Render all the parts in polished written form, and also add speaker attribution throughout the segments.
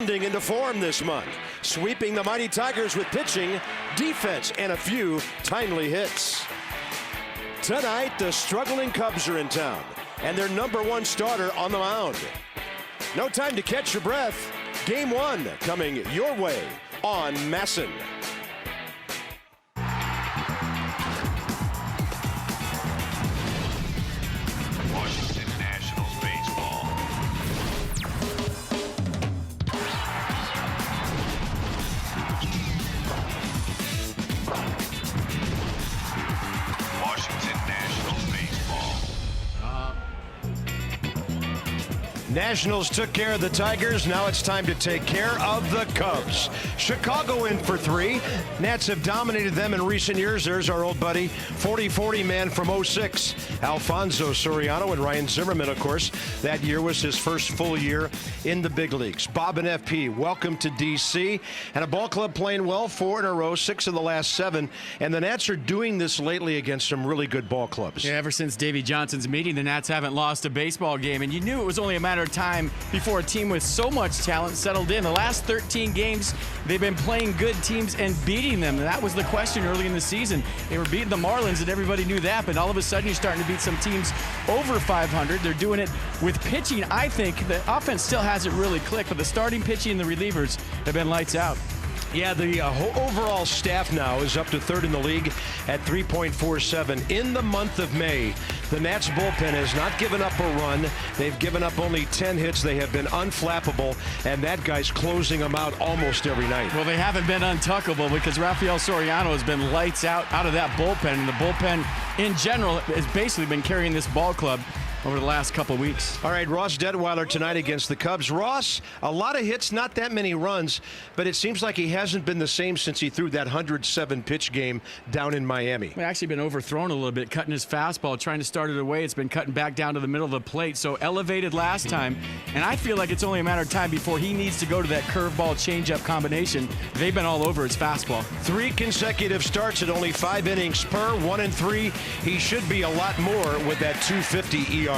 Speaker 1: into form this month, sweeping the mighty Tigers with pitching, defense, and a few timely hits. Tonight, the struggling Cubs are in town, and their #1 starter on the mound. No time to catch your breath. Game 1 coming your way on Masson.
Speaker 2: Washington Nationals baseball. Washington Nationals baseball.
Speaker 1: Nationals took care of the Tigers. Now it's time to take care of the Cubs. Chicago in for 3. Nats have dominated them in recent years. There's our old buddy, 40-40 man from 06, Alfonso Soriano, and Ryan Zimmerman, of course. That year was his first full year in the big leagues. Bob and FP, welcome to D.C. And a ball club playing well, 4 in a row, 6 of the last 7. And the Nats are doing this lately against some really good ball clubs.
Speaker 3: Yeah, ever since Davey Johnson's meeting, the Nats haven't lost a baseball game. And you knew it was only a matter of time before a team with so much talent settled in. The last 13 games, they've been playing good teams and beating them. And that was the question early in the season. They were beating the Marlins, and everybody knew that. But all of a sudden, you're starting to beat some teams over 500. They're doing it with pitching. I think the offense still hasn't really clicked, but the starting pitching and the relievers have been lights out.
Speaker 1: Yeah, the overall staff now is up to 3rd in the league at 3.47. In the month of May, the Nats bullpen has not given up a run. They've given up only 10 hits. They have been unflappable, and that guy's closing them out almost every night.
Speaker 3: Well, they haven't been untuckable because Rafael Soriano has been lights out of that bullpen, and the bullpen in general has basically been carrying this ball club over the last couple of weeks.
Speaker 1: All right, Ross Detweiler tonight against the Cubs. Ross, a lot of hits, not that many runs, but it seems like he hasn't been the same since he threw that 107-pitch game down in Miami.
Speaker 3: He's actually been overthrown a little bit, cutting his fastball, trying to start it away. It's been cutting back down to the middle of the plate, so elevated last time, and I feel like it's only a matter of time before he needs to go to that curveball changeup combination. They've been all over his fastball.
Speaker 1: 3 consecutive starts at only 5 innings per, 1 and 3. He should be a lot more with that 2.50 ERA.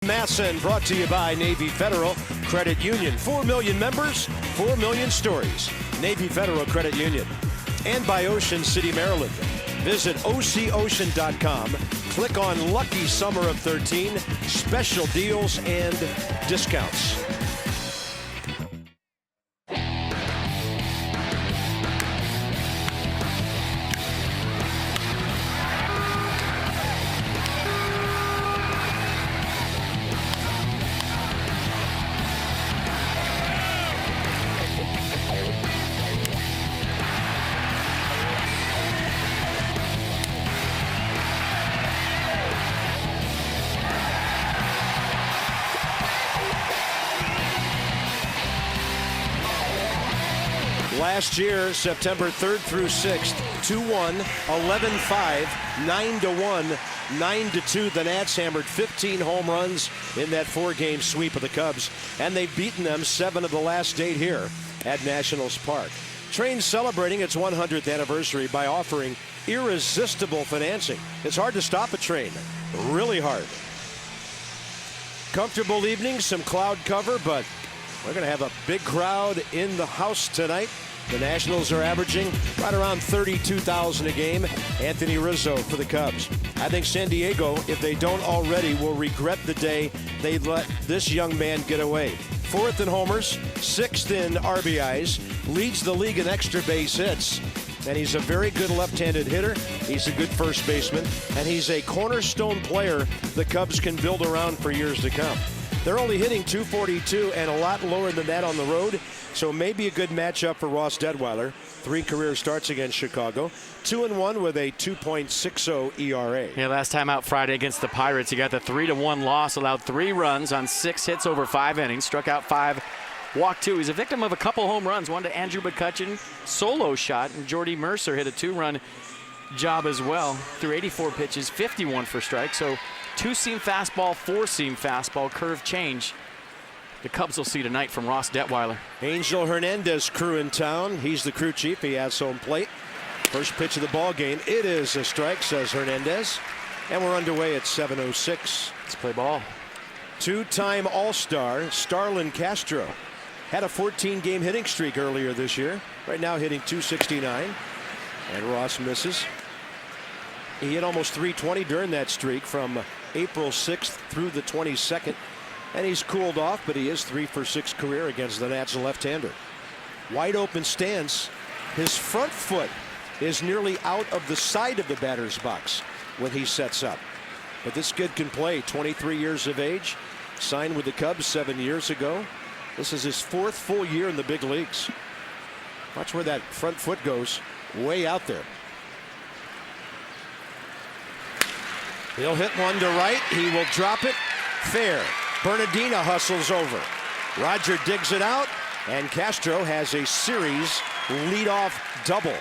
Speaker 1: Masson, brought to you by Navy Federal Credit Union. 4 million members, 4 million stories. Navy Federal Credit Union. And by Ocean City, Maryland. Visit OCOcean.com. Click on Lucky Summer of 13, special deals and discounts. Last year, September 3rd through 6th, 2-1, 11-5, 9-1, 9-2. The Nats hammered 15 home runs in that 4-game sweep of the Cubs, and they've beaten them 7 of the last 8 here at Nationals Park. Train's celebrating its 100th anniversary by offering irresistible financing. It's hard to stop a Train, really hard. Comfortable evening, some cloud cover, but we're going to have a big crowd in the house tonight. The Nationals are averaging right around 32,000 a game. Anthony Rizzo for the Cubs. I think San Diego, if they don't already, will regret the day they let this young man get away. 4th in homers, 6th in RBIs, leads the league in extra base hits. And he's a very good left-handed hitter. He's a good first baseman. And he's a cornerstone player the Cubs can build around for years to come. They're only hitting .242 and a lot lower than that on the road. So maybe a good matchup for Ross Detweiler. 3 career starts against Chicago. 2-1 with a 2.60 ERA.
Speaker 3: Yeah, last time out Friday against the Pirates, he got the 3-1 loss, allowed 3 runs on 6 hits over 5 innings, struck out 5, walked 2. He's a victim of a couple home runs, one to Andrew McCutchen, solo shot, and Jordy Mercer hit a 2-run job as well through 84 pitches, 51 for strikes. So 2-seam fastball, 4-seam fastball, curve change. The Cubs will see tonight from Ross Detweiler.
Speaker 1: Angel Hernandez crew in town. He's the crew chief. He has home plate. First pitch of the ball game. It is a strike, says Hernandez. And we're underway at 7:06.
Speaker 3: Let's play ball.
Speaker 1: 2-time All-Star Starlin Castro had a 14-game hitting streak earlier this year. Right now hitting .269. And Ross misses. He hit almost .320 during that streak from April 6th through the 22nd. And he's cooled off, but he is 3 for 6 career against the Nats left-hander. Wide open stance. His front foot is nearly out of the side of the batter's box when he sets up. But this kid can play. 23 years of age. Signed with the Cubs 7 years ago. This is his 4th full year in the big leagues. Watch where that front foot goes. Way out there. He'll hit one to right. He will drop it. Fair. Bernardina hustles over. Roger digs it out, and Castro has a series leadoff double.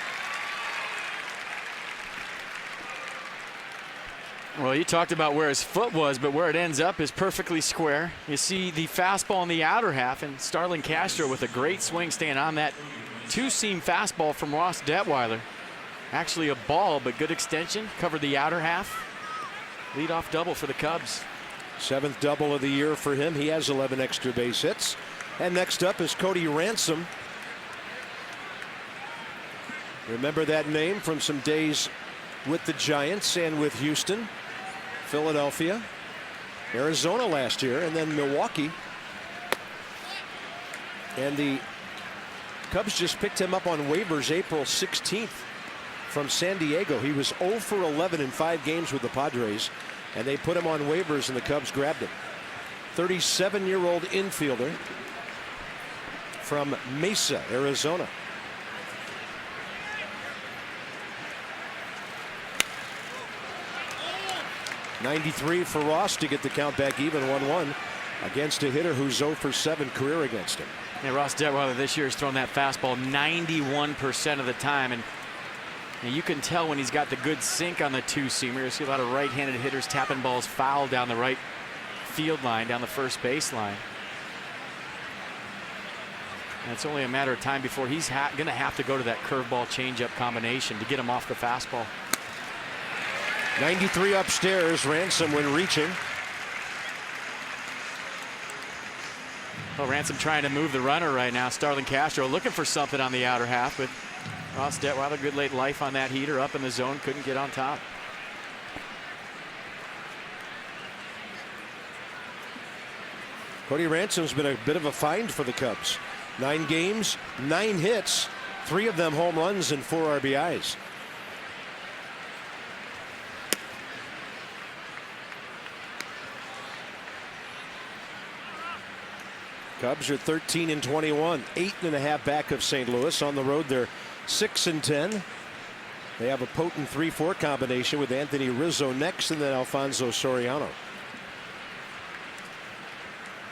Speaker 3: Well, you talked about where his foot was, but where it ends up is perfectly square. You see the fastball in the outer half, and Starlin Castro with a great swing staying on that 2-seam fastball from Ross Detweiler. Actually a ball, but good extension. Covered the outer half. Leadoff double for the Cubs.
Speaker 1: 7th double of the year for him. He has 11 extra base hits. And next up is Cody Ransom. Remember that name from some days with the Giants and with Houston, Philadelphia, Arizona last year, and then Milwaukee. And the Cubs just picked him up on waivers April 16th from San Diego. He was 0 for 11 in 5 games with the Padres. And they put him on waivers, and the Cubs grabbed him. 37-year-old infielder from Mesa, Arizona. .93 for Ross to get the count back even, 1-1 against a hitter who's 0 for 7 career against him.
Speaker 3: Yeah, Ross Detweiler this year has thrown that fastball 91% of the time, and you can tell when he's got the good sink on the 2-seamer. You see a lot of right-handed hitters tapping balls foul down the right field line, down the first base line. And it's only a matter of time before he's going to have to go to that curveball changeup combination to get him off the fastball.
Speaker 1: 93 upstairs, Ransom when reaching.
Speaker 3: Well, Ransom trying to move the runner right now. Starlin Castro looking for something on the outer half, but Ross Detweiler, good late life on that heater, up in the zone, couldn't get on top.
Speaker 1: Cody Ransom's been a bit of a find for the Cubs. 9 games, 9 hits, 3 of them home runs and 4 RBIs. Cubs are 13-21, 8.5 back of St. Louis. On the road, they're 6-10. They have a potent 3-4 combination with Anthony Rizzo next and then Alfonso Soriano.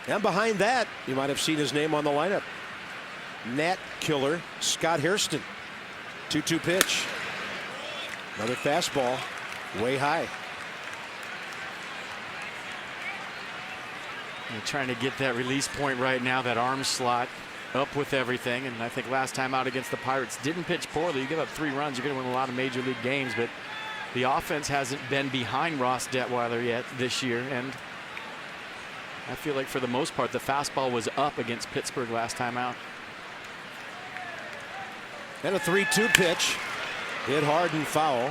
Speaker 1: And behind that, you might have seen his name on the lineup. Nat killer Scott Hairston. 2-2 pitch. Another fastball way high.
Speaker 3: They're trying to get that release point right now, that arm slot up with everything. And I think last time out against the Pirates didn't pitch poorly. You give up 3 runs, you're going to win a lot of major league games. But the offense hasn't been behind Ross Detweiler yet this year. And I feel like for the most part, the fastball was up against Pittsburgh last time out.
Speaker 1: And a 3-2 pitch. Hit hard and foul.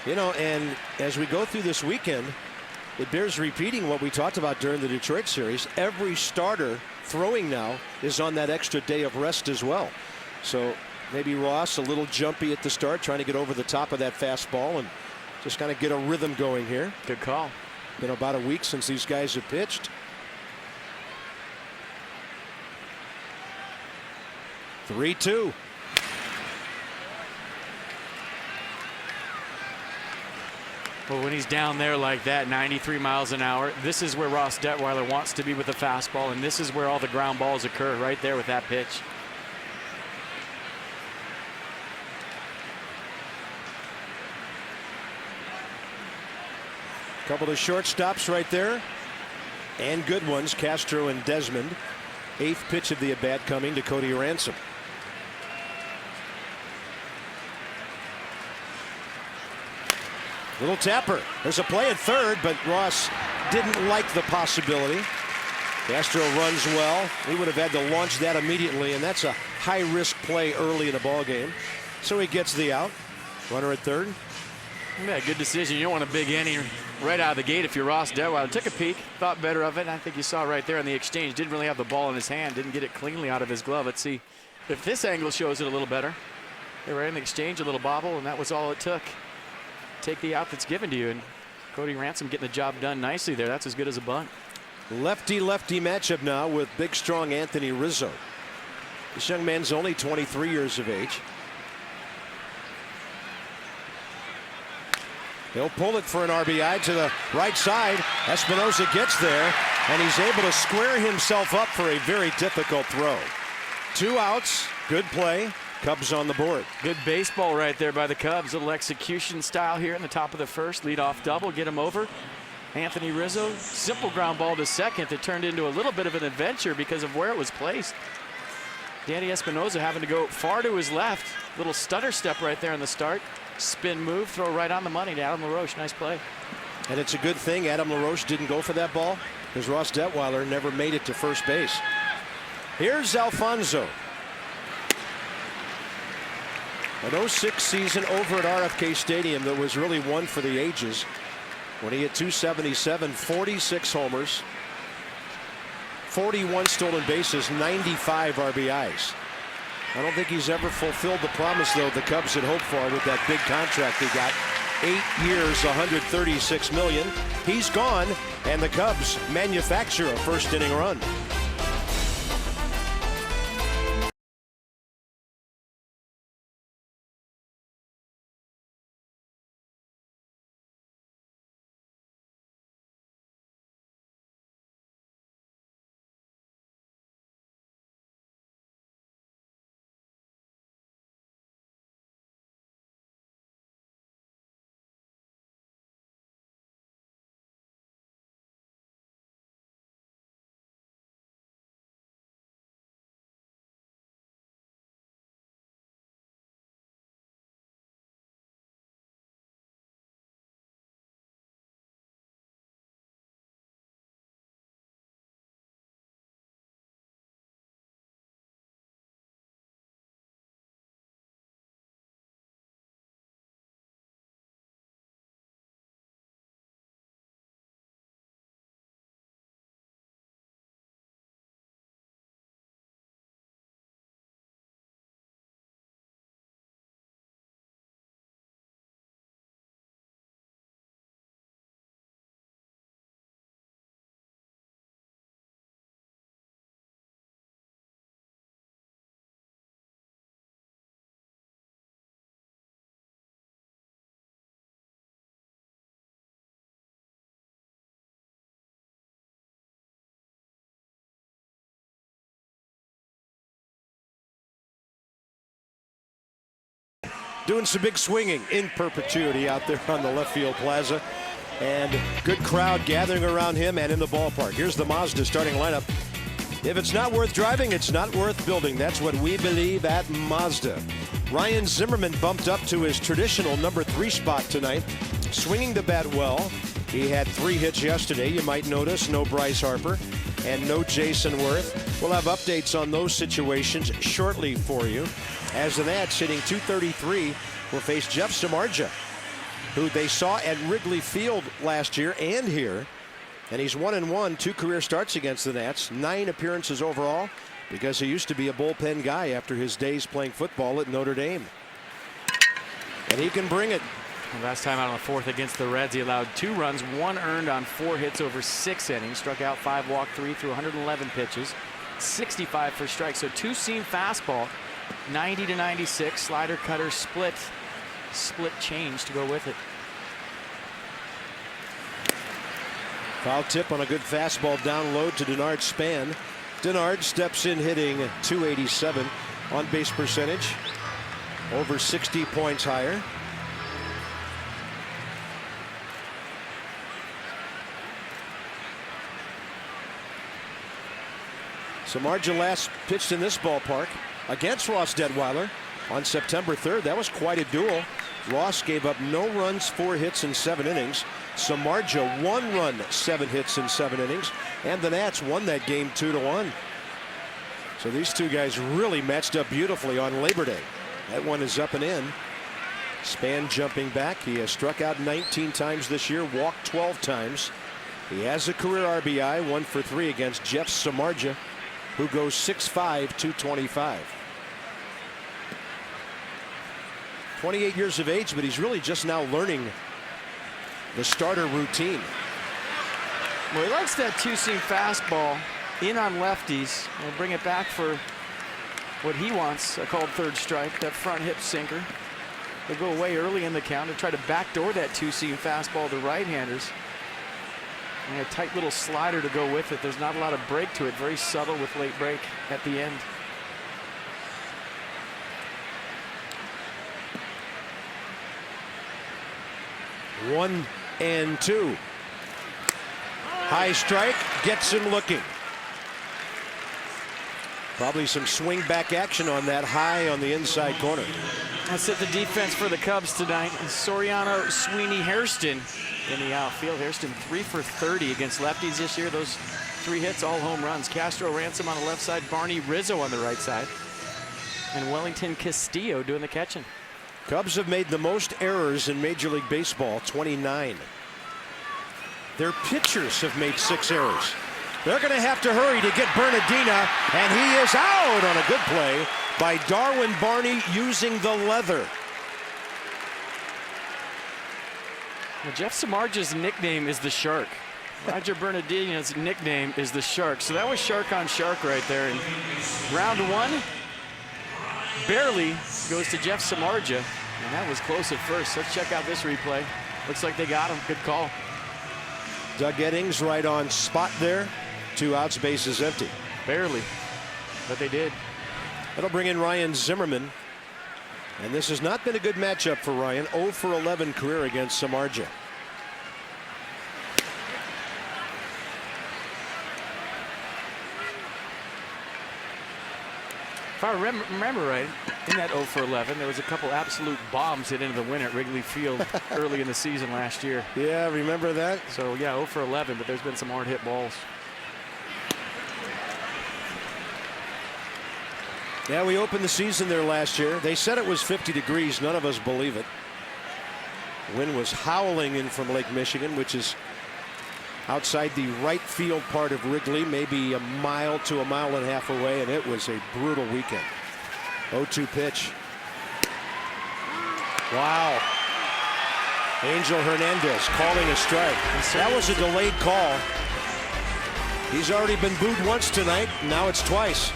Speaker 1: You know, and as we go through this weekend, it bears repeating what we talked about during the Detroit series. Every starter throwing now is on that extra day of rest as well. So maybe Ross a little jumpy at the start, trying to get over the top of that fastball and just kind of get a rhythm going here.
Speaker 3: Good call.
Speaker 1: Been about a week since these guys have pitched. 3-2.
Speaker 3: Well, when he's down there like that, 93 miles an hour, this is where Ross Detweiler wants to be with the fastball, and this is where all the ground balls occur, right there with that pitch.
Speaker 1: Couple of shortstops right there, and good ones, Castro and Desmond. 8th pitch of the at-bat coming to Cody Ransom. Little tapper. There's a play at third, but Ross didn't like the possibility. Castro runs well. He would have had to launch that immediately, and that's a high-risk play early in the ball game. So he gets the out. Runner at third.
Speaker 3: Yeah, good decision. You don't want a big inning right out of the gate if you're Ross Detweiler. Took a peek, thought better of it, and I think you saw right there in the exchange. Didn't really have the ball in his hand, didn't get it cleanly out of his glove. Let's see if this angle shows it a little better. They were in the exchange, a little bobble, and that was all it took. Take the out that's given to you, and Cody Ransom getting the job done nicely there. That's as good as a bunt.
Speaker 1: Lefty-lefty matchup now with big, strong Anthony Rizzo. This young man's only 23 years of age. He'll pull it for an RBI to the right side. Espinosa gets there, and he's able to square himself up for a very difficult throw. 2 outs. Good play. Cubs on the board.
Speaker 3: Good baseball right there by the Cubs. Little execution style here in the top of the first. Leadoff double, get him over. Anthony Rizzo, simple ground ball to second that turned into a little bit of an adventure because of where it was placed. Danny Espinosa having to go far to his left. Little stutter step right there in the start. Spin move, throw right on the money to Adam LaRoche. Nice play.
Speaker 1: And it's a good thing Adam LaRoche didn't go for that ball, because Ross Detweiler never made it to first base. Here's Alfonso. An 06 season over at RFK Stadium that was really one for the ages when he hit 277, 46 homers, 41 stolen bases, 95 RBIs. I don't think he's ever fulfilled the promise, though, the Cubs had hoped for with that big contract he got. 8 years, $136 million. He's gone, and the Cubs manufacture a first-inning run. doing some big swinging in perpetuity out there on the left field plaza. And good crowd gathering around him and in the ballpark. Here's the Mazda starting lineup. If it's not worth driving, it's not worth building. That's what we believe at Mazda. Ryan Zimmerman bumped up to his traditional number 3 spot tonight, swinging the bat well. He had 3 hits yesterday. You might notice no Bryce Harper and no Jason Worth. We'll have updates on those situations shortly for you. As the Nats hitting .233 will face Jeff Samardzija, who they saw at Wrigley Field last year and here. And he's 1-1, 2 career starts against the Nats, 9 appearances overall, because he used to be a bullpen guy after his days playing football at Notre Dame. And he can bring it.
Speaker 3: Last time out on the 4th against the Reds, he allowed 2 runs, 1 earned on 4 hits over 6 innings, struck out 5, walked 3 through 111 pitches, 65 for strikes. So 2-seam fastball, 90 to 96, slider, cutter, split change to go with it.
Speaker 1: Foul tip on a good fastball down low to Denard Span. Denard steps in hitting .287 on base percentage, over 60 points higher. Samardzija last pitched in this ballpark against Ross Detweiler on September 3rd. That was quite a duel. Ross gave up no runs, 4 hits in 7 innings. Samardzija 1 run, 7 hits in 7 innings. And the Nats won that game 2-1. So these 2 guys really matched up beautifully on Labor Day. That one is up and in. Span jumping back. He has struck out 19 times this year, walked 12 times. He has a career RBI, 1 for 3 against Jeff Samardzija, who goes 6'5", 225. 28 years of age, but he's really just now learning the starter routine.
Speaker 3: Well, he likes that 2-seam fastball in on lefties. We'll bring it back for what he wants, a called 3rd strike, that front hip sinker. They go away early in the count to try to backdoor that 2-seam fastball to right-handers. And a tight little slider to go with it. There's not a lot of break to it. Very subtle with late break at the end.
Speaker 1: One and 2. High strike gets him looking. Probably some swing back action on that high on the inside corner.
Speaker 3: That's it, the defense for the Cubs tonight. Soriano, Sweeney, Hairston in the outfield. Hairston 3 for 30 against lefties this year. Those 3 hits, all home runs. Castro Ransom on the left side, Barney Rizzo on the right side, and Wellington Castillo doing the catching.
Speaker 1: Cubs have made the most errors in Major League Baseball, 29. Their pitchers have made 6 errors. They're going to have to hurry to get Bernardina, and he is out on a good play by Darwin Barney using the leather.
Speaker 3: Well, Jeff Samardzija's nickname is the Shark. Roger Bernardina's nickname is the Shark. So that was shark on shark right there. And round 1 barely goes to Jeff Samardzija, and that was close at first. Let's check out this replay. Looks like they got him. Good call.
Speaker 1: Doug Eddings right on spot there. 2 outs, bases empty.
Speaker 3: Barely, but they did.
Speaker 1: That'll bring in Ryan Zimmerman. And this has not been a good matchup for Ryan. 0 for 11 career against Samardzija.
Speaker 3: If I remember right, in that 0 for 11, there was a couple absolute bombs hit into the win at Wrigley Field early in the season last year.
Speaker 1: Yeah, remember that?
Speaker 3: So, yeah, 0 for 11, but there's been some hard hit balls.
Speaker 1: Yeah, we opened the season there last year. They said it was 50 degrees. None of us believe it. Wind was howling in from Lake Michigan, which is outside the right field part of Wrigley, maybe a mile to a mile and a half away, and it was a brutal weekend. 0-2 pitch. Wow. Angel Hernandez calling a strike. That was a delayed call. He's already been booed once tonight. Now it's twice.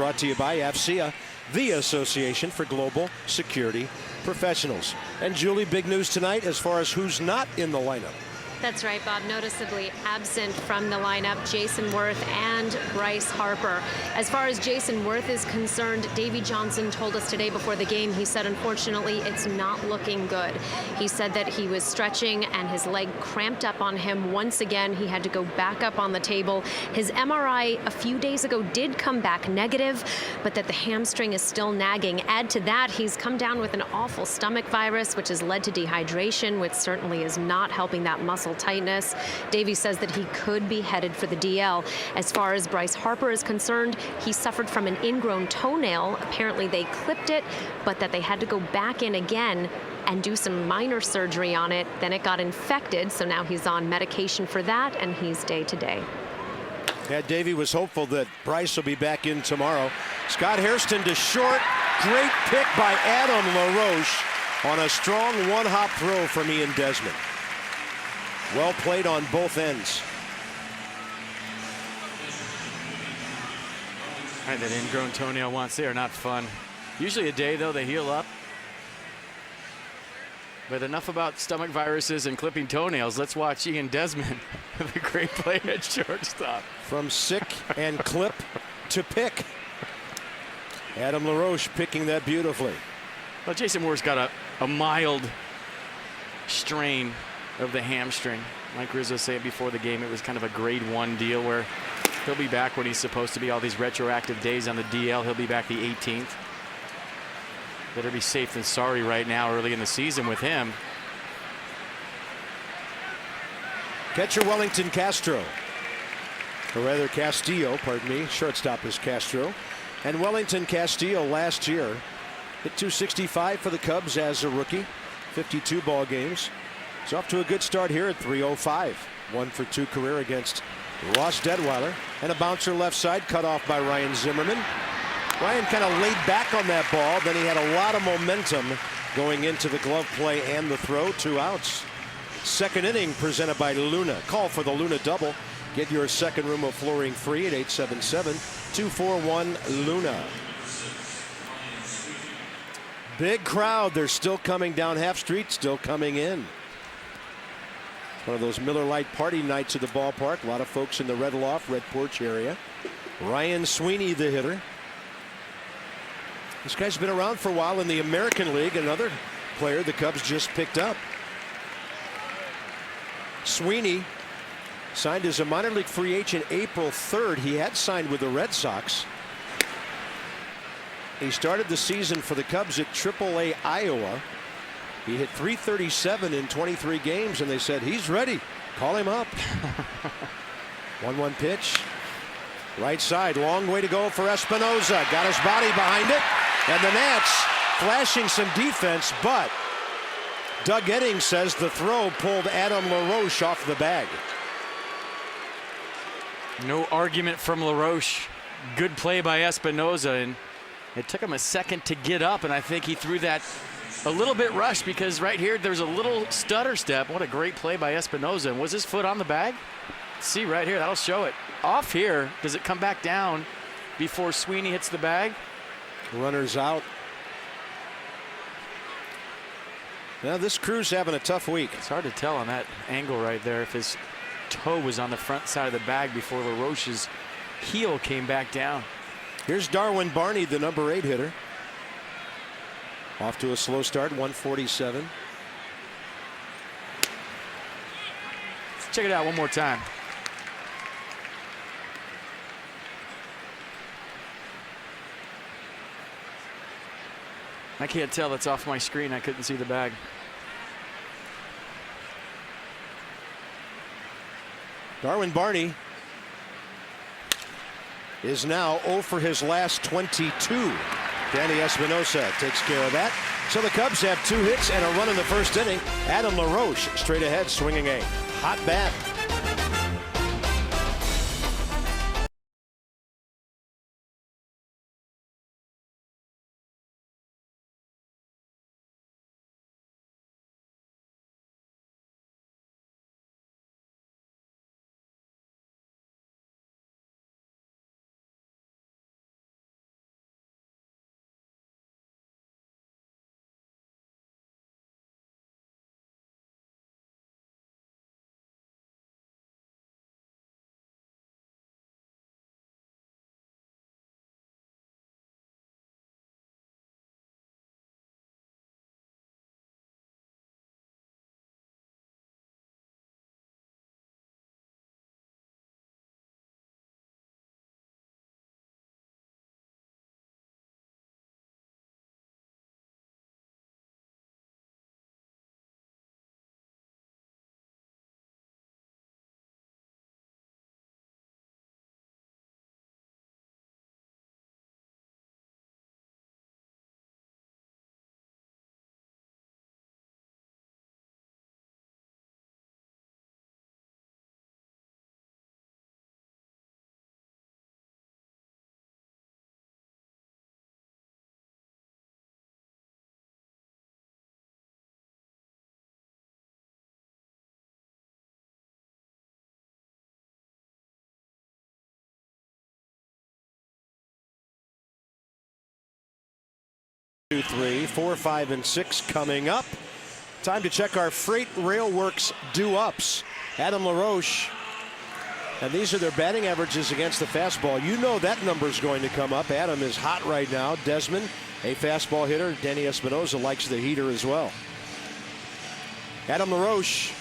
Speaker 1: brought to you by AFCEA, the Association for Global Security Professionals. And Julie, big news tonight as far as who's not in the lineup.
Speaker 4: That's right, Bob. Noticeably absent from the lineup, Jason Worth and Bryce Harper. As far as Jason Worth is concerned, Davey Johnson told us today before the game, he said, unfortunately, it's not looking good. He said that he was stretching and his leg cramped up on him once again. He had to go back up on the table. His MRI a few days ago did come back negative, but that the hamstring is still nagging. Add to that, he's come down with an awful stomach virus, which has led to dehydration, which certainly is not helping that muscle tightness. Davey says that he could be headed for the DL. As far as Bryce Harper is concerned, he suffered from an ingrown toenail. Apparently they clipped it, but that they had to go back in again and do some minor surgery on it. Then it got infected, so now he's on medication for that, and he's day to day.
Speaker 1: Yeah, Davey was hopeful that Bryce will be back in tomorrow. Scott Hairston to short. Great pick by Adam LaRoche on a strong one-hop throw from Ian Desmond. Well played on both ends.
Speaker 3: All right, that ingrown toenail once they are not fun. Usually a day, though, they heal up. But enough about stomach viruses and clipping toenails. Let's watch Ian Desmond with a great play at shortstop.
Speaker 1: From sick and clip to pick. Adam LaRoche picking that beautifully.
Speaker 3: Well, Jason Moore's got a mild strain of the hamstring. Mike Rizzo said before the game it was kind of a grade 1 deal where he'll be back when he's supposed to be. All these retroactive days on the DL, he'll be back the 18th. Better be safe than sorry right now early in the season with him.
Speaker 1: Catcher Wellington Castro, or rather Castillo, pardon me. Shortstop is Castro. And Wellington Castillo last year hit 265 for the Cubs as a rookie, 52 ball games. He's off to a good start here at 305. 1 for 2 career against Ross Detweiler. And a bouncer left side cut off by Ryan Zimmerman. Ryan kind of laid back on that ball. Then he had a lot of momentum going into the glove play and the throw. 2 outs. Second inning presented by Luna. Call for the Luna double. Get your second room of flooring free at 877-241-LUNA. Big crowd. They're still coming down Half Street, still coming in. One of those Miller Lite party nights at the ballpark. A lot of folks in the Red Loft, Red Porch area. Ryan Sweeney, the hitter. This guy's been around for a while in the American League. Another player the Cubs just picked up. Sweeney signed as a minor league free agent April 3rd. He had signed with the Red Sox. He started the season for the Cubs at AAA Iowa. He hit .337 in 23 games, and they said, he's ready. Call him up. 1-1 pitch. Right side, long way to go for Espinoza. Got his body behind it. And the Nats flashing some defense, but Doug Eddings says the throw pulled Adam LaRoche off the bag.
Speaker 3: No argument from LaRoche. Good play by Espinoza, and it took him a second to get up, and I think he threw that a little bit rushed because right here there's a little stutter step. What a great play by Espinoza. And was his foot on the bag? See right here, that'll show it. Off here, does it come back down before Sweeney hits the bag?
Speaker 1: Runners out. Now this crew's having a tough week.
Speaker 3: It's hard to tell on that angle right there if his toe was on the front side of the bag before LaRoche's heel came back down.
Speaker 1: Here's Darwin Barney, the number 8 hitter. Off to a slow start, 147.
Speaker 3: Let's check it out one more time. I can't tell, it's off my screen. I couldn't see the bag.
Speaker 1: Darwin Barney is now 0 for his last 22. Danny Espinosa takes care of that. So the Cubs have 2 hits and a run in the first inning. Adam LaRoche straight ahead swinging a hot bat. 2, 3, 4, 5, and 6 coming up. Time to check our Freight Railworks do-ups. Adam LaRoche. And these are their batting averages against the fastball. You know that number is going to come up. Adam is hot right now. Desmond, a fastball hitter. Danny Espinosa likes the heater as well. Adam LaRoche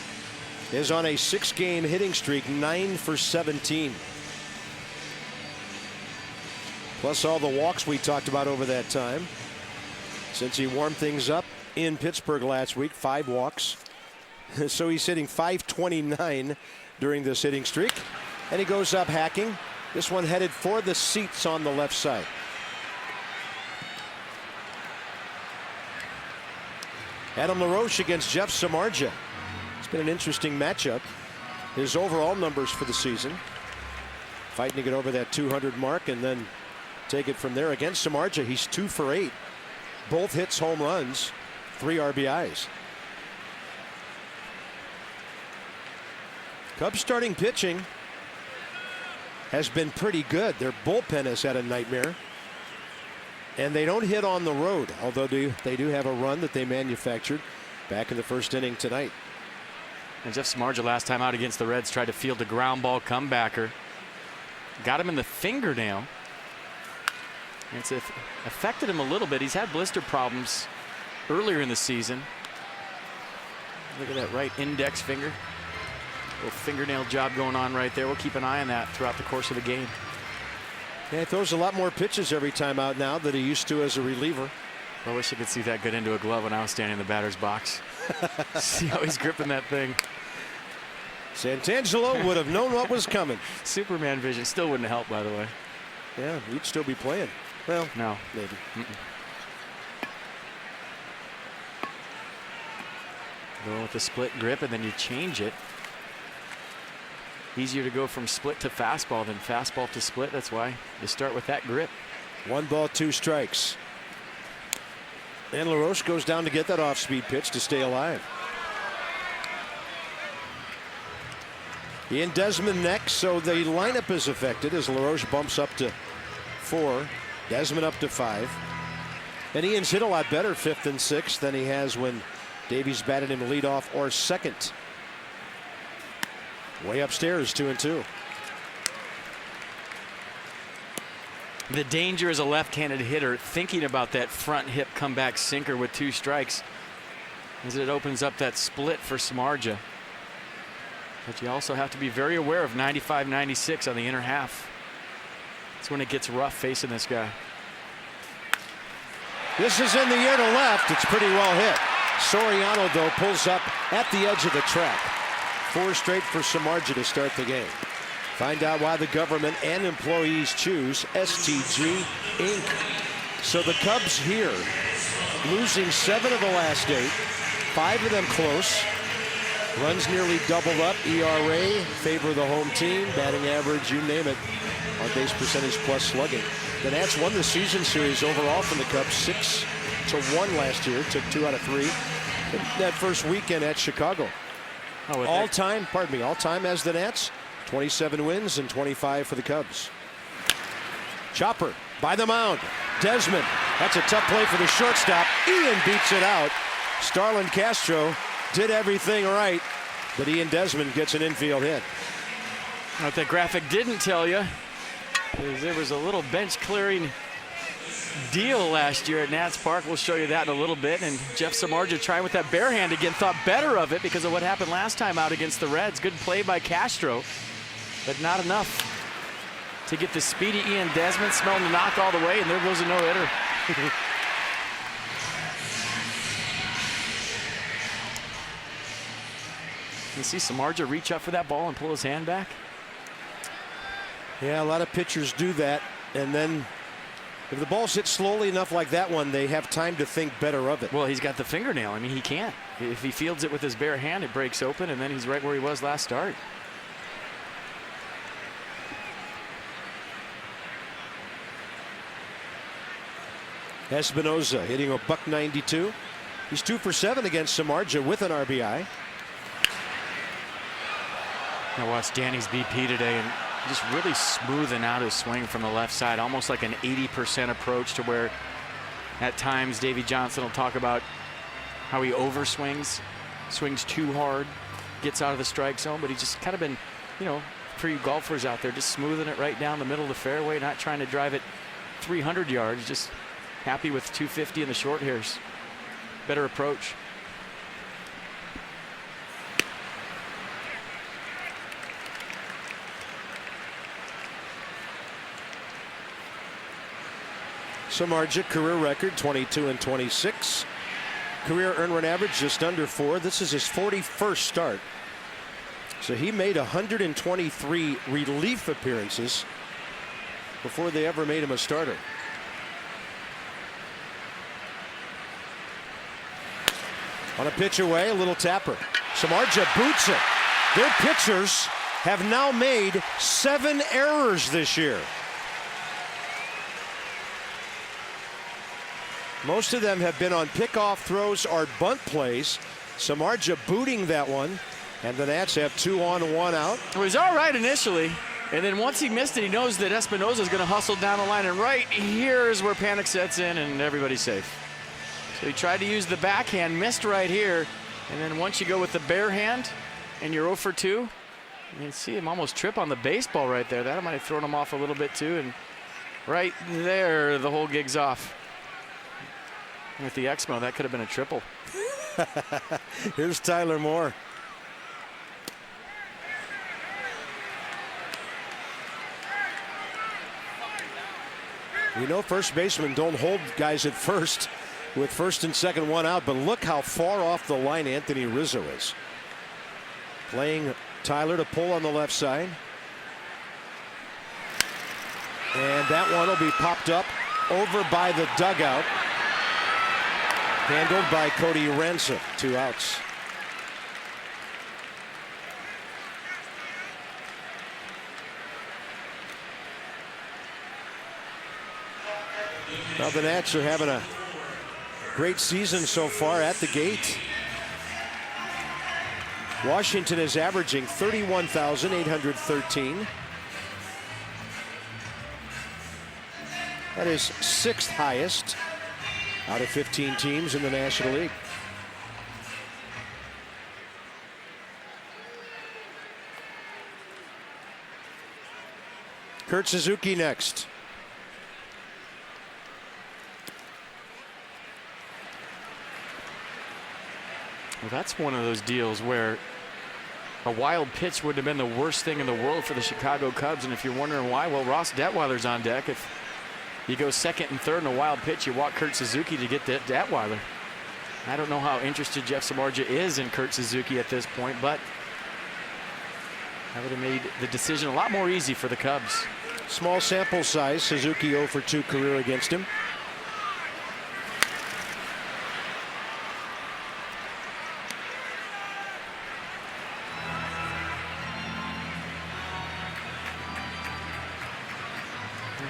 Speaker 1: is on a 6-game hitting streak, 9 for 17. Plus all the walks we talked about over that time. Since he warmed things up in Pittsburgh last week, 5 walks. So he's hitting .529 during this hitting streak. And he goes up hacking. This one headed for the seats on the left side. Adam LaRoche against Jeff Samardzija. It's been an interesting matchup. His overall numbers for the season. Fighting to get over that 200 mark and then take it from there. Against Samardzija, he's 2 for 8. Both hits, home runs, 3 RBIs. Cubs starting pitching has been pretty good. Their bullpen has had a nightmare. And they don't hit on the road, although they do have a run that they manufactured back in the first inning tonight.
Speaker 3: And Jeff Samardzija last time out against the Reds tried to field a ground ball comebacker. Got him in the fingernail. It's affected him a little bit. He's had blister problems earlier in the season. Look at that right index finger. Little fingernail job going on right there. We'll keep an eye on that throughout the course of the game.
Speaker 1: Yeah, he throws a lot more pitches every time out now than he used to as a reliever.
Speaker 3: I wish I could see that get into a glove when I was standing in the batter's box. See how he's gripping that thing.
Speaker 1: Santangelo would have known what was coming.
Speaker 3: Superman vision still wouldn't help, by the way.
Speaker 1: Yeah, he'd still be playing. Well,
Speaker 3: no.
Speaker 1: Maybe.
Speaker 3: Go with the split grip and then you change it. Easier to go from split to fastball than fastball to split. That's why you start with that grip.
Speaker 1: 1 ball, 2 strikes. And LaRoche goes down to get that off-speed pitch to stay alive. Ian Desmond next, so the lineup is affected as LaRoche bumps up to 4. Desmond up to 5. And Ian's hit a lot better 5th and 6th than he has when Davies batted him leadoff or second. Way upstairs, 2-2.
Speaker 3: The danger as a left-handed hitter thinking about that front hip comeback sinker with 2 strikes as it opens up that split for Samardzija. But you also have to be very aware of 95-96 on the inner half. That's when it gets rough facing this guy.
Speaker 1: This is in the air to left. It's pretty well hit. Soriano, though, pulls up at the edge of the track. 4 straight for Samardzija to start the game. Find out why the government and employees choose STG Inc. So the Cubs here losing 7 of the last 8, 5 of them close. Runs nearly doubled up. ERA favor the home team. Batting average, you name it. On base percentage plus slugging. The Nats won the season series overall from the Cubs 6-1 last year. Took 2 out of 3 that first weekend at Chicago. All time as the Nats, 27 wins and 25 for the Cubs. Chopper by the mound. Desmond. That's a tough play for the shortstop. Ian beats it out. Starlin Castro did everything right, but Ian Desmond gets an infield hit.
Speaker 3: What that graphic didn't tell you is there was a little bench clearing deal last year at Nats Park. We'll show you that in a little bit. And Jeff Samardzija trying with that bare hand again, thought better of it because of what happened last time out against the Reds. Good play by Castro, but not enough to get the speedy Ian Desmond smelling the knock all the way, and there goes a no-hitter. You see Samardzija reach up for that ball and pull his hand back?
Speaker 1: Yeah, a lot of pitchers do that, and then if the ball's hit slowly enough like that one, they have time to think better of it.
Speaker 3: Well, he's got the fingernail. I mean, he can't. If he fields it with his bare hand, it breaks open, and then he's right where he was last start.
Speaker 1: Espinosa hitting a .192. He's 2 for 7 against Samardzija with an RBI.
Speaker 3: I watched Danny's BP today and just really smoothing out his swing from the left side, almost like an 80% approach to where At times, Davy Johnson will talk about how he overswings, swings too hard, gets out of the strike zone, but he's just kind of been, for you golfers out there, just smoothing it right down the middle of the fairway, not trying to drive it 300 yards, just happy with 250 in the short hairs. Better approach.
Speaker 1: Samardzija, career record 22 and 26. Career earned run average just under 4. This is his 41st start. So he made 123 relief appearances before they ever made him a starter. On a pitch away, a little tapper. Samardzija boots it. Their pitchers have now made 7 errors this year. Most of them have been on pickoff throws or bunt plays. Samardzija booting that one, and the Nats have 2 on, 1 out.
Speaker 3: It was all right initially, and then once he missed it, he knows that Espinosa is going to hustle down the line, and right here is where panic sets in and everybody's safe. So he tried to use the backhand, missed right here, and then once you go with the bare hand and you're 0 for 2, you can see him almost trip on the baseball right there. That might have thrown him off a little bit too, and right there, the whole gig's off. With the Exmo, that could have been a triple.
Speaker 1: Here's Tyler Moore. We know first basemen don't hold guys at first with first and second 1 out, but look how far off the line Anthony Rizzo is. Playing Tyler to pull on the left side. And that one will be popped up over by the dugout. Handled by Cody Ransom. 2 outs. Now the Nats are having a great season so far at the gate. Washington is averaging 31,813. That is 6th highest out of 15 teams in the National League. Kurt Suzuki next.
Speaker 3: Well, that's one of those deals where a wild pitch would have been the worst thing in the world for the Chicago Cubs. And if you're wondering why, well, Ross Detweiler's on deck. If you go second and third in a wild pitch, you walk Kurt Suzuki to get Detweiler. I don't know how interested Jeff Samardzija is in Kurt Suzuki at this point, but that would have made the decision a lot more easy for the Cubs.
Speaker 1: Small sample size. Suzuki 0 for 2 career against him.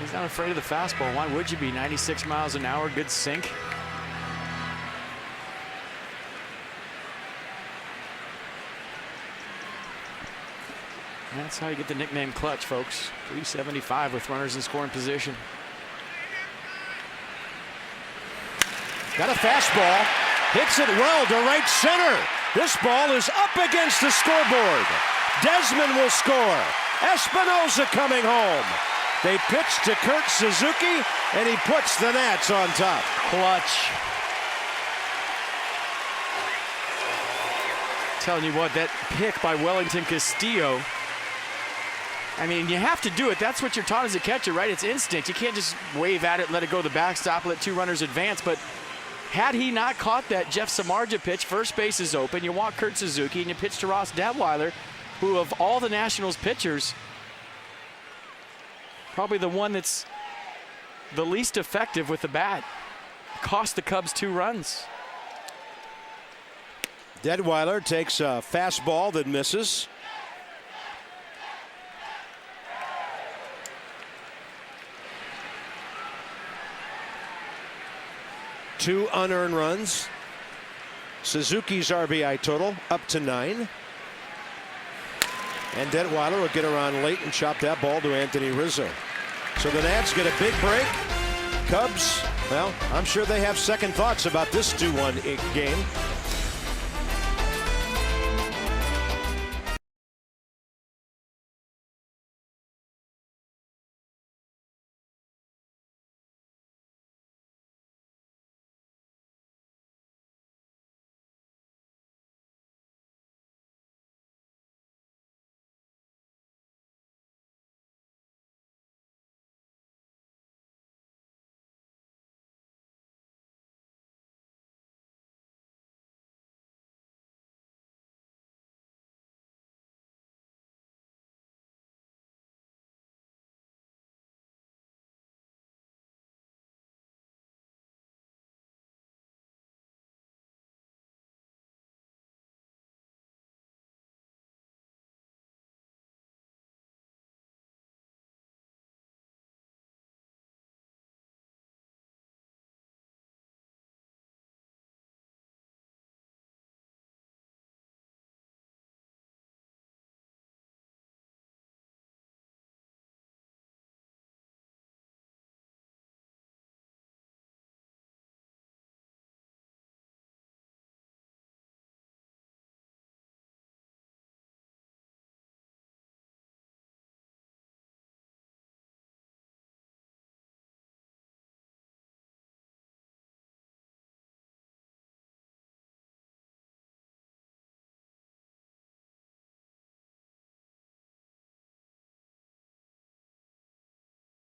Speaker 3: He's not afraid of the fastball. Why would you be? 96 miles an hour, good sink. That's how you get the nickname clutch, folks. 375 with runners in scoring position.
Speaker 1: Got a fastball. Hits it well to right center. This ball is up against the scoreboard. Desmond will score. Espinosa coming home. They pitch to Kurt Suzuki, and he puts the Nats on top.
Speaker 3: Clutch. Telling you what, that pick by Wellington Castillo, I mean, you have to do it. That's what you're taught as a catcher, right? It's instinct. You can't just wave at it, let it go to the backstop, let 2 runners advance. But had he not caught that Jeff Samardzija pitch, first base is open. You walk Kurt Suzuki, and you pitch to Ross Detweiler, who of all the Nationals pitchers, probably the one that's the least effective with the bat. Cost the Cubs 2 runs.
Speaker 1: Detweiler takes a fastball that misses. Two unearned runs. Suzuki's RBI total up to 9. And Detweiler will get around late and chop that ball to Anthony Rizzo. So the Nats get a big break. Cubs Well, I'm sure they have second thoughts about this 2-1 game.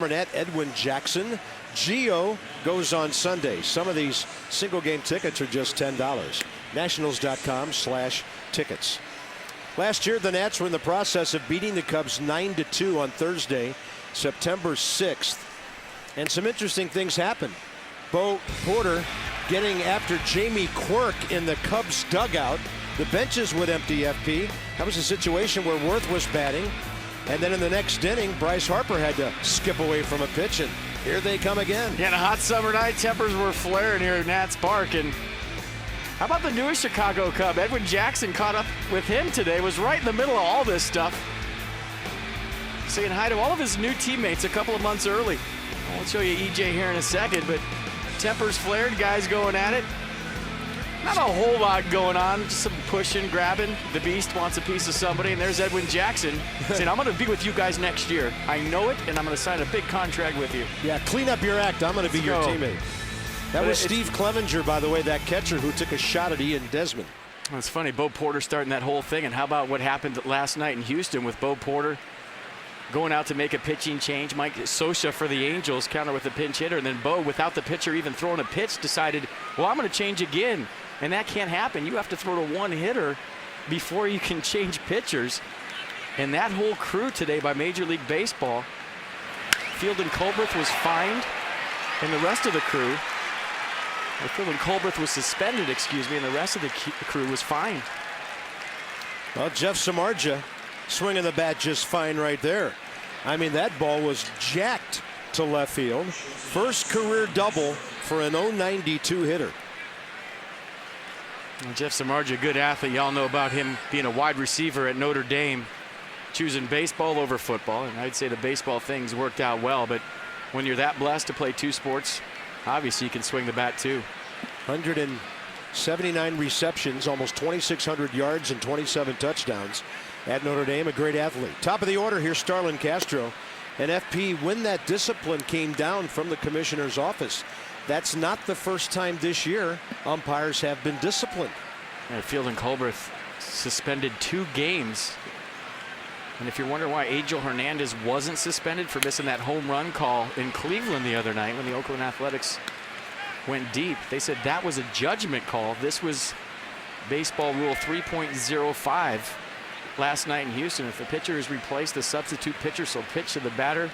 Speaker 1: Net, Edwin Jackson. Gio goes on Sunday. Some of these single game tickets are just $10. Nationals.com/tickets. Last year, the Nats were in the process of beating the Cubs 9-2 on Thursday, September 6th. And some interesting things happened. Bo Porter getting after Jamie Quirk in the Cubs dugout. The benches would empty FP. That was a situation where Worth was batting. And then in the next inning, Bryce Harper had to skip away from a pitch, and here they come again.
Speaker 3: Yeah, on a hot summer night, tempers were flaring here at Nats Park. And how about the newest Chicago Cub? Edwin Jackson caught up with him today, was right in the middle of all this stuff. Saying hi to all of his new teammates a couple of months early. I'll show you EJ here in a second, but tempers flared, guys going at it. Not a whole lot going on, just some pushing, grabbing. The Beast wants a piece of somebody, and there's Edwin Jackson saying, I'm going to be with you guys next year. I know it, and I'm going to sign a big contract with you.
Speaker 1: Yeah, clean up your act. I'm going to be your teammate. That was Steve Clevenger, by the way, that catcher who took a shot at Ian Desmond.
Speaker 3: It's funny, Bo Porter starting that whole thing, and how about what happened last night in Houston with Bo Porter going out to make a pitching change. Mike Scioscia for the Angels counter with a pinch hitter, and then Bo, without the pitcher even throwing a pitch, decided, well, I'm going to change again. And that can't happen. You have to throw to one hitter before you can change pitchers. And that whole crew today by Major League Baseball, Fielding Colbreth was fined, and the rest of the crew, or Fielding Colbreth was suspended, excuse me, and the rest of the crew was fined.
Speaker 1: Well, Jeff Samardzija swinging the bat just fine right there. I mean, that ball was jacked to left field. First career double for an 092 hitter.
Speaker 3: Well, Jeff Samardzija, a good athlete. Y'all know about him being a wide receiver at Notre Dame, choosing baseball over football. And I'd say the baseball things worked out well. But when you're that blessed to play two sports, obviously you can swing the bat too.
Speaker 1: 179 receptions, almost 2,600 yards and 27 touchdowns at Notre Dame. A great athlete. Top of the order here, Starlin Castro. And FP, when that discipline came down from the commissioner's office, that's not the first time this year umpires have been disciplined.
Speaker 3: And Fielding Colbreth suspended 2 games. And if you're wondering why Angel Hernandez wasn't suspended for missing that home run call in Cleveland the other night when the Oakland Athletics went deep, they said that was a judgment call. This was baseball rule 3.05 last night in Houston. If the pitcher is replaced, the substitute pitcher shall pitch to the batter,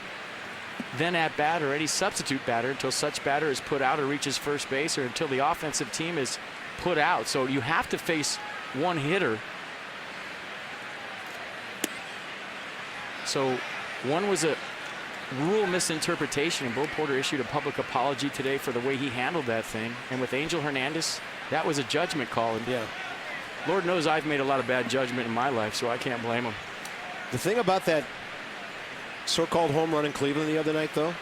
Speaker 3: then at bat, or any substitute batter until such batter is put out or reaches first base, or until the offensive team is put out. So you have to face one hitter. So one was a rule misinterpretation, and Bo Porter issued a public apology today for the way he handled that thing. And with Angel Hernandez, that was a judgment call. And
Speaker 1: yeah,
Speaker 3: Lord knows I've made a lot of bad judgment in my life, so I can't blame him.
Speaker 1: The thing about that so-called home run in Cleveland the other night, though,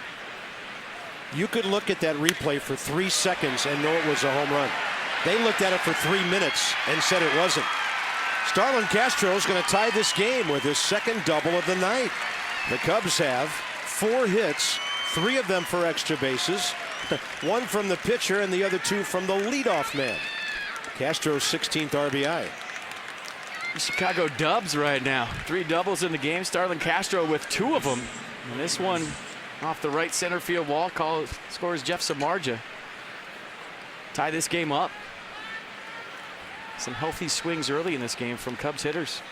Speaker 1: You could look at that replay for 3 seconds and know it was a home run. They looked at it for 3 minutes and said it wasn't. Starlin Castro is going to tie this game with his second double of the night. The Cubs have 4 hits, 3 of them for extra bases, 1 from the pitcher and the other 2 from the leadoff man. Castro's 16th RBI.
Speaker 3: The Chicago Dubs right now. 3 doubles in the game. Starlin Castro with 2 of them. And this one off the right center field wall. Scores Jeff Samardzija. Tie this game up. Some healthy swings early in this game from Cubs hitters.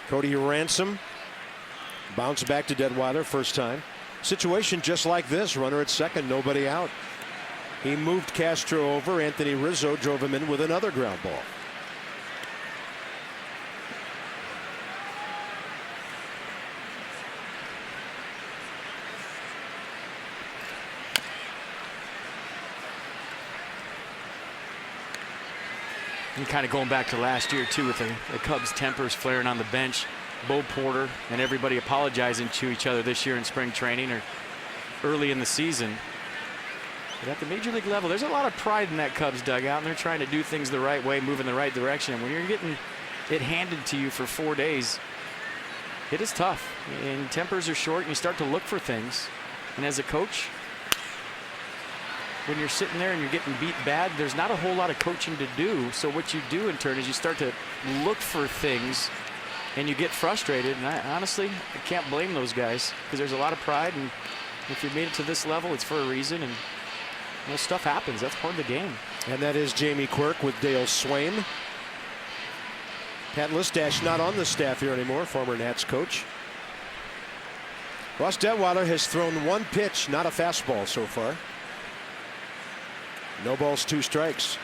Speaker 1: Cody Ransom bounced back to Detwiler first time. Situation just like this. Runner at second, nobody out. He moved Castro over. Anthony Rizzo drove him in with another ground ball.
Speaker 3: And kind of going back to last year too, with the Cubs tempers flaring on the bench. Bo Porter and everybody apologizing to each other this year in spring training or early in the season. But at the major league level, there's a lot of pride in that Cubs dugout, and they're trying to do things the right way, move in the right direction. And when you're getting it handed to you for 4 days, it is tough. And tempers are short, and you start to look for things. And as a coach, when you're sitting there and you're getting beat bad, there's not a whole lot of coaching to do. So what you do in turn is you start to look for things, and you get frustrated. And honestly, I can't blame those guys, because there's a lot of pride, and if you made it to this level, it's for a reason. And you know, stuff happens. That's part of the game.
Speaker 1: And that is Jamie Quirk with Dale Swaim. Pat Listash not on the staff here anymore, former Nats coach. Ross Detwiler has thrown 1 pitch, not a fastball so far. No balls, 2 strikes.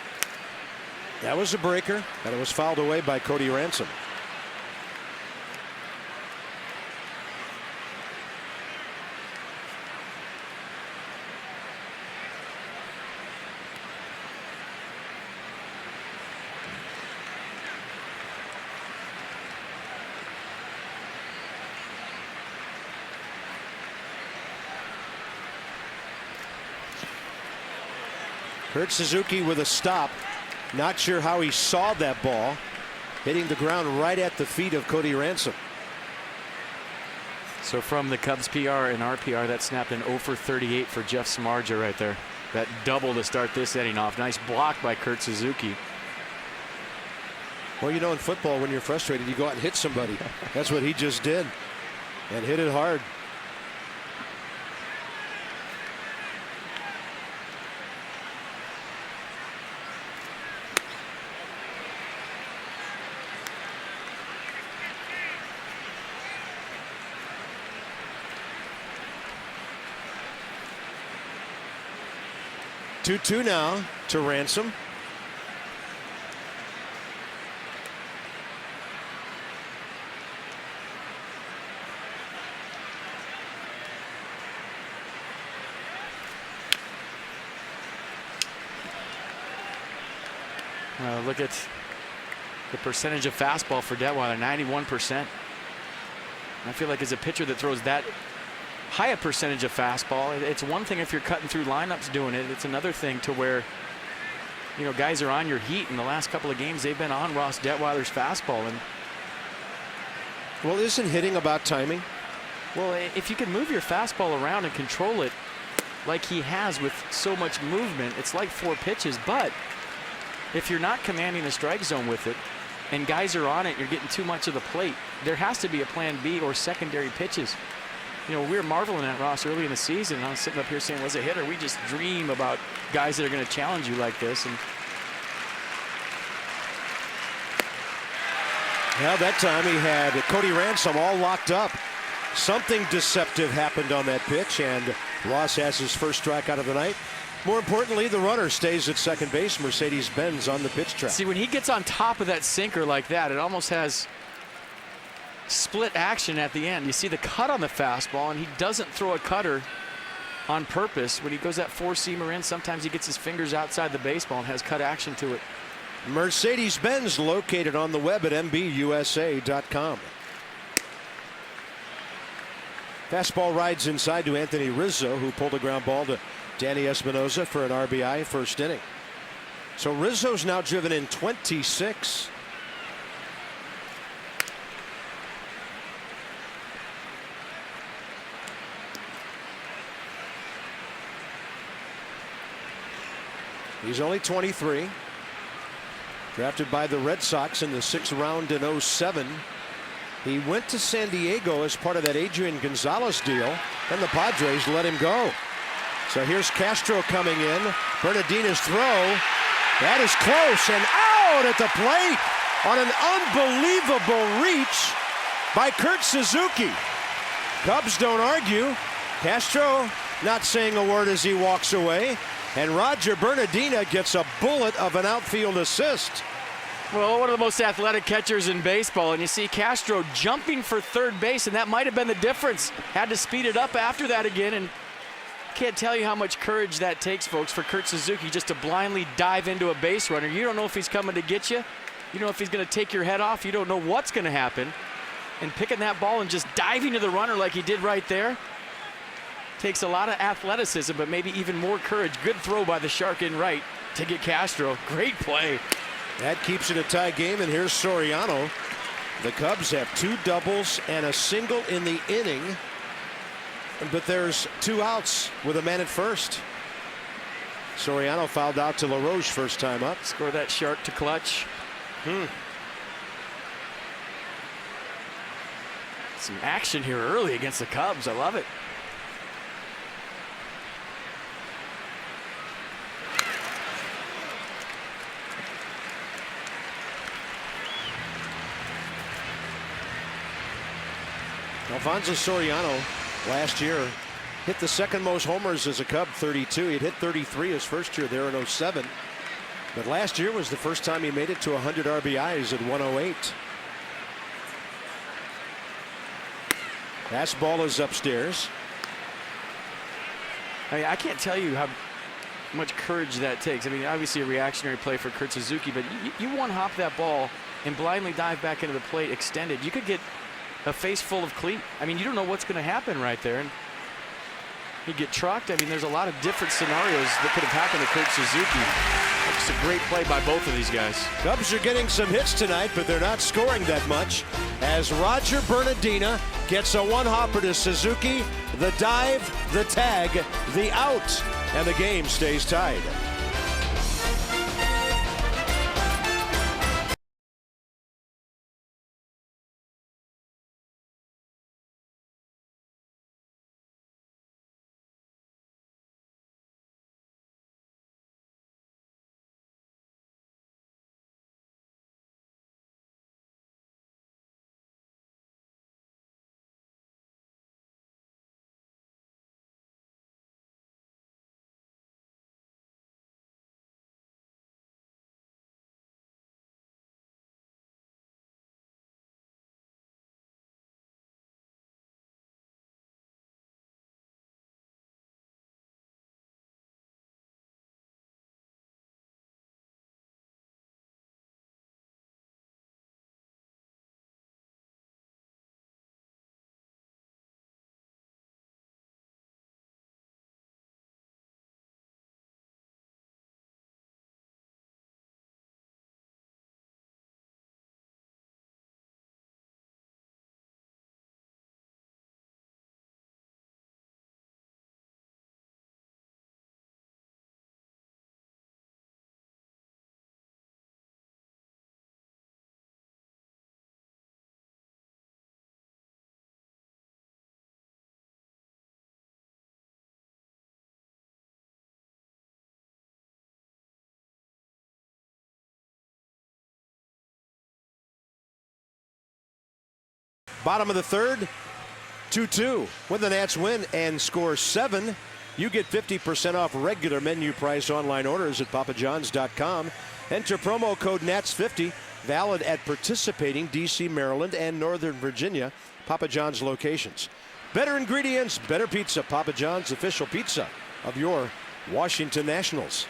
Speaker 1: That was a breaker, and it was fouled away by Cody Ransom. Kurt Suzuki with a stop. Not sure how he saw that ball hitting the ground right at the feet of Cody Ransom.
Speaker 3: So from the Cubs PR and RPR, that snapped an 0 for 38 for Jeff Samardzija right there. That double to start this inning off. Nice block by Kurt Suzuki.
Speaker 1: Well, you know, in football, when you're frustrated, you go out and hit somebody. That's what he just did, and hit it hard. Two now to Ransom.
Speaker 3: Look at the percentage of fastball for Detwiler, 91%. I feel like as a pitcher that throws that high a percentage of fastball, it's one thing if you're cutting through lineups doing it. It's another thing to where, you know, guys are on your heat. In the last couple of games, they've been on Ross Detwiler's fastball. And
Speaker 1: well, isn't hitting about timing?
Speaker 3: Well, if you can move your fastball around and control it like he has with so much movement, it's like 4 pitches. But if you're not commanding the strike zone with it and guys are on it, you're getting too much of the plate, there has to be a plan B or secondary pitches. You know, we were marveling at Ross early in the season. I was sitting up here saying, was a hitter. We just dream about guys that are going to challenge you like this. And
Speaker 1: well, that time he had Cody Ransom all locked up. Something deceptive happened on that pitch, and Ross has his first strikeout of the night. More importantly, the runner stays at second base. Mercedes-Benz on the pitch track.
Speaker 3: See, when he gets on top of that sinker like that, it almost has split action at the end. You see the cut on the fastball, and he doesn't throw a cutter on purpose. When he goes that 4-seamer in, sometimes he gets his fingers outside the baseball and has cut action to it.
Speaker 1: Mercedes-Benz located on the web at mbusa.com. Fastball rides inside to Anthony Rizzo, who pulled a ground ball to Danny Espinosa for an RBI first inning. So Rizzo's now driven in 26. He's only 23. Drafted by the Red Sox in the 6th round in 07. He went to San Diego as part of that Adrian Gonzalez deal. Then the Padres let him go. So here's Castro coming in. Bernardina's throw. That is close and out at the plate on an unbelievable reach by Kurt Suzuki. Cubs don't argue. Castro not saying a word as he walks away. And Roger Bernardina gets a bullet of an outfield assist.
Speaker 3: Well, one of the most athletic catchers in baseball, and you see Castro jumping for third base, and that might have been the difference. Had to speed it up after that again, and can't tell you how much courage that takes, folks, for Kurt Suzuki just to blindly dive into a base runner. You don't know if he's coming to get you. You don't know if he's going to take your head off. You don't know what's going to happen. And picking that ball and just diving to the runner like he did right there takes a lot of athleticism, but maybe even more courage. Good throw by the Shark in right to get Castro. Great play.
Speaker 1: That keeps it a tie game, and here's Soriano. The Cubs have 2 doubles and a single in the inning, but there's 2 outs with a man at first. Soriano fouled out to LaRoche first time up.
Speaker 3: Score that Shark to clutch. Some action here early against the Cubs. I love it.
Speaker 1: Alfonso Soriano last year hit the 2nd most homers as a Cub, 32. He'd hit 33 his first year there in 07. But last year was the first time he made it to 100 RBIs at 108. Fastball is upstairs.
Speaker 3: I mean, I can't tell you how much courage that takes. I mean, obviously a reactionary play for Kurt Suzuki, but you one-hop that ball and blindly dive back into the plate extended. You could get a face full of cleat. I mean, you don't know what's going to happen right there. And you get trucked. I mean, there's a lot of different scenarios that could have happened to Kurt Suzuki. It's a great play by both of these guys.
Speaker 1: Cubs are getting some hits tonight, but they're not scoring that much as Roger Bernardina gets a one-hopper to Suzuki. The dive, the tag, the out, and the game stays tied. Bottom of the 3rd, 2-2. When the Nats win and score 7, you get 50% off regular menu price online orders at papajohns.com. Enter promo code NATS50, valid at participating D.C., Maryland, and Northern Virginia Papa John's locations. Better ingredients, better pizza. Papa John's, official pizza of your Washington Nationals.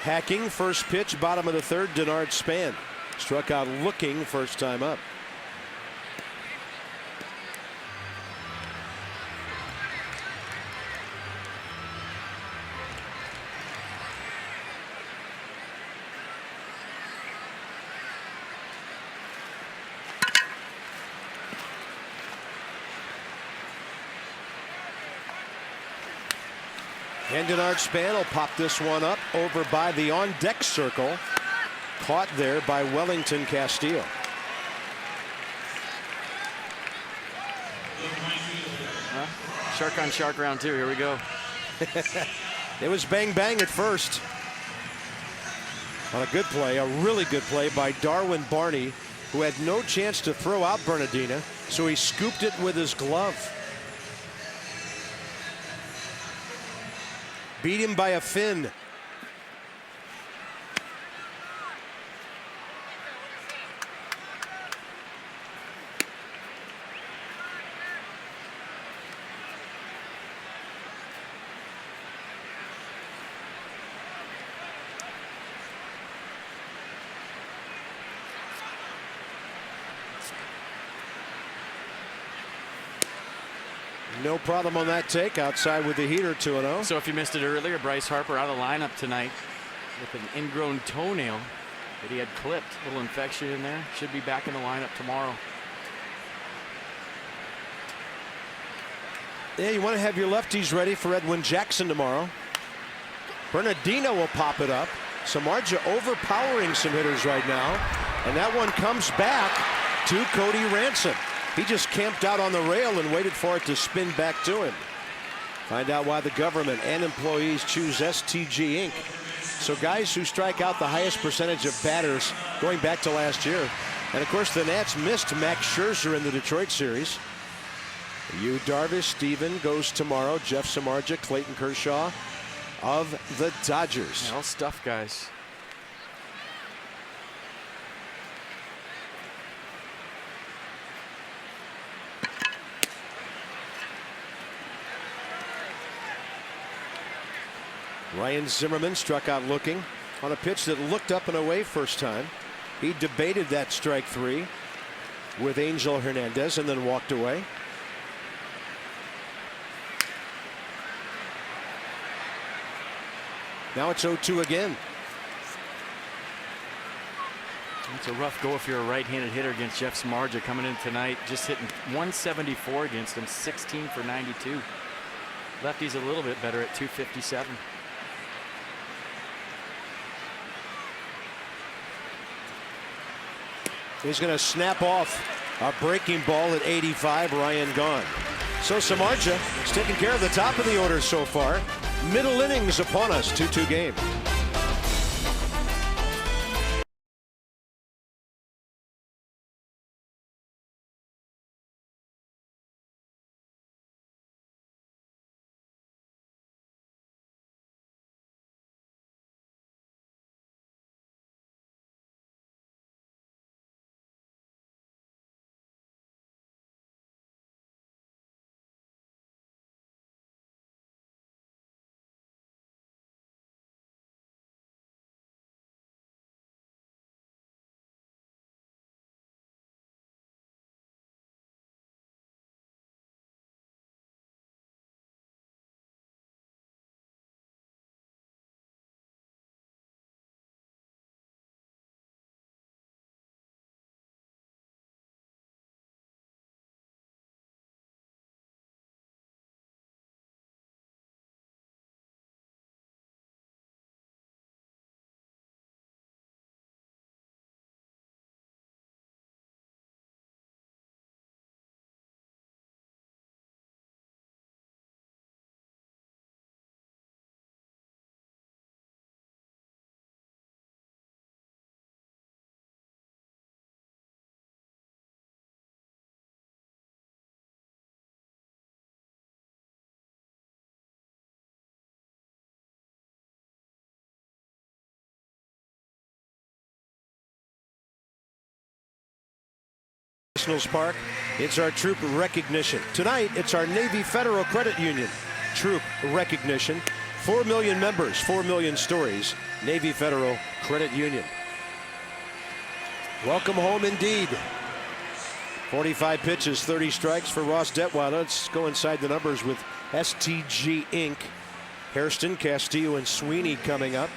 Speaker 1: Hacking, first pitch, bottom of the 3rd, Denard Span. Struck out looking first time up. And Denard Span will pop this one up over by the on-deck circle. Caught there by Wellington Castillo.
Speaker 3: Shark on shark round 2. Here we go.
Speaker 1: It was bang bang at first. On a good play, a really good play by Darwin Barney, who had no chance to throw out Bernardina, so he scooped it with his glove. Beat him by a fin. No problem on that take. Outside with the heater, 2-0.
Speaker 3: So if you missed it earlier, Bryce Harper out of the lineup tonight with an ingrown toenail that he had clipped. A little infection in there. Should be back in the lineup tomorrow.
Speaker 1: Yeah, you want to have your lefties ready for Edwin Jackson tomorrow. Bernardino will pop it up. Samardzija overpowering some hitters right now. And that one comes back to Cody Ransom. He just camped out on the rail and waited for it to spin back to him. Find out why the government and employees choose STG Inc. So guys who strike out the highest percentage of batters going back to last year. And of course the Nats missed Max Scherzer in the Detroit series. Yu Darvish, Steven goes tomorrow. Jeff Samardzija, Clayton Kershaw of the Dodgers.
Speaker 3: Yeah, all stuff, guys.
Speaker 1: Ryan Zimmerman struck out looking on a pitch that looked up and away first time. He debated that strike 3 with Angel Hernandez and then walked away. Now it's 0-2 again.
Speaker 3: It's a rough go if you're a right-handed hitter against Jeff Samardzija coming in tonight. Just hitting 174 against him, 16 for 92. Lefty's a little bit better at 257.
Speaker 1: He's going to snap off a breaking ball at 85. Ryan gone. So Samardzija is taking care of the top of the order so far. Middle innings upon us. 2-2 game. Nationals Park. It's our troop recognition. Tonight, it's our Navy Federal Credit Union troop recognition. 4 million members, 4 million stories. Navy Federal Credit Union. Welcome home indeed. 45 pitches, 30 strikes for Ross Detwiler. Let's go inside the numbers with STG Inc. Hairston, Castillo, and Sweeney coming up.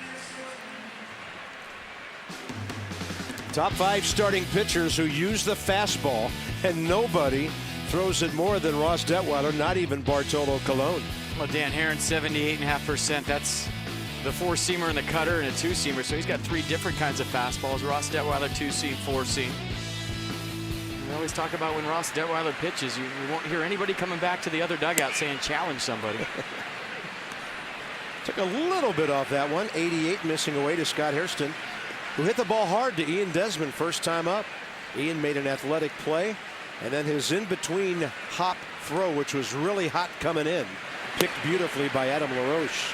Speaker 1: Top 5 starting pitchers who use the fastball, and nobody throws it more than Ross Detwiler, not even Bartolo Colon.
Speaker 3: Well, Dan Herron, 78.5%. That's the 4-seamer and the cutter and a 2-seamer. So he's got 3 different kinds of fastballs. Ross Detweiler, 2-seam, 4-seam. We always talk about when Ross Detweiler pitches, you won't hear anybody coming back to the other dugout saying challenge somebody.
Speaker 1: Took a little bit off that one. 88 missing away to Scott Hairston, who hit the ball hard to Ian Desmond first time up. Ian made an athletic play, and then his in-between hop throw, which was really hot coming in, picked beautifully by Adam LaRoche.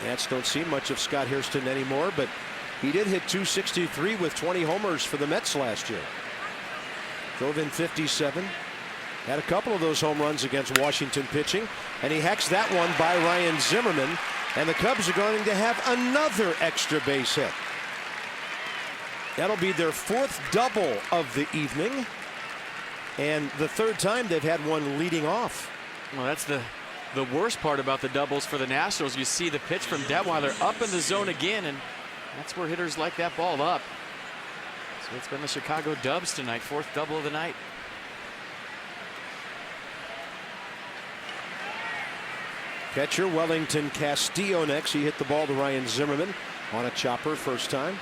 Speaker 1: Nats don't see much of Scott Hairston anymore, but he did hit .263 with 20 homers for the Mets last year. Drove in 57. Had a couple of those home runs against Washington pitching, and he hacks that one by Ryan Zimmerman, and the Cubs are going to have another extra base hit. That'll be their 4th double of the evening, and the 3rd time they've had one leading off.
Speaker 3: Well, that's the worst part about the doubles for the Nationals. You see the pitch from Detweiler up in the zone again, and that's where hitters like that ball up. So it's been the Chicago Dubs tonight, 4th double of the night.
Speaker 1: Catcher Wellington Castillo next. He hit the ball to Ryan Zimmerman on a chopper first time.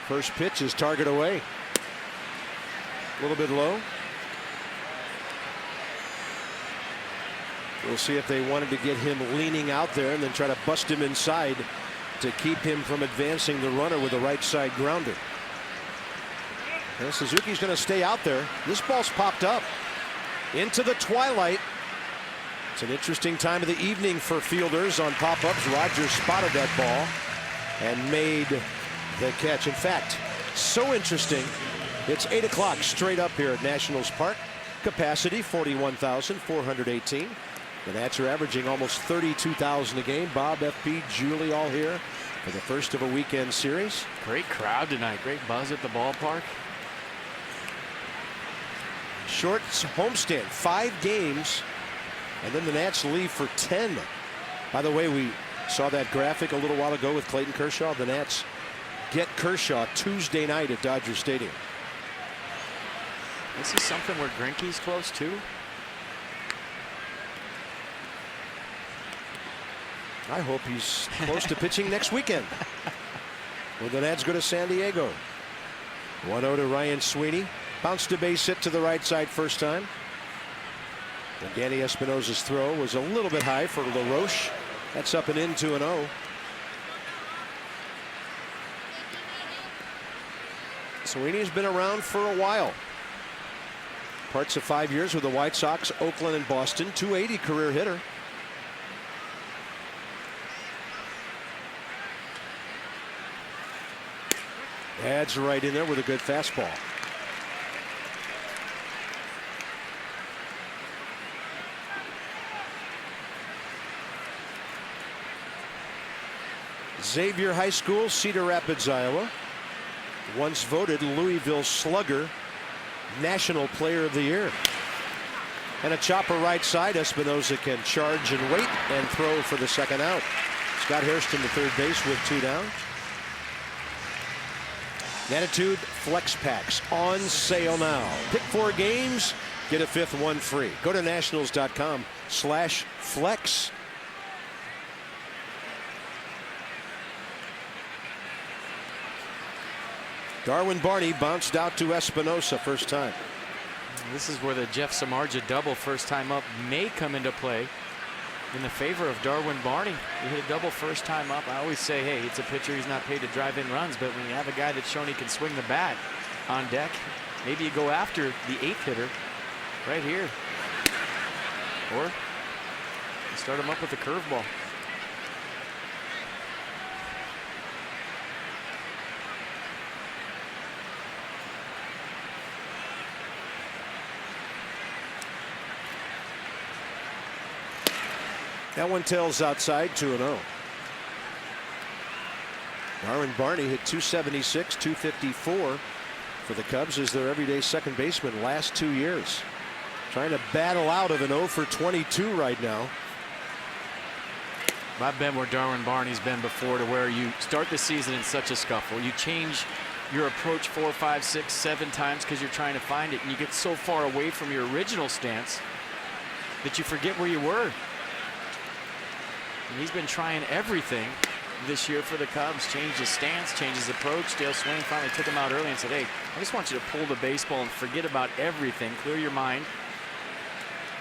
Speaker 1: First pitch is target away. A little bit low. We'll see if they wanted to get him leaning out there and then try to bust him inside to keep him from advancing the runner with a right side grounder. And Suzuki's going to stay out there. This ball's popped up into the twilight. It's an interesting time of the evening for fielders on pop-ups. Rogers spotted that ball and made the catch. In fact, so interesting, it's 8 o'clock straight up here at Nationals Park. Capacity 41,418. The Nats are averaging almost 32,000 a game. Bob, FP, Julie all here for the first of a weekend series.
Speaker 3: Great crowd tonight. Great buzz at the ballpark.
Speaker 1: Short homestand, 5 games, and then the Nats leave for 10. By the way, we saw that graphic a little while ago with Clayton Kershaw. The Nats get Kershaw Tuesday night at Dodger Stadium.
Speaker 3: This is something where Greinke's close too.
Speaker 1: I hope he's close to pitching next weekend. Well, the Nats go to San Diego. 1-0 to Ryan Sweeney. Bounced a base hit to the right side first time. And Danny Espinosa's throw was a little bit high for LaRoche. That's up and in 2-0. Sweeney's been around for a while. Parts of 5 years with the White Sox, Oakland, and Boston. .280 career hitter. Adds right in there with a good fastball. Xavier High School, Cedar Rapids, Iowa. Once voted Louisville Slugger National Player of the Year. And a chopper right side. Espinosa can charge and wait and throw for the second out. Scott Hairston to third base with 2 down. Natitude Flex Packs on sale now. Pick 4 games, get a 5th one free. Go to nationals.com/flex. Darwin Barney bounced out to Espinosa first time.
Speaker 3: This is where the Jeff Samardzija double first time up may come into play in the favor of Darwin Barney. He hit a double first time up. I always say, hey, it's a pitcher. He's not paid to drive in runs, but when you have a guy that's shown he can swing the bat on deck, maybe you go after the 8th hitter right here. Or you start him up with a curveball.
Speaker 1: That one tails outside, 2-0. Darwin Barney hit .276, .254 for the Cubs as their everyday second baseman last 2 years. Trying to battle out of an 0 for 22 right now.
Speaker 3: I've been where Darwin Barney's been before, to where you start the season in such a scuffle. You change your approach 4, 5, 6, 7 times because you're trying to find it, and you get so far away from your original stance that you forget where you were. And he's been trying everything this year for the Cubs. Changed his stance, changed his approach. Dale Swain finally took him out early and said, hey, I just want you to pull the baseball and forget about everything. Clear your mind.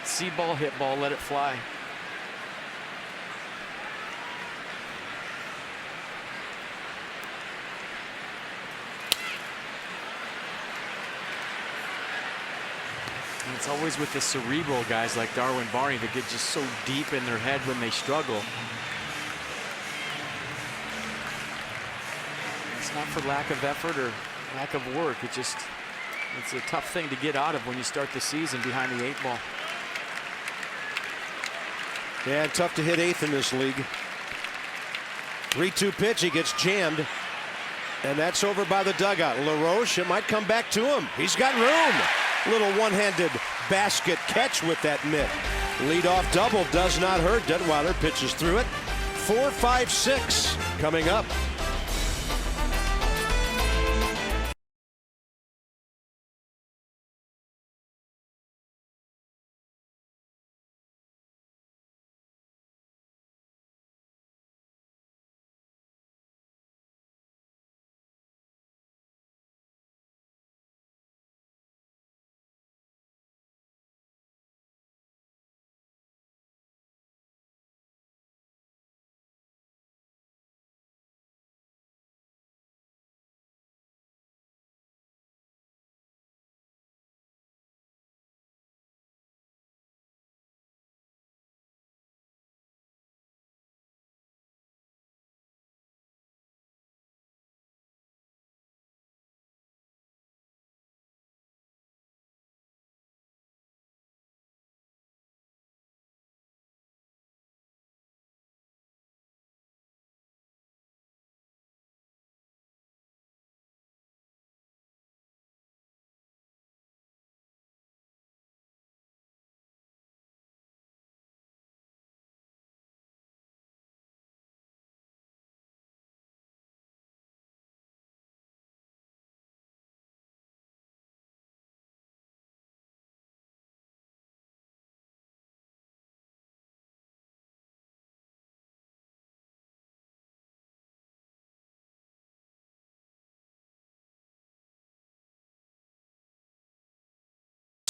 Speaker 3: See ball, hit ball, let it fly. And it's always with the cerebral guys like Darwin Barney that get just so deep in their head when they struggle. It's not for lack of effort or lack of work. It's a tough thing to get out of when you start the season behind the 8 ball.
Speaker 1: Yeah, tough to hit 8th in this league. 3-2 pitch, he gets jammed. And that's over by the dugout. LaRoche, it might come back to him. He's got room. Little one-handed basket catch with that mitt. Leadoff double does not hurt. Detweiler pitches through it. 4, 5, 6 coming up.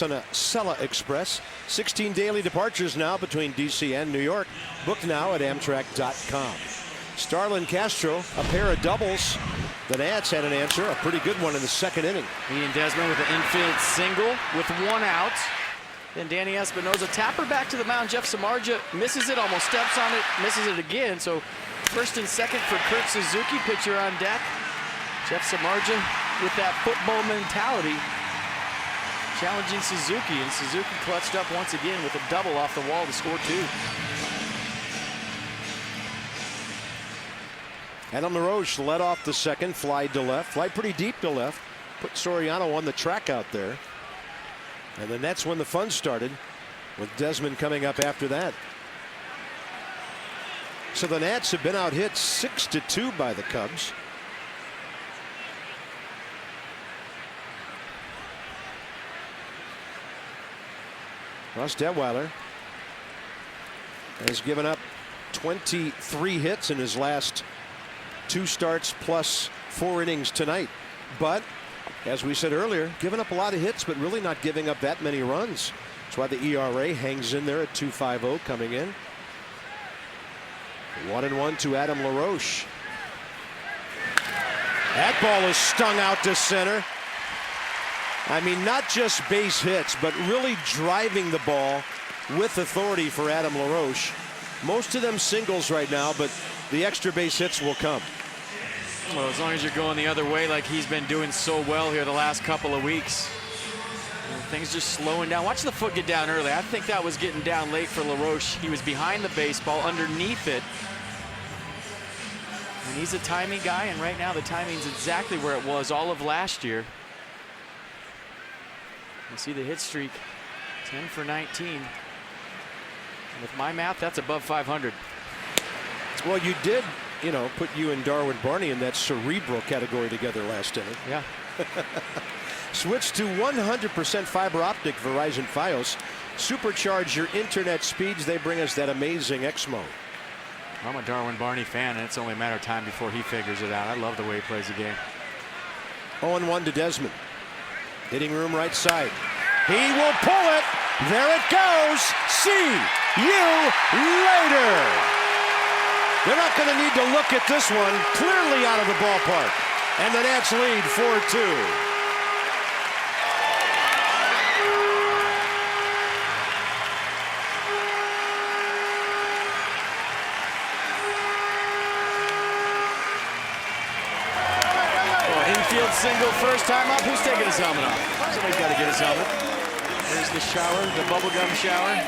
Speaker 1: On a Sella Express. 16 daily departures now between DC and New York. Booked now at Amtrak.com. Starlin Castro, a pair of doubles. The Nats had an answer, a pretty good one in the 2nd inning.
Speaker 3: Ian Desmond with an infield single with 1 out. Then Danny Espinosa, tapper back to the mound. Jeff Samardzija misses it, almost steps on it, misses it again. So 1st and 2nd for Kurt Suzuki, pitcher on deck. Jeff Samardzija with that football mentality, challenging Suzuki, and Suzuki clutched up once again with a double off the wall to score 2.
Speaker 1: Adam LaRoche led off the 2nd, fly to left, fly pretty deep to left. Put Soriano on the track out there. And then that's when the fun started, with Desmond coming up after that. So the Nats have been out hit 6-2 by the Cubs. Ross Detweiler has given up 23 hits in his last 2 starts plus 4 innings tonight. But as we said earlier, giving up a lot of hits, but really not giving up that many runs. That's why the ERA hangs in there at 2.50 coming in. 1-1 to Adam LaRoche. That ball is stung out to center. I mean, not just base hits, but really driving the ball with authority for Adam LaRoche. Most of them singles right now, but the extra base hits will come.
Speaker 3: Well, as long as you're going the other way like he's been doing so well here the last couple of weeks. Things just slowing down. Watch the foot get down early. I think that was getting down late for LaRoche. He was behind the baseball, underneath it. And he's a timing guy, and right now the timing's exactly where it was all of last year. You see the hit streak, 10 for 19. And with my math, that's above 500.
Speaker 1: Well, you did, put you and Darwin Barney in that cerebral category together last inning.
Speaker 3: Yeah.
Speaker 1: Switch to 100% fiber optic Verizon Fios. Supercharge your internet speeds. They bring us that amazing X-Mode.
Speaker 3: I'm a Darwin Barney fan, and it's only a matter of time before he figures it out. I love the way he plays the game.
Speaker 1: 0-1 to Desmond. Hitting room right side. He will pull it. There it goes. See you later. They're not going to need to look at this one. Clearly out of the ballpark. And the Nats lead 4-2.
Speaker 3: Infield single, first time up. Who's taking his helmet off? Somebody's got to get his helmet. There's the shower, the bubblegum shower.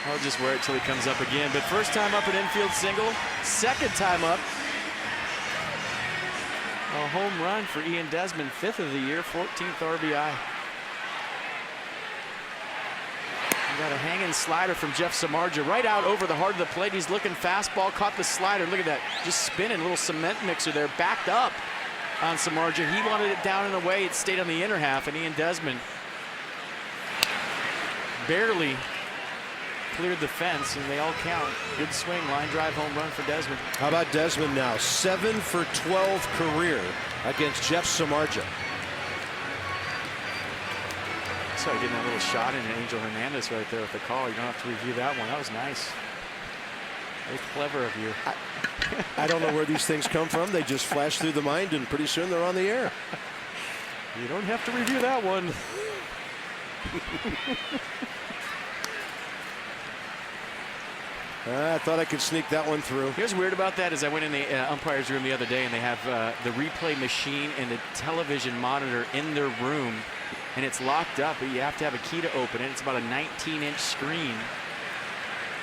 Speaker 3: I'll just wear it till he comes up again. But first time up an infield single, second time up. A home run for Ian Desmond, 5th of the year, 14th RBI. We got a hanging slider from Jeff Samardzija right out over the heart of the plate. He's looking fastball, caught the slider. Look at that, just spinning, a little cement mixer there, backed up on Samardzija. He wanted it down and away. It stayed on the inner half, and Ian Desmond barely cleared the fence, and they all count. Good swing, line drive home run for Desmond.
Speaker 1: How about Desmond now? 7 for 12 career against Jeff Samardzija.
Speaker 3: So getting that little shot in Angel Hernandez right there with the call. You don't have to review that one. That was nice. Very clever of you.
Speaker 1: I don't know where these things come from. They just flash through the mind, and pretty soon they're on the air.
Speaker 3: You don't have to review that one.
Speaker 1: I thought I could sneak that one through.
Speaker 3: Here's weird about that is I went in the umpire's room the other day, and they have the replay machine and the television monitor in their room. And it's locked up, but you have to have a key to open it. It's about a 19-inch screen.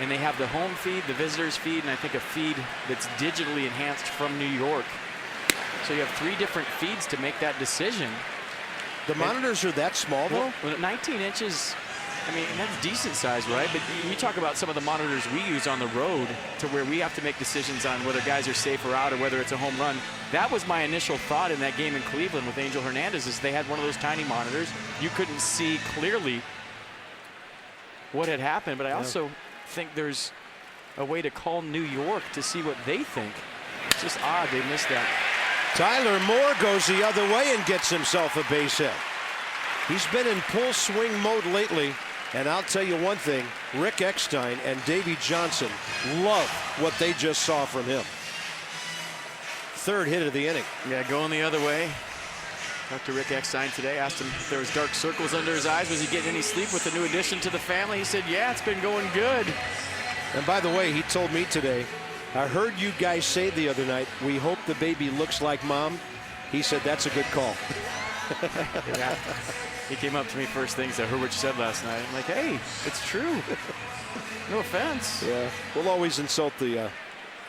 Speaker 3: And they have the home feed, the visitors feed, and I think a feed that's digitally enhanced from New York. So you have 3 different feeds to make that decision.
Speaker 1: The monitors are that small, though?
Speaker 3: Well, 19 inches, I mean, that's decent size, right? But you talk about some of the monitors we use on the road to where we have to make decisions on whether guys are safe or out or whether it's a home run. That was my initial thought in that game in Cleveland with Angel Hernandez, is they had one of those tiny monitors. You couldn't see clearly what had happened, but I also think there's a way to call New York to see what they think. It's just odd they missed that.
Speaker 1: Tyler Moore goes the other way and gets himself a base hit. He's been in full swing mode lately, and I'll tell you one thing, Rick Eckstein and Davey Johnson love what they just saw from him. 3rd hit of the inning.
Speaker 3: Yeah, going the other way. Talked to Rick Eckstein today, asked him if there was dark circles under his eyes. Was he getting any sleep with the new addition to the family? He said, yeah, it's been going good.
Speaker 1: And by the way, he told me today, I heard you guys say the other night, we hope the baby looks like mom. He said, that's a good call.
Speaker 3: Yeah. He came up to me first things I heard what you said last night. I'm like, hey, it's true. No offense.
Speaker 1: Yeah, we'll always insult the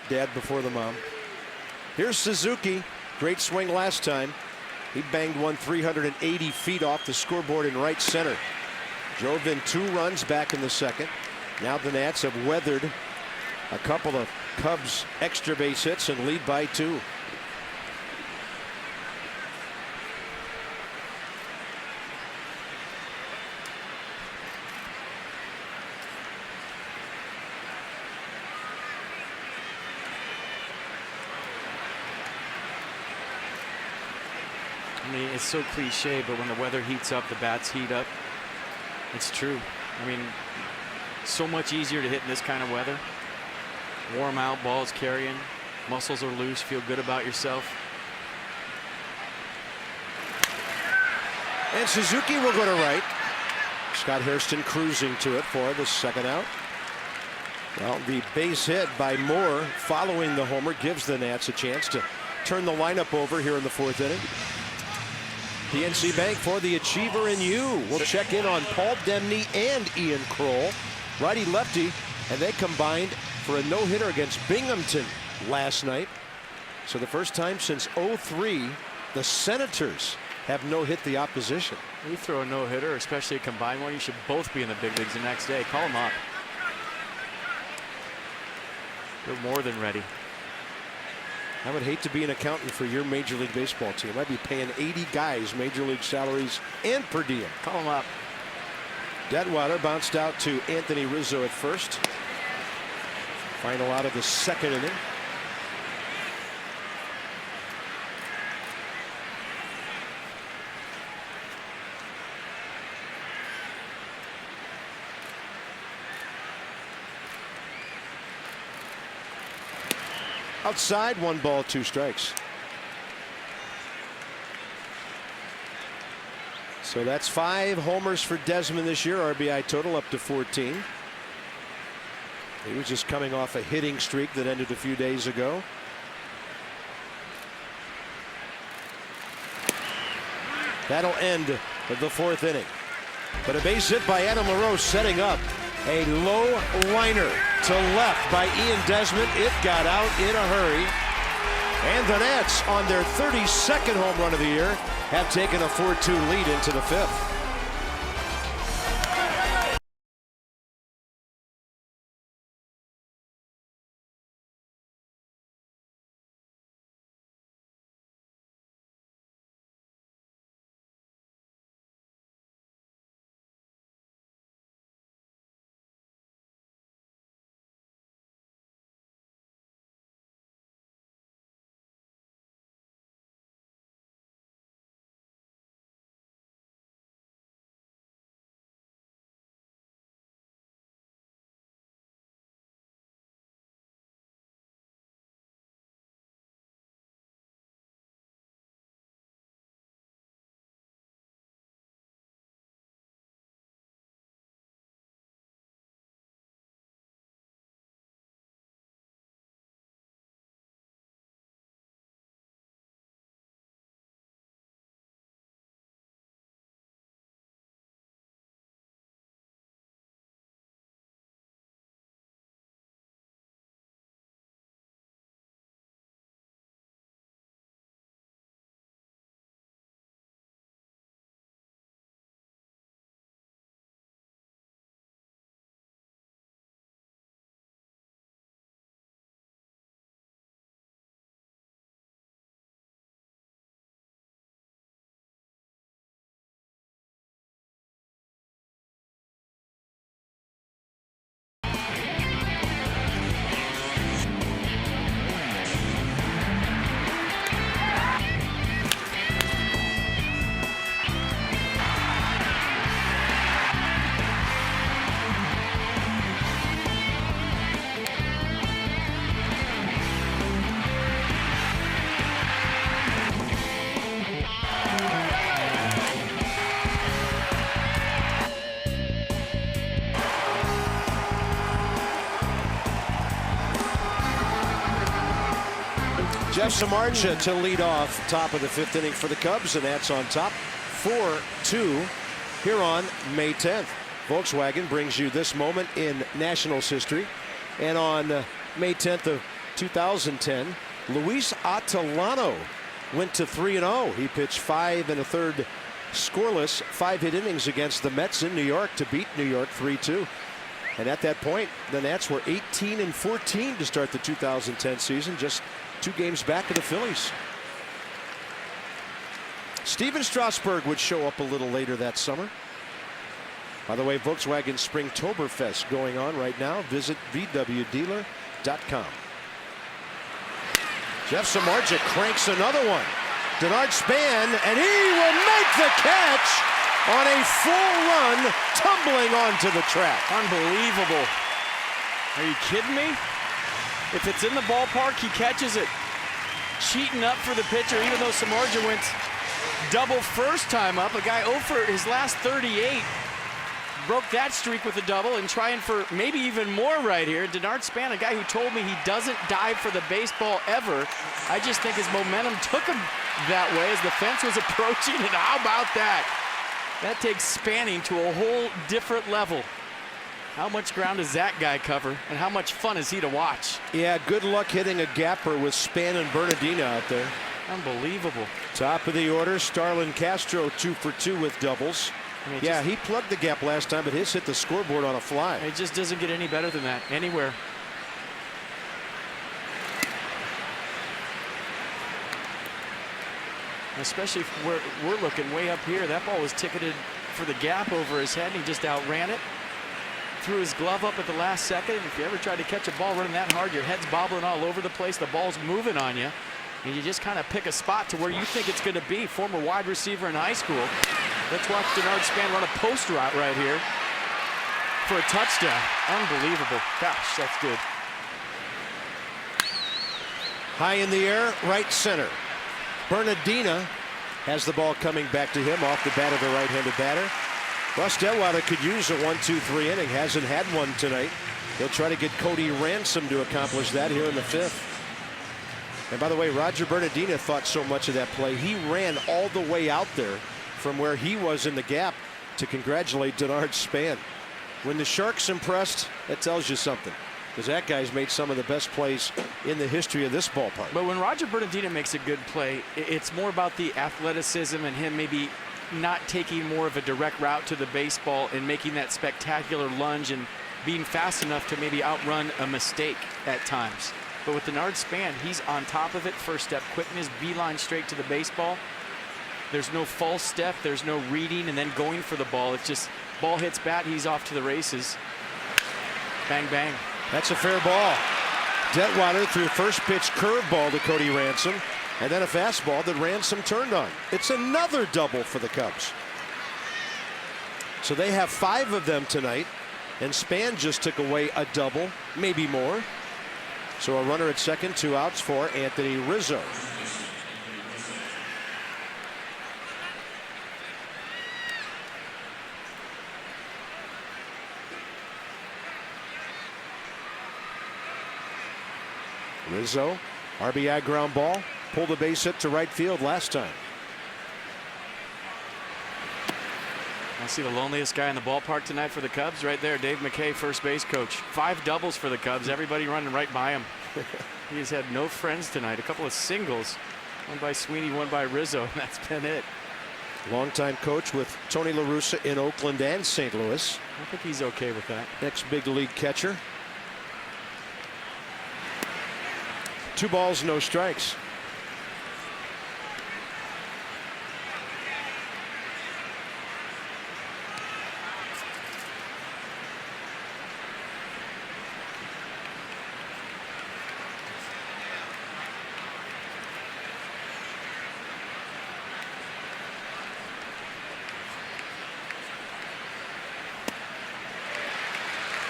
Speaker 1: dad before the mom. Here's Suzuki. Great swing last time. He banged one 380 feet off the scoreboard in right center. Drove in 2 runs back in the second. Now the Nats have weathered a couple of Cubs extra base hits and lead by 2.
Speaker 3: I mean, it's so cliche, but when the weather heats up, the bats heat up. It's true. I mean, so much easier to hit in this kind of weather. Warm out, balls carrying, muscles are loose, feel good about yourself.
Speaker 1: And Suzuki will go to right. Scott Hairston cruising to it for the second out. Well, the base hit by Moore following the homer gives the Nats a chance to turn the lineup over here in the 4th inning. PNC Bank for the achiever in you. We'll check in on Paul Demney and Ian Kroll, righty-lefty, and they combined for a no-hitter against Binghamton last night. So the first time since '03, the Senators have no-hit the opposition.
Speaker 3: You throw a no-hitter, especially a combined one, you should both be in the big leagues the next day. Call them up. They're more than ready.
Speaker 1: I would hate to be an accountant for your Major League Baseball team. I'd be paying 80 guys Major League salaries and per diem.
Speaker 3: Call them up.
Speaker 1: Detwiler bounced out to Anthony Rizzo at first. Final out of the second inning. Outside, 1 ball, 2 strikes. So that's 5 homers for Desmond this year. RBI total up to 14. He was just coming off a hitting streak that ended a few days ago. That'll end the 4th inning. But a base hit by Adam LaRoche setting up a low liner to left by Ian Desmond. It got out in a hurry. And the Nats, on their 32nd home run of the year, have taken a 4-2 lead into the 5th. Jeff Samardzija to lead off top of the 5th inning for the Cubs, and that's on top 4-2 here on May 10th. Volkswagen brings you this moment in Nationals history. And on May 10th of 2010, Luis Atalano went to 3-0. He pitched 5 1/3 scoreless 5-hit innings against the Mets in New York to beat New York 3-2. And at that point, the Nats were 18-14 to start the 2010 season, just 2 games back of the Phillies. Steven Strasburg would show up a little later that summer. By the way, Volkswagen Springtoberfest going on right now. Visit VWDealer.com. Jeff Samardzija cranks another one. Denard Span, and he will make the catch on a full run, tumbling onto the track.
Speaker 3: Unbelievable. Are you kidding me? If it's in the ballpark, he catches it. Cheating up for the pitcher, even though Samardzija went double first time up. A guy over his last 38. Broke that streak with a double and trying for maybe even more right here. Denard Span, a guy who told me he doesn't dive for the baseball ever. I just think his momentum took him that way as the fence was approaching, and how about that? That takes Spanning to a whole different level. How much ground does that guy cover, and how much fun is he to watch?
Speaker 1: Yeah, good luck hitting a gapper with Span and Bernardina out there.
Speaker 3: Unbelievable.
Speaker 1: Top of the order, Starlin Castro 2 for 2 with doubles.
Speaker 3: I mean,
Speaker 1: yeah, he plugged the gap last time, but his hit the scoreboard on a fly.
Speaker 3: It just doesn't get any better than that anywhere. Especially if we're looking way up here. That ball was ticketed for the gap over his head, and he just outran it. Threw his glove up at the last second. And if you ever tried to catch a ball running that hard, your head's bobbling all over the place. The ball's moving on you. And you just kind of pick a spot to where you think it's going to be. Former wide receiver in high school. Let's watch Denard Span run a post route right here for a touchdown. Unbelievable. Gosh, that's good.
Speaker 1: High in the air, right center. Bernardina has the ball coming back to him off the bat of the right-handed batter. Russ Detweiler could use a 1-2-3 inning. Hasn't had one tonight. He'll try to get Cody Ransom to accomplish that here in the 5th. And by the way, Roger Bernardina thought so much of that play. He ran all the way out there from where he was in the gap to congratulate Denard Span. When the Sharks impressed, that tells you something, because that guy's made some of the best plays in the history of this ballpark.
Speaker 3: But when Roger Bernardina makes a good play, it's more about the athleticism and him maybe not taking more of a direct route to the baseball and making that spectacular lunge and being fast enough to maybe outrun a mistake at times. But with Denard Span, he's on top of it. First step quickness, beeline straight to the baseball. There's no false step, there's no reading and then going for the ball. It's just ball hits bat, he's off to the races. Bang, bang.
Speaker 1: That's a fair ball. Detweiler threw first pitch curveball to Cody Ransom, and then a fastball that Ransom turned on. It's another double for the Cubs. So they have 5 of them tonight, and Span just took away a double, maybe more. So a runner at second, 2 outs for Anthony Rizzo. Rizzo, RBI ground ball, pulled a base hit to right field last time.
Speaker 3: I see the loneliest guy in the ballpark tonight for the Cubs right there, Dave McKay, first base coach. 5 doubles for the Cubs, everybody running right by him. He has had no friends tonight. A couple of singles, one by Sweeney, one by Rizzo, and that's been it.
Speaker 1: Longtime coach with Tony La Russa in Oakland and St. Louis.
Speaker 3: I think he's okay with that.
Speaker 1: Next big league catcher. 2 balls, no strikes.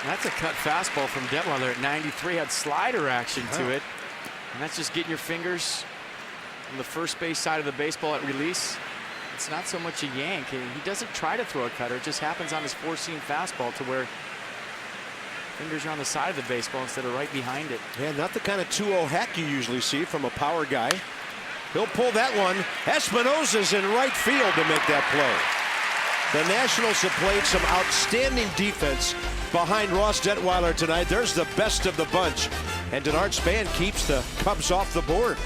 Speaker 3: That's a cut fastball from Detweiler at 93. Had slider action to it. And that's just getting your fingers on the first base side of the baseball at release. It's not so much a yank. He doesn't try to throw a cutter. It just happens on his 4-seam fastball to where fingers are on the side of the baseball instead of right behind it.
Speaker 1: Yeah, not the kind of 2-0 hack you usually see from a power guy. He'll pull that one. Espinosa's in right field to make that play. The Nationals have played some outstanding defense behind Ross Detweiler tonight. There's the best of the bunch. And Denard Span keeps the Cubs off the board.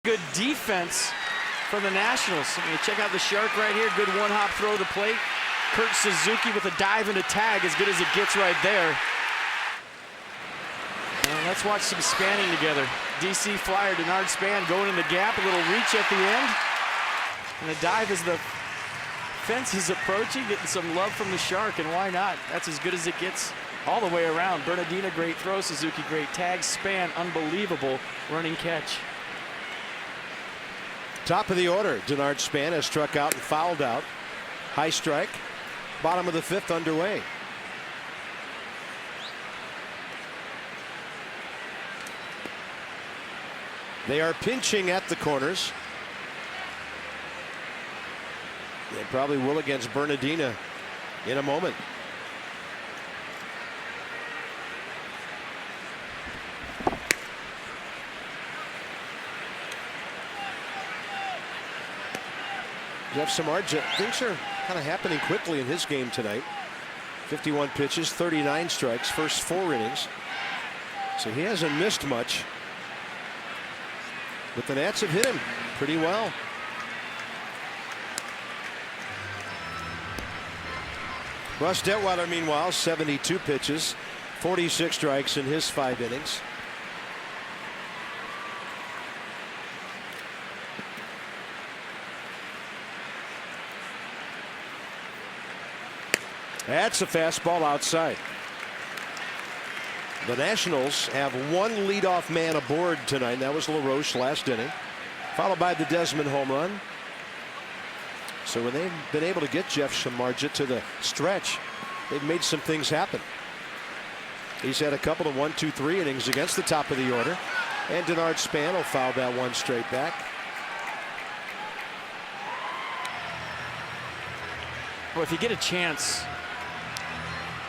Speaker 3: Good defense for the Nationals. I mean, check out the Shark right here. Good one-hop throw to the plate. Kurt Suzuki with a dive and a tag, as good as it gets right there. And let's watch some spanning together. DC Flyer, Denard Span going in the gap, a little reach at the end. And a dive as the fence is approaching, getting some love from the Shark, and why not? That's as good as it gets all the way around. Bernardina, great throw. Suzuki, great tag. Span, unbelievable running catch.
Speaker 1: Top of the order, Denard Span has struck out and fouled out. High strike. Bottom of the fifth underway. They are pinching at the corners. They probably will against Bernardina in a moment. Jeff Samardzija, things are kind of happening quickly in his game tonight. 51 pitches, 39 strikes, first 4 innings. So he hasn't missed much. But the Nats have hit him pretty well. Russ Detweiler, meanwhile, 72 pitches, 46 strikes in his 5 innings. That's a fastball outside. The Nationals have one leadoff man aboard tonight. That was LaRoche last inning, followed by the Desmond home run. So when they've been able to get Jeff Samardzija to the stretch, they've made some things happen. He's had a couple of 1, 2, 3 innings against the top of the order. And Denard Span will foul that one straight back.
Speaker 3: Well, if you get a chance,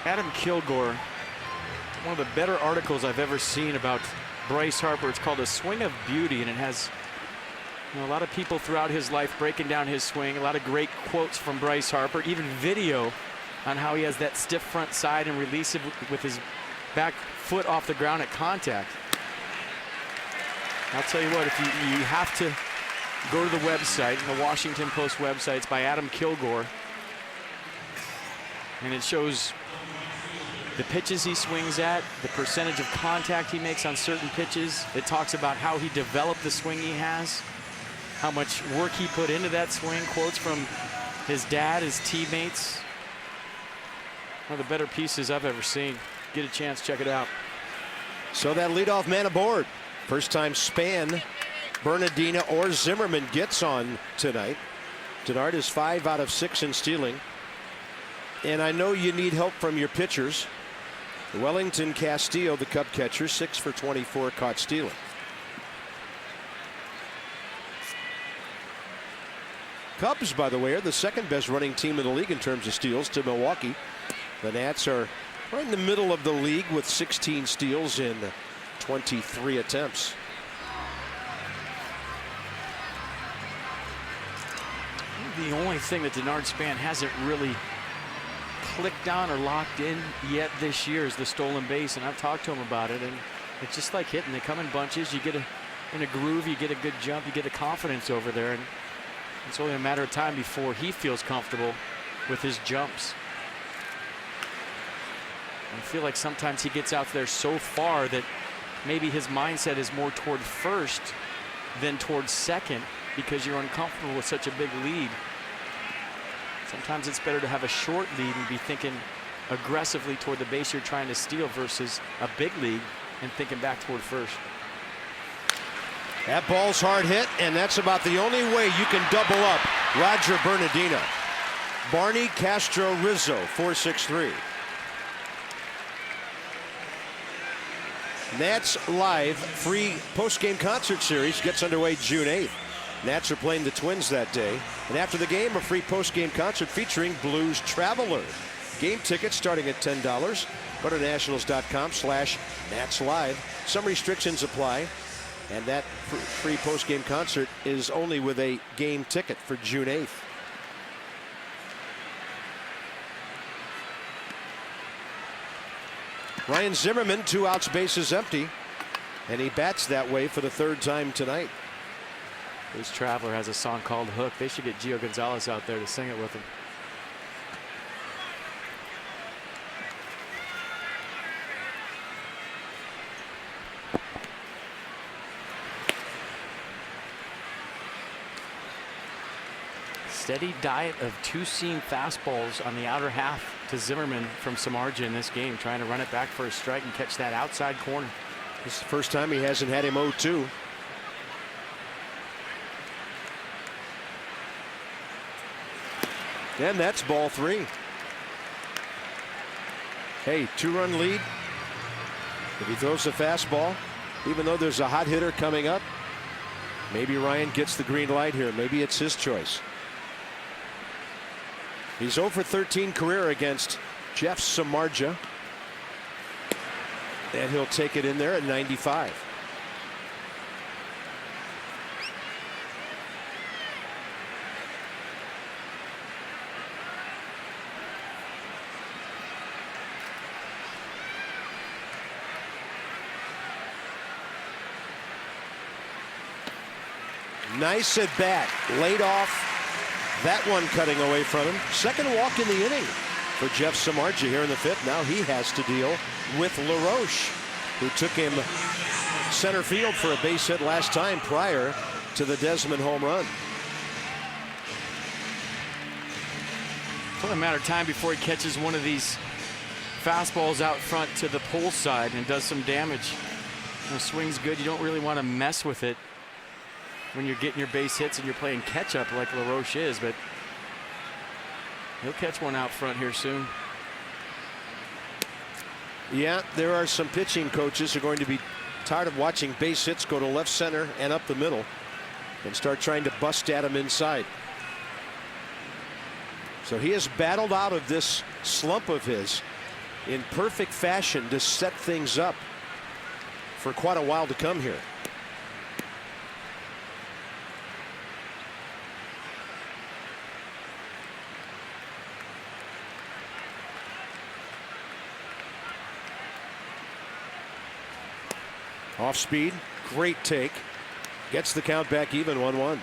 Speaker 3: Adam Kilgore, one of the better articles I've ever seen about Bryce Harper. It's called A Swing of Beauty, and it has a lot of people throughout his life breaking down his swing. A lot of great quotes from Bryce Harper, even video on how he has that stiff front side and release it with his back foot off the ground at contact. I'll tell you what, if you have to go to the website, the Washington Post website, it's by Adam Kilgore, and it shows the pitches he swings at, the percentage of contact he makes on certain pitches. It talks about how he developed the swing he has, how much work he put into that swing, quotes from his dad, his teammates. One of the better pieces I've ever seen. Get a chance, check it out.
Speaker 1: So that leadoff man aboard. First time Span, Bernardina, or Zimmerman gets on tonight. Denard is 5 out of 6 in stealing. And I know you need help from your pitchers. Wellington Castillo, the Cub catcher, 6 for 24, caught stealing. Cubs, by the way, are the second best running team in the league in terms of steals to Milwaukee. The Nats are right in the middle of the league with 16 steals in 23 attempts.
Speaker 3: The only thing that Denard Span hasn't really clicked on or locked in yet this year is the stolen base, and I've talked to him about it, and it's just like hitting. They come in bunches, you get in a groove, you get a good jump, you get a confidence over there, and it's only a matter of time before he feels comfortable with his jumps. I feel like sometimes he gets out there so far that maybe his mindset is more toward first than toward second because you're uncomfortable with such a big lead. Sometimes it's better to have a short lead and be thinking aggressively toward the base you're trying to steal versus a big lead and thinking back toward first.
Speaker 1: That ball's hard hit, and that's about the only way you can double up Roger Bernardina. Barney Castro Rizzo, 4-6-3. Nats Live free post-game concert series gets underway June 8th. Nats are playing the Twins that day. And after the game, a free post-game concert featuring Blues Traveler. Game tickets starting at $10. Go to nationals.com/Nats Live. Some restrictions apply. And that free post-game concert is only with a game ticket for June 8th. Ryan Zimmerman, 2 outs, bases empty. And he bats that way for the 3rd time tonight.
Speaker 3: Bruce Traveler has a song called Hook. They should get Gio Gonzalez out there to sing it with him. Steady diet of two-seam fastballs on the outer half to Zimmerman from Samardzija in this game, trying to run it back for a strike and catch that outside corner.
Speaker 1: This is the first time he hasn't had him 0-2. And that's ball 3. Hey, 2-run lead. If he throws the fastball, even though there's a hot hitter coming up, maybe Ryan gets the green light here. Maybe it's his choice. He's 0 for 13 career against Jeff Samardzija. And he'll take it in there at 95. Nice at bat, laid off. That one cutting away from him. Second walk in the inning for Jeff Samardzija here in the 5th. Now he has to deal with LaRoche, who took him center field for a base hit last time prior to the Desmond home run.
Speaker 3: It's only a matter of time before he catches one of these fastballs out front to the pole side and does some damage. The swing's good. You don't really want to mess with it when you're getting your base hits and you're playing catch up like LaRoche is, but he'll catch one out front here soon.
Speaker 1: Yeah, there are some pitching coaches who are going to be tired of watching base hits go to left center and up the middle and start trying to bust at him inside. So he has battled out of this slump of his in perfect fashion to set things up for quite a while to come here. Off speed, great take. Gets the count back even, 1-1.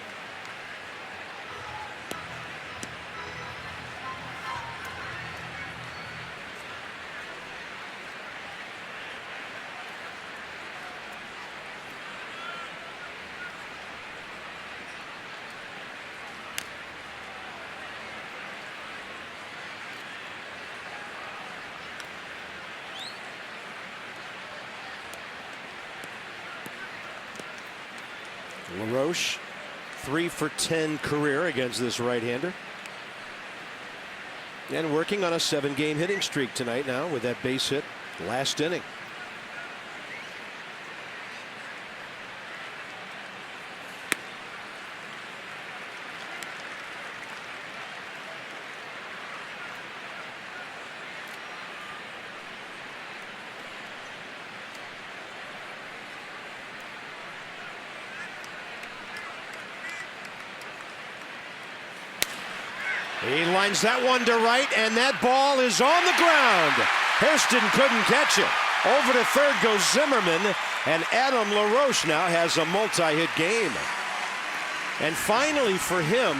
Speaker 1: LaRoche, 3 for 10 career against this right-hander. And working on a 7-game hitting streak tonight now with that base hit last inning. He lines that one to right, and that ball is on the ground. Hairston couldn't catch it. Over to third goes Zimmerman, and Adam LaRoche now has a multi-hit game. And finally for him,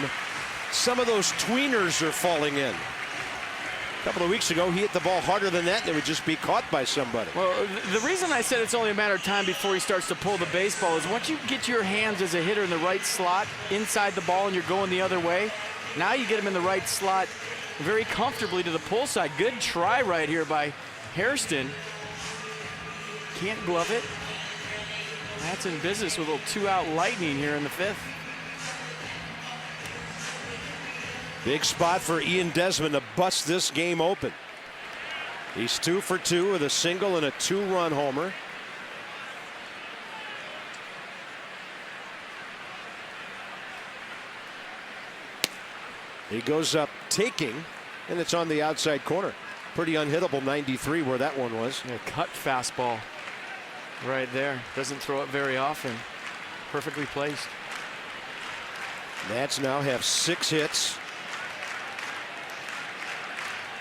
Speaker 1: some of those tweeners are falling in. A couple of weeks ago, he hit the ball harder than that, and it would just be caught by somebody.
Speaker 3: Well, the reason I said it's only a matter of time before he starts to pull the baseball is once you get your hands as a hitter in the right slot inside the ball and you're going the other way, now you get him in the right slot very comfortably to the pull side. Good try right here by Hairston. Can't glove it. That's in business with a little 2-out lightning here in the 5th.
Speaker 1: Big spot for Ian Desmond to bust this game open. He's 2 for 2 with a single and a 2-run homer. He goes up taking, and it's on the outside corner. Pretty unhittable 93 where that one was.
Speaker 3: Yeah, cut fastball right there. Doesn't throw it very often. Perfectly placed.
Speaker 1: Nats now have 6 hits.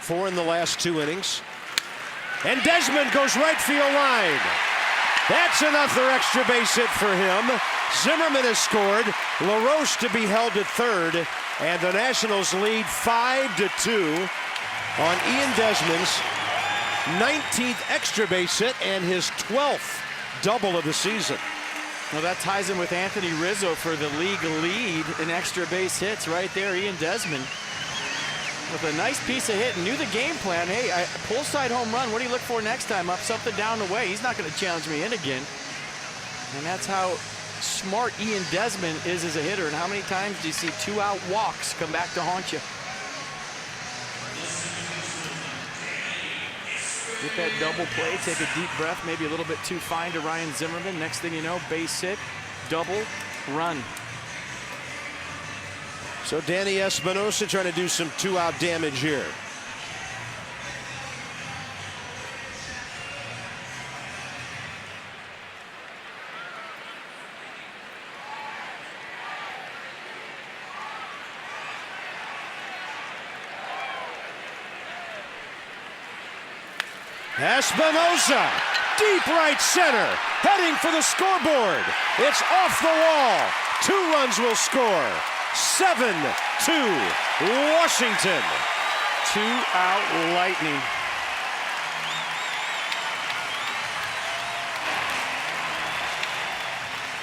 Speaker 1: 4 in the last 2 innings. And Desmond goes right field line. That's another extra base hit for him. Zimmerman has scored. LaRoche to be held at third, and the Nationals lead 5-2 on Ian Desmond's 19th extra base hit and his 12th double of the season.
Speaker 3: Well, that ties in with Anthony Rizzo for the league lead in extra base hits right there. Ian Desmond with a nice piece of hit and knew the game plan. Hey, pull side home run. What do you look for next time? Up something down the way. He's not going to challenge me in again. And that's how smart Ian Desmond is as a hitter. And how many times do you see 2-out walks come back to haunt you? Get that double play, take a deep breath, maybe a little bit too fine to Ryan Zimmerman. Next thing you know, base hit, double, run.
Speaker 1: So Danny Espinosa trying to do some 2-out damage here. Espinosa, deep right center, heading for the scoreboard. It's off the wall. 2 runs will score. 7-2 Washington.
Speaker 3: 2-out lightning.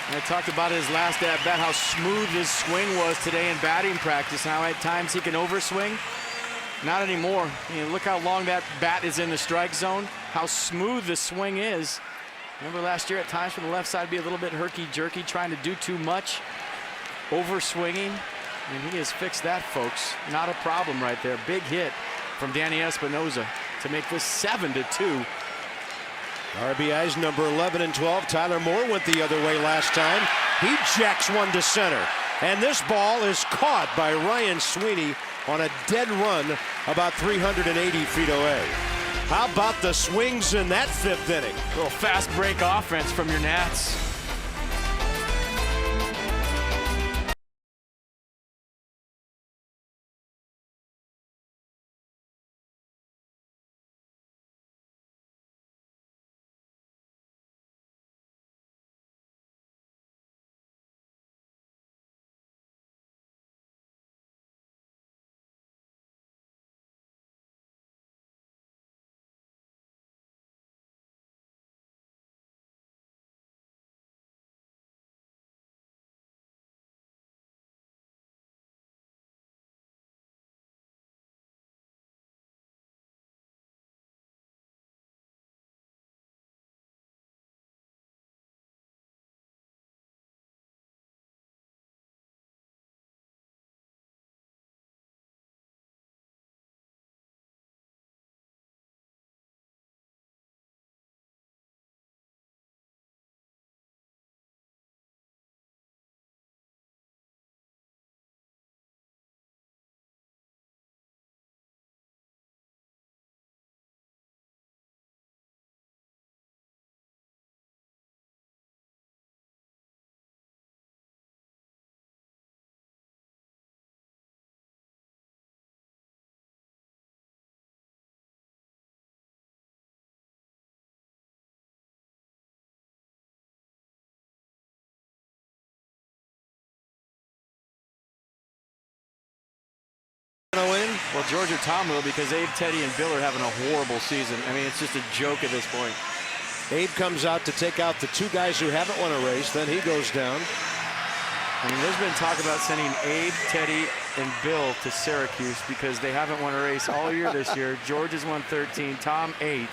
Speaker 3: I talked about his last at bat, how smooth his swing was today in batting practice, and how at times he can overswing. Not anymore. Look how long that bat is in the strike zone, how smooth the swing is. Remember last year at times from the left side be a little bit herky-jerky, trying to do too much, overswinging, and he has fixed that, folks. Not a problem right there. Big hit from Danny Espinosa to make this 7-2.
Speaker 1: RBIs number 11 and 12. Tyler Moore went the other way last time. He jacks one to center, and this ball is caught by Ryan Sweeney on a dead run about 380 feet away. How about the swings in that 5th inning?
Speaker 3: A little fast break offense from your Nats. Well, George or Tom will, because Abe, Teddy, and Bill are having a horrible season. I mean, it's just a joke at this point.
Speaker 1: Abe comes out to take out the 2 guys who haven't won a race. Then he goes down.
Speaker 3: I mean, there's been talk about sending Abe, Teddy, and Bill to Syracuse because they haven't won a race all year this year. George has won 13, Tom 8.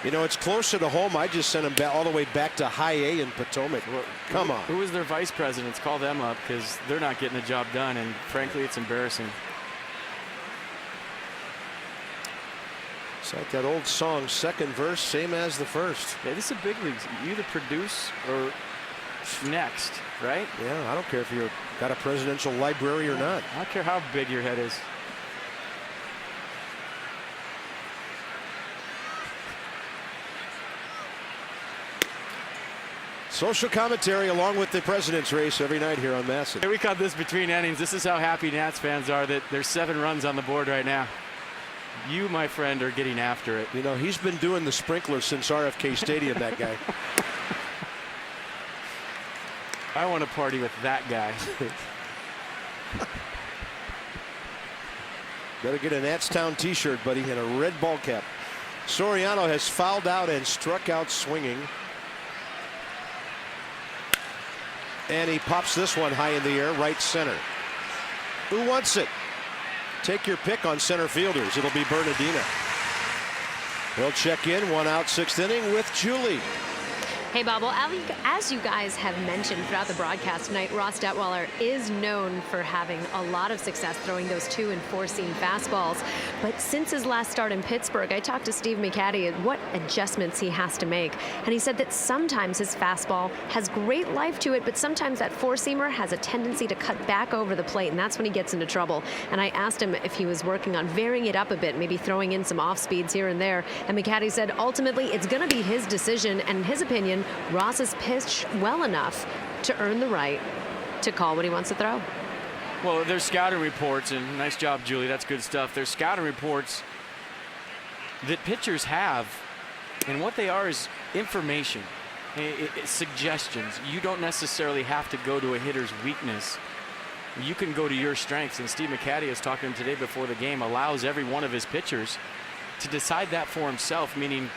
Speaker 1: You know, it's closer to home. I just sent them all the way back to High A in Potomac. Come on.
Speaker 3: Who is their vice presidents? Call them up, because they're not getting the job done, and frankly, it's embarrassing.
Speaker 1: It's like that old song, second verse, same as the first.
Speaker 3: Yeah, this is a big league. You either produce or next, right?
Speaker 1: Yeah, I don't care if you've got a presidential library or not.
Speaker 3: I don't care how big your head is.
Speaker 1: Social commentary along with the president's race every night here on Masson.
Speaker 3: We caught this between innings. This is how happy Nats fans are that there's 7 runs on the board right now. You, my friend, are getting after it.
Speaker 1: You know, he's been doing the sprinkler since RFK Stadium, that guy.
Speaker 3: I want to party with that guy.
Speaker 1: Better get a Natstown t-shirt, buddy, and a red ball cap. Soriano has fouled out and struck out swinging. And he pops this one high in the air, right center. Who wants it? Take your pick on center fielders. It'll be Bernardina. He'll check in, 1 out, 6th inning with Julie.
Speaker 4: Hey, Bob, well, as you guys have mentioned throughout the broadcast tonight, Ross Detweiler is known for having a lot of success throwing those 2- and 4-seam fastballs. But since his last start in Pittsburgh, I talked to Steve McCatty and what adjustments he has to make. And he said that sometimes his fastball has great life to it, but sometimes that 4-seamer has a tendency to cut back over the plate, and that's when he gets into trouble. And I asked him if he was working on varying it up a bit, maybe throwing in some off speeds here and there. And McCatty said ultimately it's going to be his decision, and in his opinion, Ross has pitched well enough to earn the right to call what he wants to throw.
Speaker 3: Well, there's scouting reports, and nice job, Julie. That's good stuff. There's scouting reports that pitchers have, and what they are is information, suggestions. You don't necessarily have to go to a hitter's weakness. You can go to your strengths, and Steve McCatty, was talking to him today before the game, allows every one of his pitchers to decide that for himself, meaning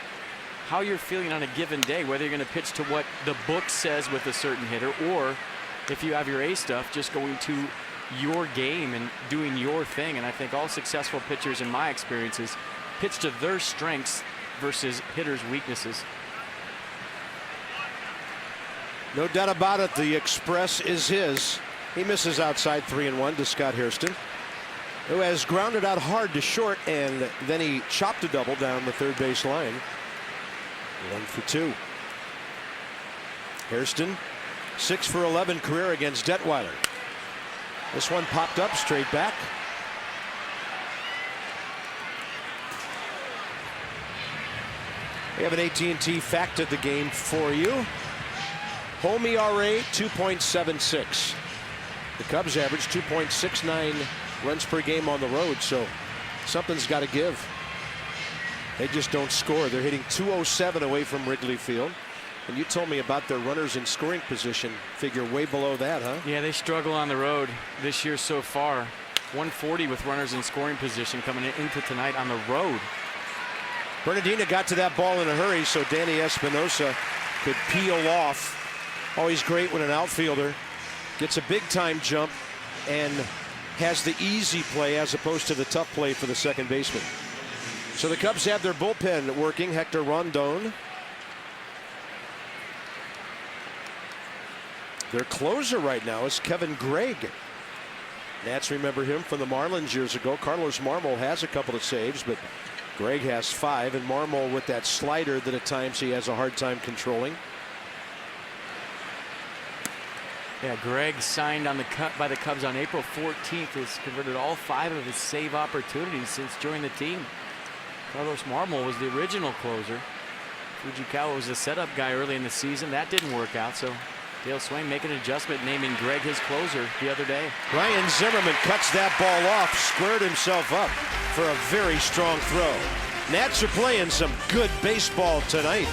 Speaker 3: how you're feeling on a given day, whether you're going to pitch to what the book says with a certain hitter, or if you have your A stuff, just going to your game and doing your thing. And I think all successful pitchers, in my experiences, pitch to their strengths versus hitters' weaknesses.
Speaker 1: No doubt about it, the express is his. He misses outside 3-1 to Scott Hairston, who has grounded out hard to short, and then he chopped a double down the third base line. 1 for 2. Hairston, 6 for 11 career against Detweiler. This one popped up straight back. We have an AT&T fact of the game for you. Home ERA 2.76. The Cubs average 2.69 runs per game on the road, so something's got to give. They just don't score. They're hitting .207 away from Wrigley Field. And you told me about their runners in scoring position. Figure way below that, huh?
Speaker 3: Yeah, they struggle on the road this year so far. 140 with runners in scoring position coming into tonight on the road.
Speaker 1: Bernardina got to that ball in a hurry, so Danny Espinosa could peel off. Always great when an outfielder gets a big-time jump and has the easy play as opposed to the tough play for the second baseman. So the Cubs have their bullpen working. Hector Rondon. Their closer right now is Kevin Gregg. Nats remember him from the Marlins years ago. Carlos Marmol has a couple of saves, but Gregg has 5, and Marmol with that slider that at times he has a hard time controlling.
Speaker 3: Yeah, Gregg signed on the cut by the Cubs on April 14th. Has converted all 5 of his save opportunities since joining the team. Carlos Marmol was the original closer. Fujikawa was the setup guy early in the season. That didn't work out, so Dale Swain making an adjustment, naming Gregg his closer the other day.
Speaker 1: Ryan Zimmerman cuts that ball off, squared himself up for a very strong throw. Nats are playing some good baseball tonight.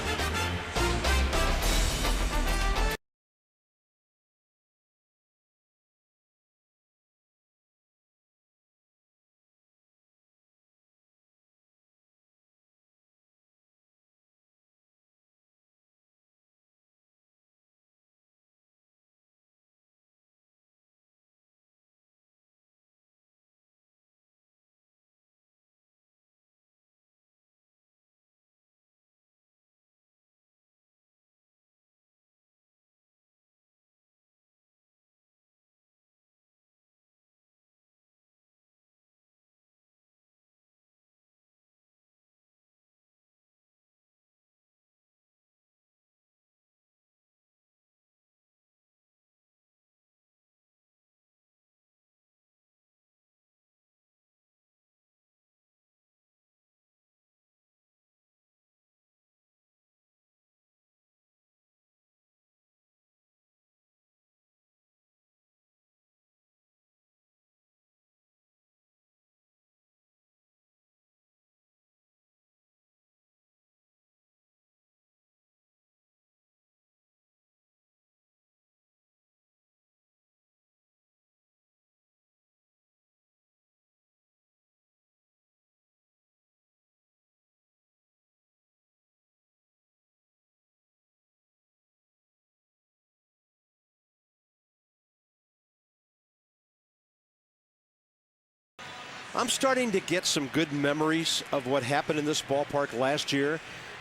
Speaker 1: I'm starting to get some good memories of what happened in this ballpark last year.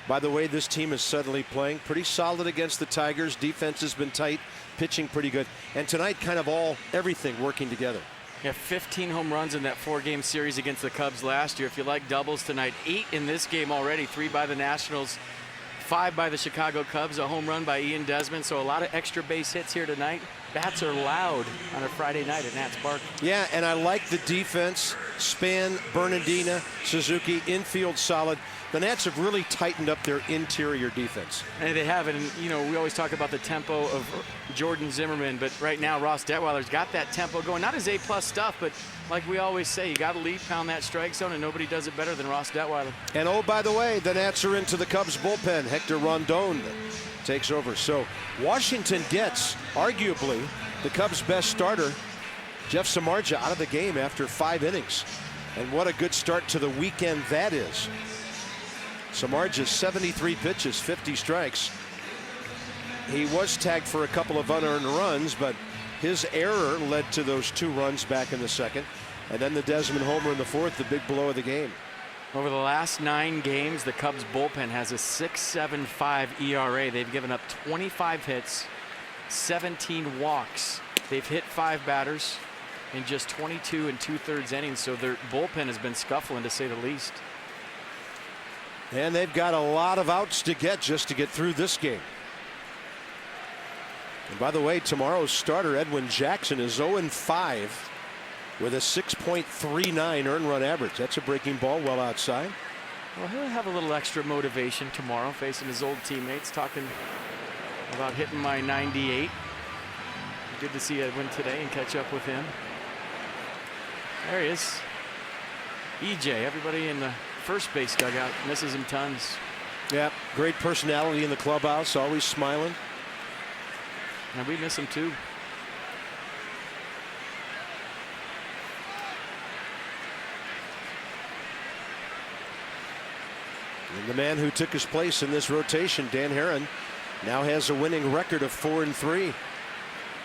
Speaker 1: By the way, this team is suddenly playing pretty solid against the Tigers. Defense has been tight, pitching pretty good. And tonight, kind of everything working together.
Speaker 3: Yeah, 15 home runs in that 4-game series against the Cubs last year. If you like doubles tonight, 8 in this game already, 3 by the Nationals, 5 by the Chicago Cubs, a home run by Ian Desmond. So a lot of extra base hits here tonight. Bats are loud on a Friday night at Nats Park.
Speaker 1: Yeah, and I like the defense. Span, Bernardina, Suzuki, infield solid. The Nats have really tightened up their interior defense.
Speaker 3: And they have, and you know, we always talk about the tempo of Jordan Zimmerman, but right now Ross Detweiler's got that tempo going. Not his A+ stuff, but like we always say, you got to lead, pound that strike zone, and nobody does it better than Ross Detweiler.
Speaker 1: And oh, by the way, the Nats are into the Cubs bullpen. Hector Rondon takes over. So Washington gets, arguably, the Cubs' best starter, Jeff Samardzija, out of the game after 5 innings. And what a good start to the weekend that is. Samardzija, 73 pitches, 50 strikes. He was tagged for a couple of unearned runs, but his error led to those 2 runs back in the second. And then the Desmond homer in the 4th, the big blow of the game.
Speaker 3: Over the last 9 games, the Cubs bullpen has a 6.75 ERA. They've given up 25 hits, 17 walks. They've hit 5 batters in just 22 2/3 innings, so their bullpen has been scuffling, to say the least.
Speaker 1: And they've got a lot of outs to get just to get through this game. And by the way, tomorrow's starter, Edwin Jackson, is 0-5 with a 6.39 earned run average. That's a breaking ball well outside.
Speaker 3: Well, he'll have a little extra motivation tomorrow facing his old teammates, talking about hitting my 98. Good to see Edwin today and catch up with him. There he is. EJ, everybody in the first base dugout misses him tons.
Speaker 1: Yeah, great personality in the clubhouse, always smiling.
Speaker 3: And we miss him too.
Speaker 1: And the man who took his place in this rotation, Dan Herron, now has a winning record of 4-3.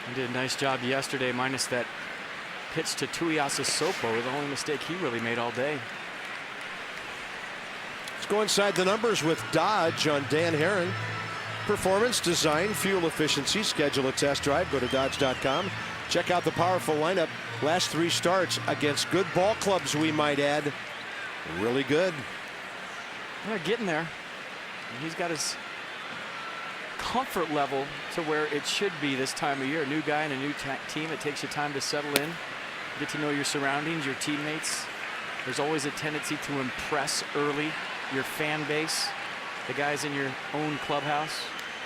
Speaker 3: He did a nice job yesterday, minus that pitch to Tuiasa Sopo, the only mistake he really made all day.
Speaker 1: Let's go inside the numbers with Dodge on Dan Herron. Performance, design, fuel efficiency. Schedule a test drive. Go to Dodge.com. Check out the powerful lineup. Last 3 starts against good ball clubs, we might add. Really good.
Speaker 3: We're getting there. He's got his comfort level to where it should be this time of year. A new guy and a new team. It takes you time to settle in, get to know your surroundings, your teammates. There's always a tendency to impress early your fan base, the guys in your own clubhouse.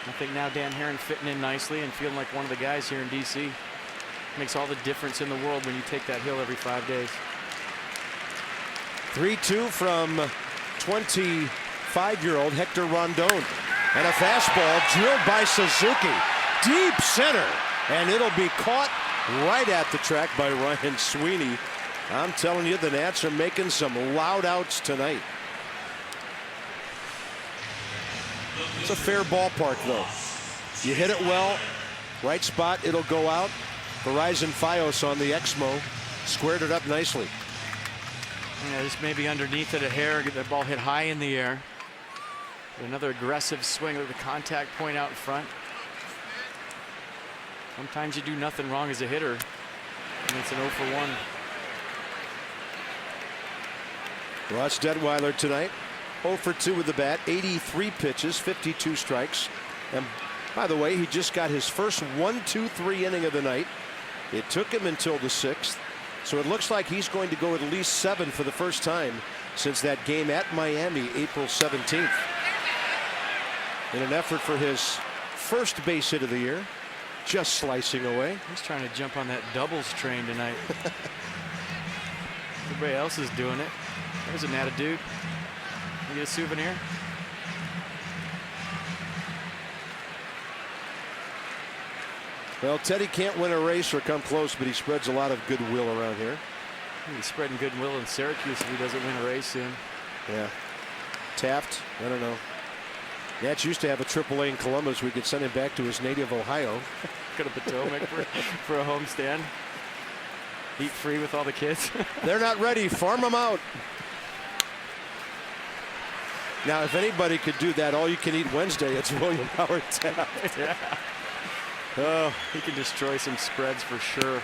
Speaker 3: I think now Dan Herron fitting in nicely and feeling like one of the guys here in DC. Makes all the difference in the world when you take that hill every 5 days.
Speaker 1: 3-2 from 25-year-old Hector Rondon. And a fastball drilled by Suzuki. Deep center. And it'll be caught right at the track by Ryan Sweeney. I'm telling you, the Nats are making some loud outs tonight. It's a fair ballpark, though. You hit it well, right spot, it'll go out. Verizon Fios on the Exmo squared it up nicely.
Speaker 3: Yeah, just maybe underneath it a hair, get that ball hit high in the air. Another aggressive swing at the contact point out in front. Sometimes you do nothing wrong as a hitter, and it's an 0 for 1.
Speaker 1: Ross Detweiler tonight, 0 for 2 with the bat, 83 pitches, 52 strikes. And by the way, he just got his first 1-2-3 inning of the night. It took him until the 6th. So it looks like he's going to go at least 7 for the first time since that game at Miami, April 17th. In an effort for his first base hit of the year, just slicing away.
Speaker 3: He's trying to jump on that doubles train tonight. Everybody else is doing it. There's an attitude. You get a souvenir?
Speaker 1: Well, Teddy can't win a race or come close, but he spreads a lot of goodwill around here.
Speaker 3: He's spreading goodwill in Syracuse if he doesn't win a race soon.
Speaker 1: Yeah. Taft, I don't know. Nats used to have a AAA in Columbus. We could send him back to his native Ohio.
Speaker 3: Go to Potomac for a homestand. Eat free with all the kids.
Speaker 1: They're not ready. Farm them out. Now, if anybody could do that all you can eat Wednesday, it's William Howard Taft.
Speaker 3: Yeah. Oh, he can destroy some spreads for sure.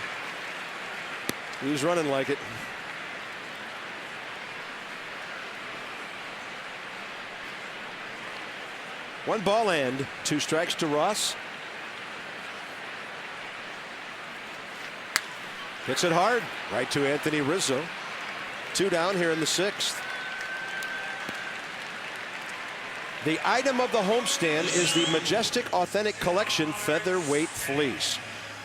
Speaker 1: He was running like it. One ball and 2 strikes to Ross. Hits it hard right to Anthony Rizzo. 2 down here in the 6th. The item of the homestand is the Majestic Authentic Collection Featherweight Fleece.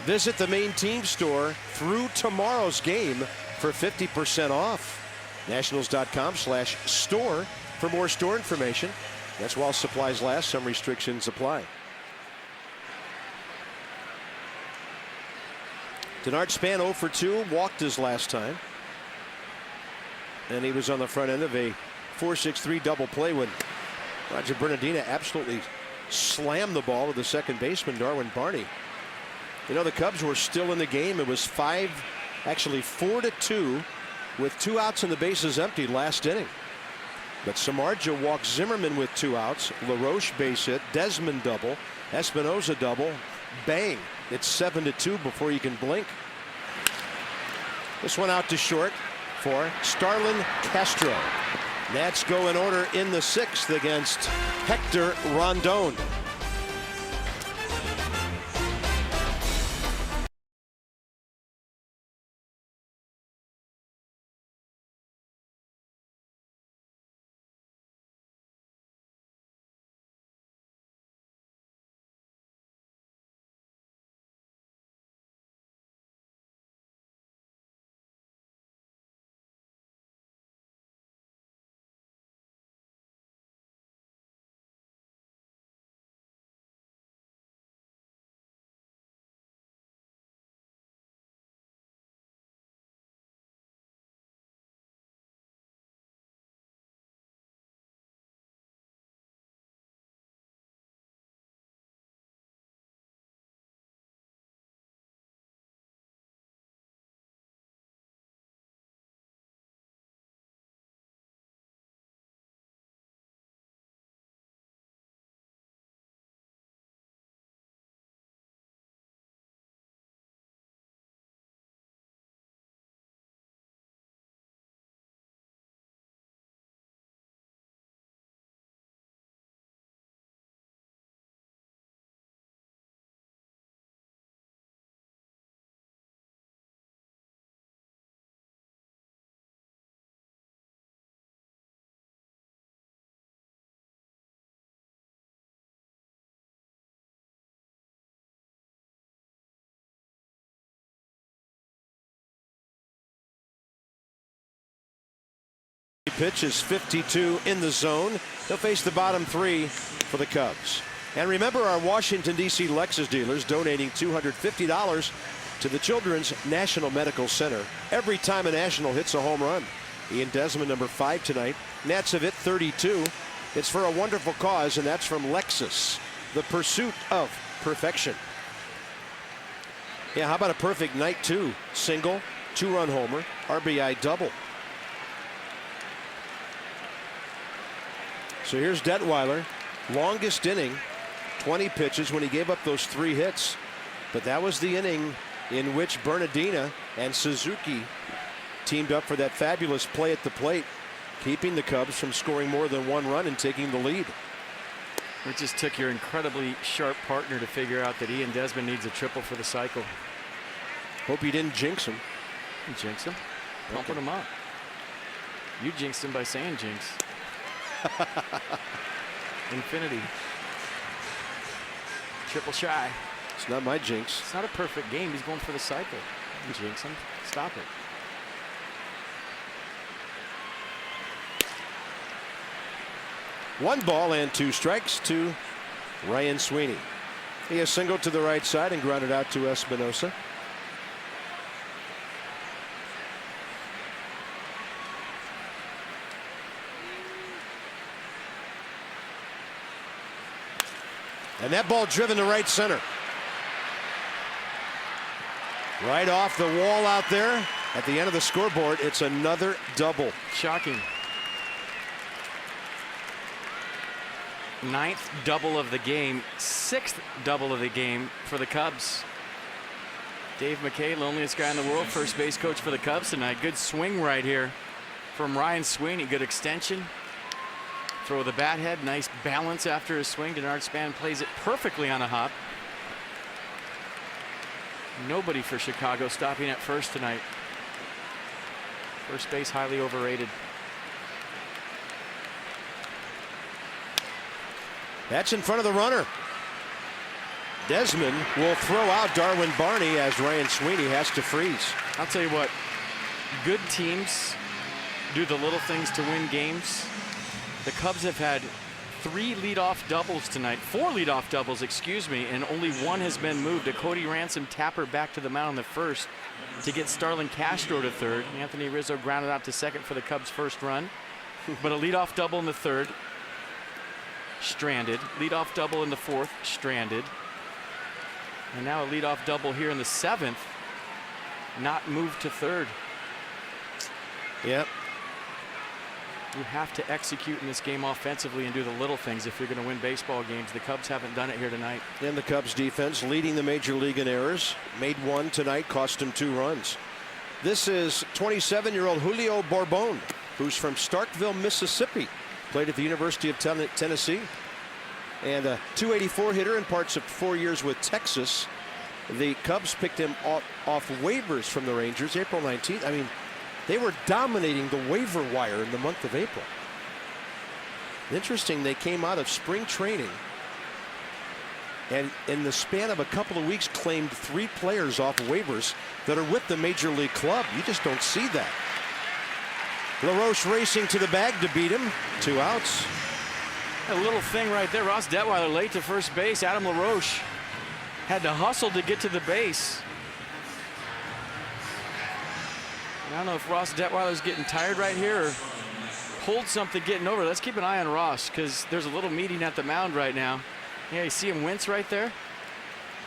Speaker 1: Visit the main team store through tomorrow's game for 50% off. Nationals.com/store for more store information. That's while supplies last. Some restrictions apply. Denard Span 0 for 2, walked his last time. And he was on the front end of a 4-6-3 double play when Roger Bernardina absolutely slammed the ball to the second baseman, Darwin Barney. You know, the Cubs were still in the game. It was 4-2 with 2 outs and the bases empty last inning. But Samardzija walked Zimmerman with 2 outs. LaRoche base hit, Desmond double, Espinosa double. Bang. It's 7-2 before you can blink. This one out to short for Starlin Castro. Nats go in order in the 6th against Hector Rondon. Pitch is 52 in the zone. They'll face the bottom 3 for the Cubs. And remember our Washington, D.C. Lexus dealers donating $250 to the Children's National Medical Center every time a National hits a home run. Ian Desmond, number 5 tonight. Nats have hit 32. It's for a wonderful cause, and that's from Lexus, the pursuit of perfection. Yeah, how about a perfect night, too? Single, 2-run homer, RBI double. So here's Detweiler, longest inning, 20 pitches when he gave up those 3 hits. But that was the inning in which Bernardina and Suzuki teamed up for that fabulous play at the plate, keeping the Cubs from scoring more than 1 run and taking the lead.
Speaker 3: It just took your incredibly sharp partner to figure out that Ian Desmond needs a triple for the cycle.
Speaker 1: Hope you didn't jinx him.
Speaker 3: You jinx him. Pumping him up. You jinxed him by saying jinx. Infinity. Triple shy.
Speaker 1: It's not my jinx.
Speaker 3: It's not a perfect game. He's going for the cycle. You jinx him. Stop it.
Speaker 1: One ball and 2 strikes to Ryan Sweeney. He has singled to the right side and grounded out to Espinosa. And that ball driven to right center. Right off the wall out there. At the end of the scoreboard, it's another double.
Speaker 3: Shocking. 9th double of the game, 6th double of the game for the Cubs. Dave McKay, loneliest guy in the world, first base coach for the Cubs tonight. Good swing right here from Ryan Sweeney. Good extension. Throw the bat head. Nice balance after his swing. Denard Span plays it perfectly on a hop. Nobody for Chicago stopping at first tonight. First base highly overrated.
Speaker 1: That's in front of the runner. Desmond will throw out Darwin Barney as Ryan Sweeney has to freeze.
Speaker 3: I'll tell you what, good teams do the little things to win games. The Cubs have had 3 leadoff doubles tonight, 4 leadoff doubles, excuse me, and only 1 has been moved. A Cody Ransom tapper back to the mound in the first to get Starlin Castro to third. Anthony Rizzo grounded out to second for the Cubs' first run. But a leadoff double in the third, stranded. Leadoff double in the fourth, stranded. And now a leadoff double here in the 7th, not moved to third.
Speaker 1: Yep.
Speaker 3: You have to execute in this game offensively and do the little things if you're going to win baseball games. The Cubs haven't done it here tonight.
Speaker 1: And the Cubs defense leading the major league in errors. Made 1 tonight, cost him 2 runs. This is 27-year-old Julio Borbon, who's from Starkville, Mississippi. Played at the University of Tennessee. And a .284 hitter in parts of 4 years with Texas. The Cubs picked him off waivers from the Rangers April 19th. I mean, they were dominating the waiver wire in the month of April. Interesting, they came out of spring training and in the span of a couple of weeks claimed 3 players off waivers that are with the major league club. You just don't see that. LaRoche racing to the bag to beat him. 2 outs.
Speaker 3: A little thing right there. Ross Detweiler late to first base. Adam LaRoche had to hustle to get to the base. I don't know if Ross Detweiler's getting tired right here or pulled something getting over. Let's keep an eye on Ross because there's a little meeting at the mound right now. Yeah, you see him wince right there?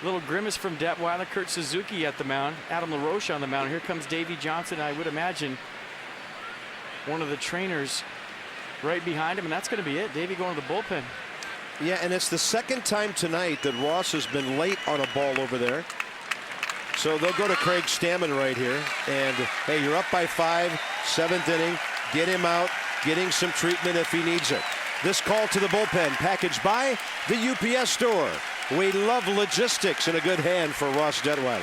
Speaker 3: A little grimace from Detweiler. Kurt Suzuki at the mound. Adam LaRoche on the mound. Here comes Davey Johnson. I would imagine one of the trainers right behind him, and that's going to be it. Davey going to the bullpen.
Speaker 1: Yeah, and it's the 2nd time tonight that Ross has been late on a ball over there. So they'll go to Craig Stammen right here. And, hey, you're up by 5, 7th inning. Get him out, getting some treatment if he needs it. This call to the bullpen packaged by the UPS Store. We love logistics in a good hand for Ross Detweiler.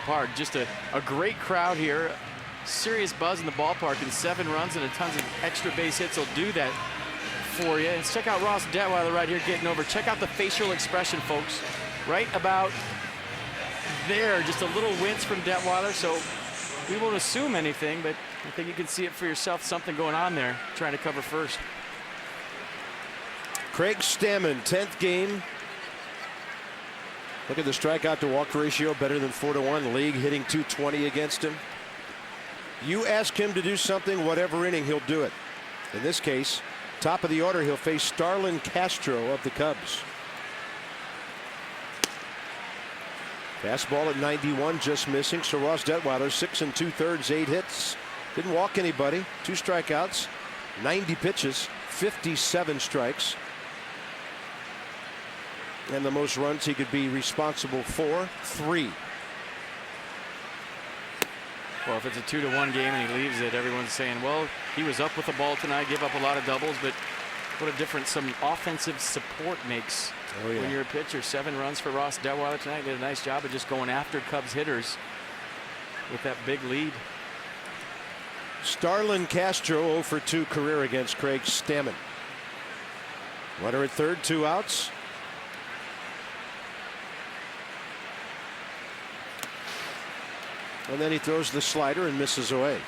Speaker 3: Park. Just a great crowd here. Serious buzz in the ballpark, and 7 runs and a tons of extra base hits will do that for you. Let's check out Ross Detweiler right here getting over. Check out the facial expression, folks. Right about there, just a little wince from Detweiler, so we won't assume anything, but I think you can see it for yourself, something going on there, trying to cover first.
Speaker 1: Craig Stammen, 10th game. Look at the strikeout to walk ratio, better than 4-1. League hitting .220 against him. You ask him to do something, whatever inning, he'll do it. In this case, top of the order, he'll face Starlin Castro of the Cubs. Fastball at 91, just missing. So Ross Detweiler, 6 2/3, 8 hits. Didn't walk anybody. 2 strikeouts, 90 pitches, 57 strikes. And the most runs he could be responsible for, 3.
Speaker 3: Well, if it's a 2-1 game and he leaves it, everyone's saying, well, he was up with the ball tonight, gave up a lot of doubles, but what a difference some offensive support makes when you're a pitcher. 7 runs for Ross Detweiler tonight. Did a nice job of just going after Cubs hitters with that big lead.
Speaker 1: Starlin Castro 0 for 2 career against Craig Stammen. Runner at third, 2 outs. And then he throws the slider and misses away.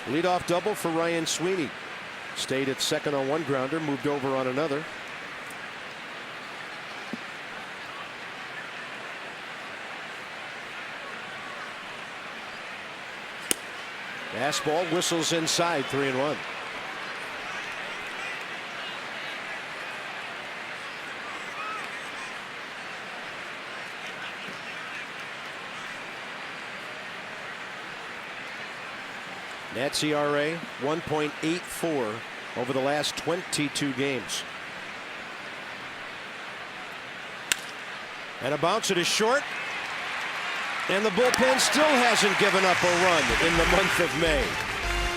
Speaker 1: Leadoff double for Ryan Sweeney. Stayed at second on one grounder, moved over on another. Fastball whistles inside, 3-1. Nats ERA 1.84 over the last 22 games. And a bounce it is short. And the bullpen still hasn't given up a run in the month of May.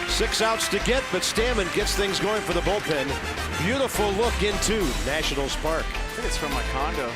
Speaker 1: 6 outs to get, but Stammen gets things going for the bullpen. Beautiful look into Nationals Park.
Speaker 3: I think it's from my condo.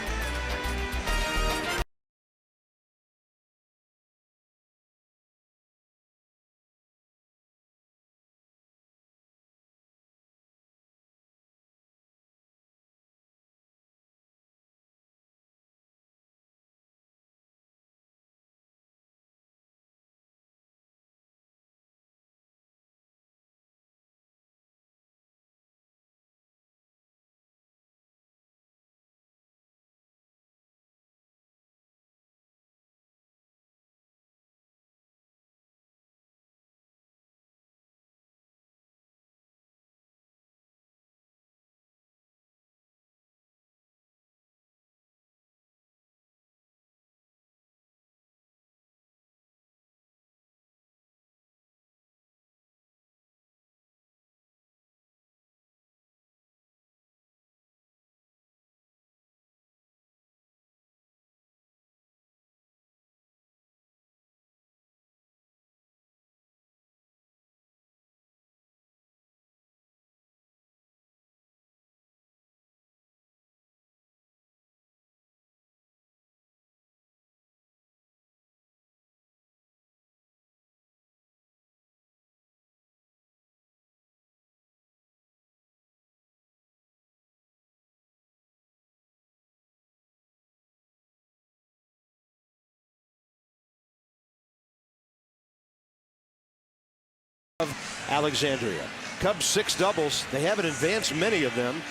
Speaker 1: Alexandria. Cubs 6 doubles. They haven't advanced many of them.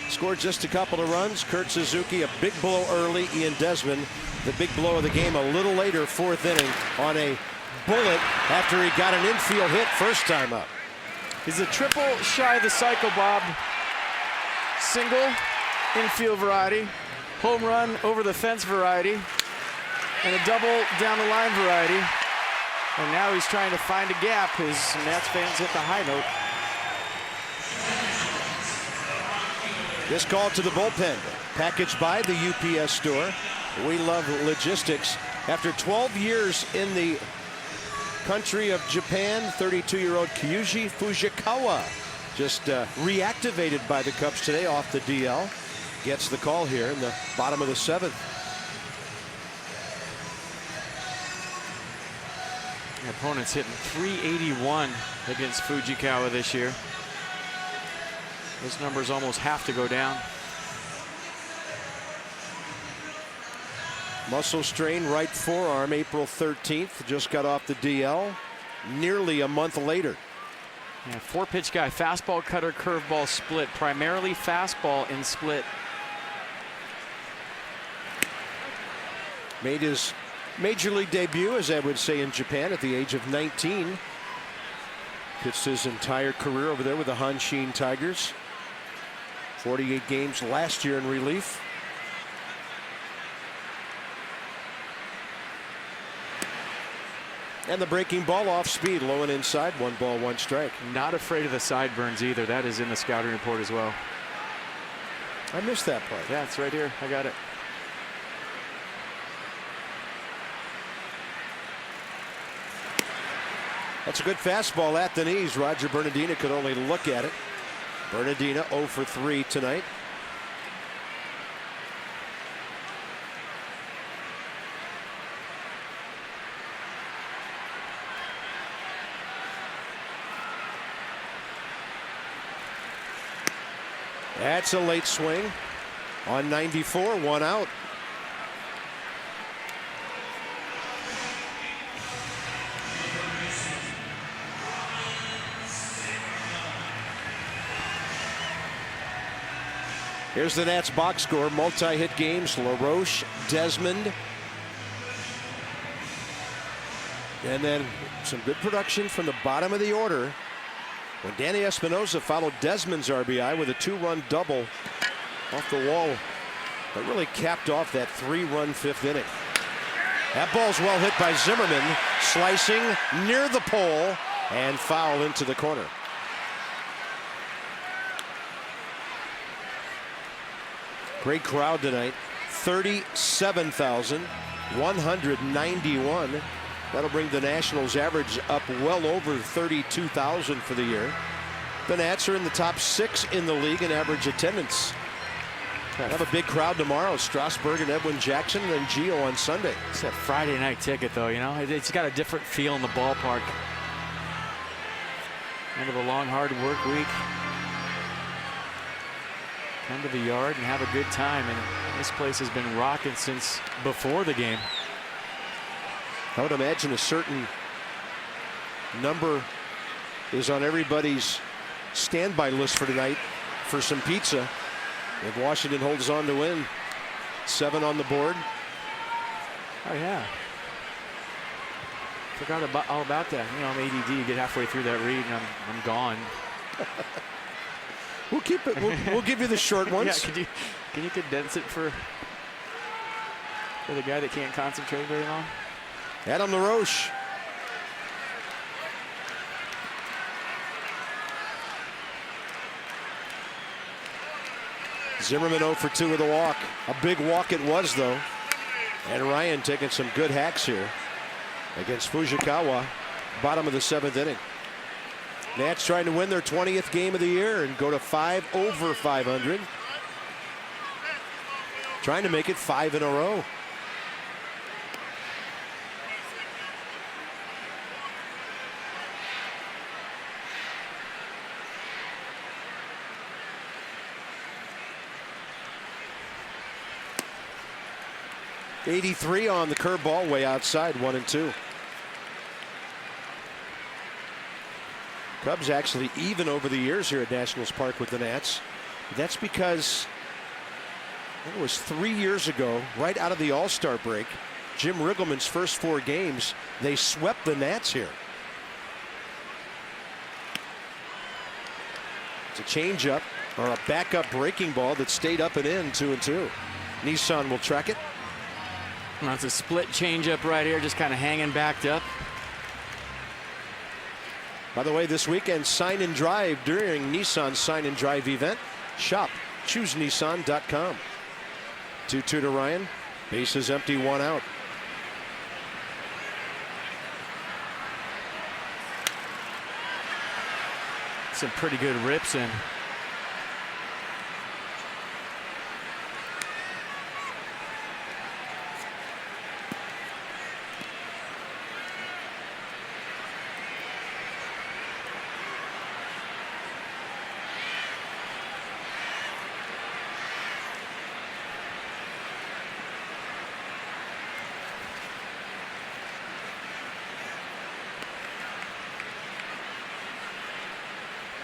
Speaker 1: Scored just a couple of runs. Kurt Suzuki, a big blow early. Ian Desmond, the big blow of the game a little later, 4th inning, on a bullet after he got an infield hit first time up.
Speaker 3: He's a triple shy of the cycle, Bob. Single, infield variety, home run over the fence variety, and a double down the line variety. And now he's trying to find a gap. His Nats fans hit the high note.
Speaker 1: This call to the bullpen, packaged by the UPS store. We love logistics. After 12 years in the country of Japan, 32-year-old Kyuji Fujikawa just reactivated by the Cubs today off the DL. Gets the call here in the bottom of the 7th.
Speaker 3: The opponent's hitting .381 against Fujikawa this year. Those numbers almost have to go down.
Speaker 1: Muscle strain, right forearm, April 13th. Just got off the DL nearly a month later.
Speaker 3: Yeah, 4-pitch guy, fastball, cutter, curveball, split. Primarily fastball and split.
Speaker 1: Made his major league debut, as I would say, in Japan at the age of 19. Pitched his entire career over there with the Hanshin Tigers. 48 games last year in relief. And the breaking ball off speed, low and inside, 1 ball, 1 strike.
Speaker 3: Not afraid of the sideburns either. That is in the scouting report as well.
Speaker 1: I missed that part.
Speaker 3: Yeah, it's right here. I got it.
Speaker 1: That's a good fastball at the knees. Roger Bernardina could only look at it. Bernardina 0 for 3 tonight. That's a late swing on 94, 1 out. Here's the Nats box score. Multi-hit games, LaRoche, Desmond. And then some good production from the bottom of the order when Danny Espinosa followed Desmond's RBI with a 2-run double off the wall that really capped off that 3-run 5th inning. That ball's well hit by Zimmerman, slicing near the pole and foul into the corner. Great crowd tonight, 37,191. That'll bring the Nationals average up well over 32,000 for the year. The Nats are in the top 6 in the league in average attendance. Have a big crowd tomorrow. Strasburg and Edwin Jackson, and then Gio on Sunday.
Speaker 3: It's that Friday night ticket, though. You know, it's got a different feel in the ballpark. End of a long, hard work week. Come to the yard and have a good time. And this place has been rocking since before the game.
Speaker 1: I would imagine a certain number is on everybody's standby list for tonight for some pizza. If Washington holds on to win, 7 on the board.
Speaker 3: Oh, yeah. Forgot all about that. You know, I'm ADD. You get halfway through that read and I'm gone.
Speaker 1: We'll keep it. We'll give you the short ones.
Speaker 3: Yeah, can you condense it for the guy that can't concentrate very long?
Speaker 1: Adam LaRoche. Zimmerman 0 for 2 with a walk. A big walk it was, though. And Ryan taking some good hacks here against Fujikawa. Bottom of the 7th inning. Nats trying to win their 20th game of the year and go to 5 over 500. Trying to make it 5 in a row. .83 on the curveball, way outside, 1-2. Cubs actually even over the years here at Nationals Park with the Nats. That's because I think it was 3 years ago, right out of the All-Star break, Jim Riggleman's first 4 games, they swept the Nats here. It's a changeup or a backup breaking ball that stayed up and in, 2-2. Nissan will track it.
Speaker 3: Well, it's a split changeup right here, just kind of hanging backed up.
Speaker 1: By the way, this weekend, sign and drive during Nissan's sign and drive event. Shop choosenissan.com. 2-2 to Ryan. Bases empty, 1 out.
Speaker 3: Some pretty good rips in.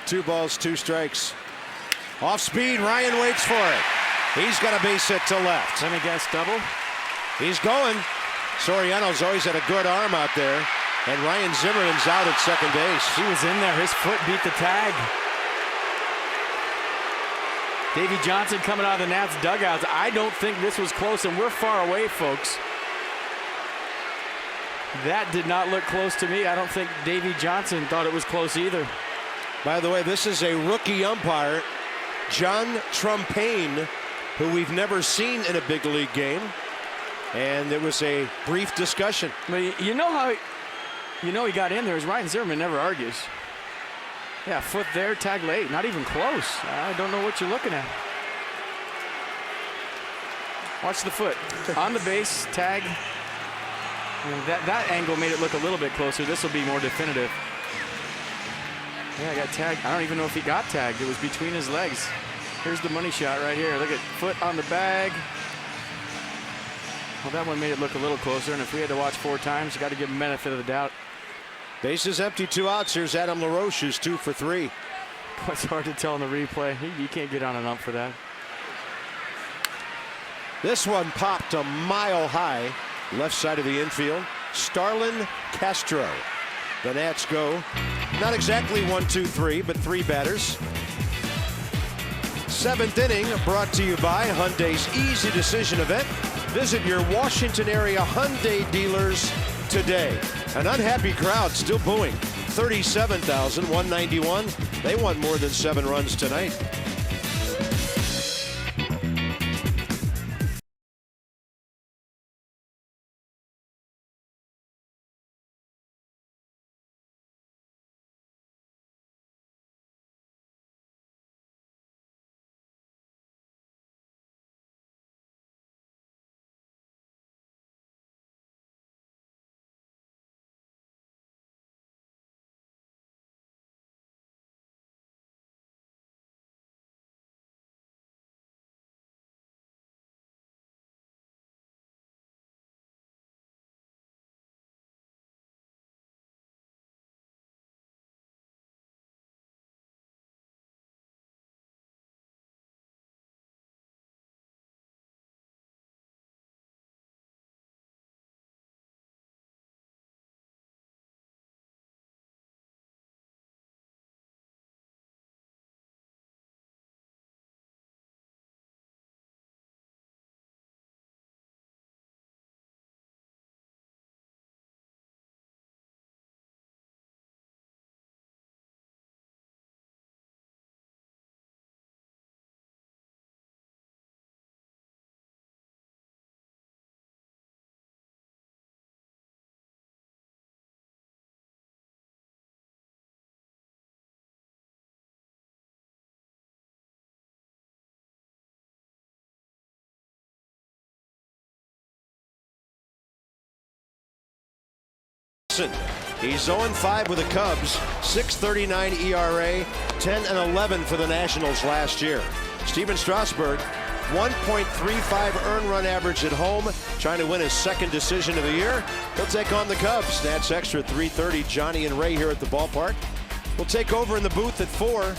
Speaker 1: 2 balls, 2 strikes. Off speed, Ryan waits for it. He's got a base hit to left.
Speaker 3: Let me guess, double?
Speaker 1: He's going. Soriano's always had a good arm out there. And Ryan Zimmerman's out at second base.
Speaker 3: He was in there. His foot beat the tag. Davey Johnson coming out of the Nats dugouts. I don't think this was close, and we're far away, folks. That did not look close to me. I don't think Davey Johnson thought it was close either.
Speaker 1: By the way, this is a rookie umpire, John Trumpain, who we've never seen in a big league game. And it was a brief discussion.
Speaker 3: But you know how he got in there is Ryan Zimmerman never argues. Yeah, foot there, tag late, not even close. I don't know what you're looking at. Watch the foot. On the base, tag. And that angle made it look a little bit closer. This will be more definitive. Yeah, I got tagged. I don't even know if he got tagged. It was between his legs. Here's the money shot right here. Look at foot on the bag. Well, that one made it look a little closer, and if we had to watch 4 times, you got to give him benefit of the doubt.
Speaker 1: Bases empty, 2 outs. Here's Adam LaRoche, who's 2 for 3.
Speaker 3: It's hard to tell in the replay. You can't get on and up for that.
Speaker 1: This one popped a mile high, left side of the infield. Starlin Castro. The Nats go not exactly 1, 2, 3, but 3 batters. 7th inning brought to you by Hyundai's Easy Decision event. Visit your Washington area Hyundai dealers today. An unhappy crowd still booing. 37,191. They want more than 7 runs tonight. He's 0-5 with the Cubs, 6.39 ERA, 10-11 for the Nationals last year. Steven Strasburg, 1.35 earned run average at home, trying to win his 2nd decision of the year. He'll take on the Cubs. Nats Extra 3:30. Johnny and Ray here at the ballpark. We'll take over in the booth at 4,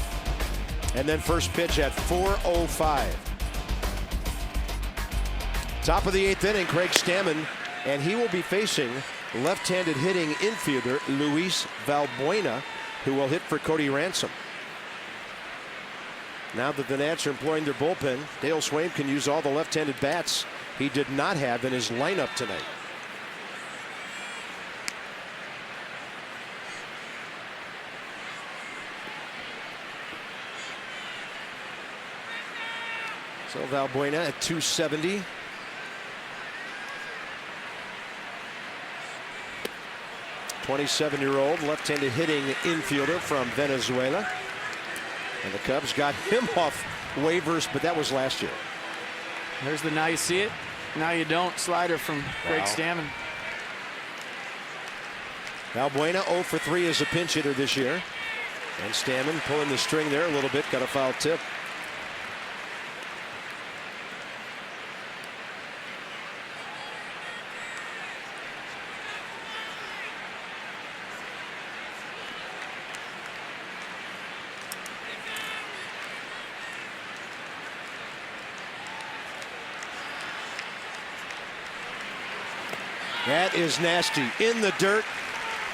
Speaker 1: and then first pitch at 4:05. Top of the 8th inning, Craig Stammen, and he will be facing left-handed hitting infielder Luis Valbuena, who will hit for Cody Ransom. Now that the Nats are employing their bullpen, Dale Swaim can use all the left-handed bats he did not have in his lineup tonight. So Valbuena at 270. '27-year-old left-handed hitting infielder from Venezuela. And the Cubs got him off waivers, but that was last year.
Speaker 3: There's the now you see it, now you don't slider from Craig Stammen.
Speaker 1: Valbuena 0 for 3 as a pinch hitter this year. And Stammen pulling the string there a little bit, got a foul tip. That is nasty. In the dirt.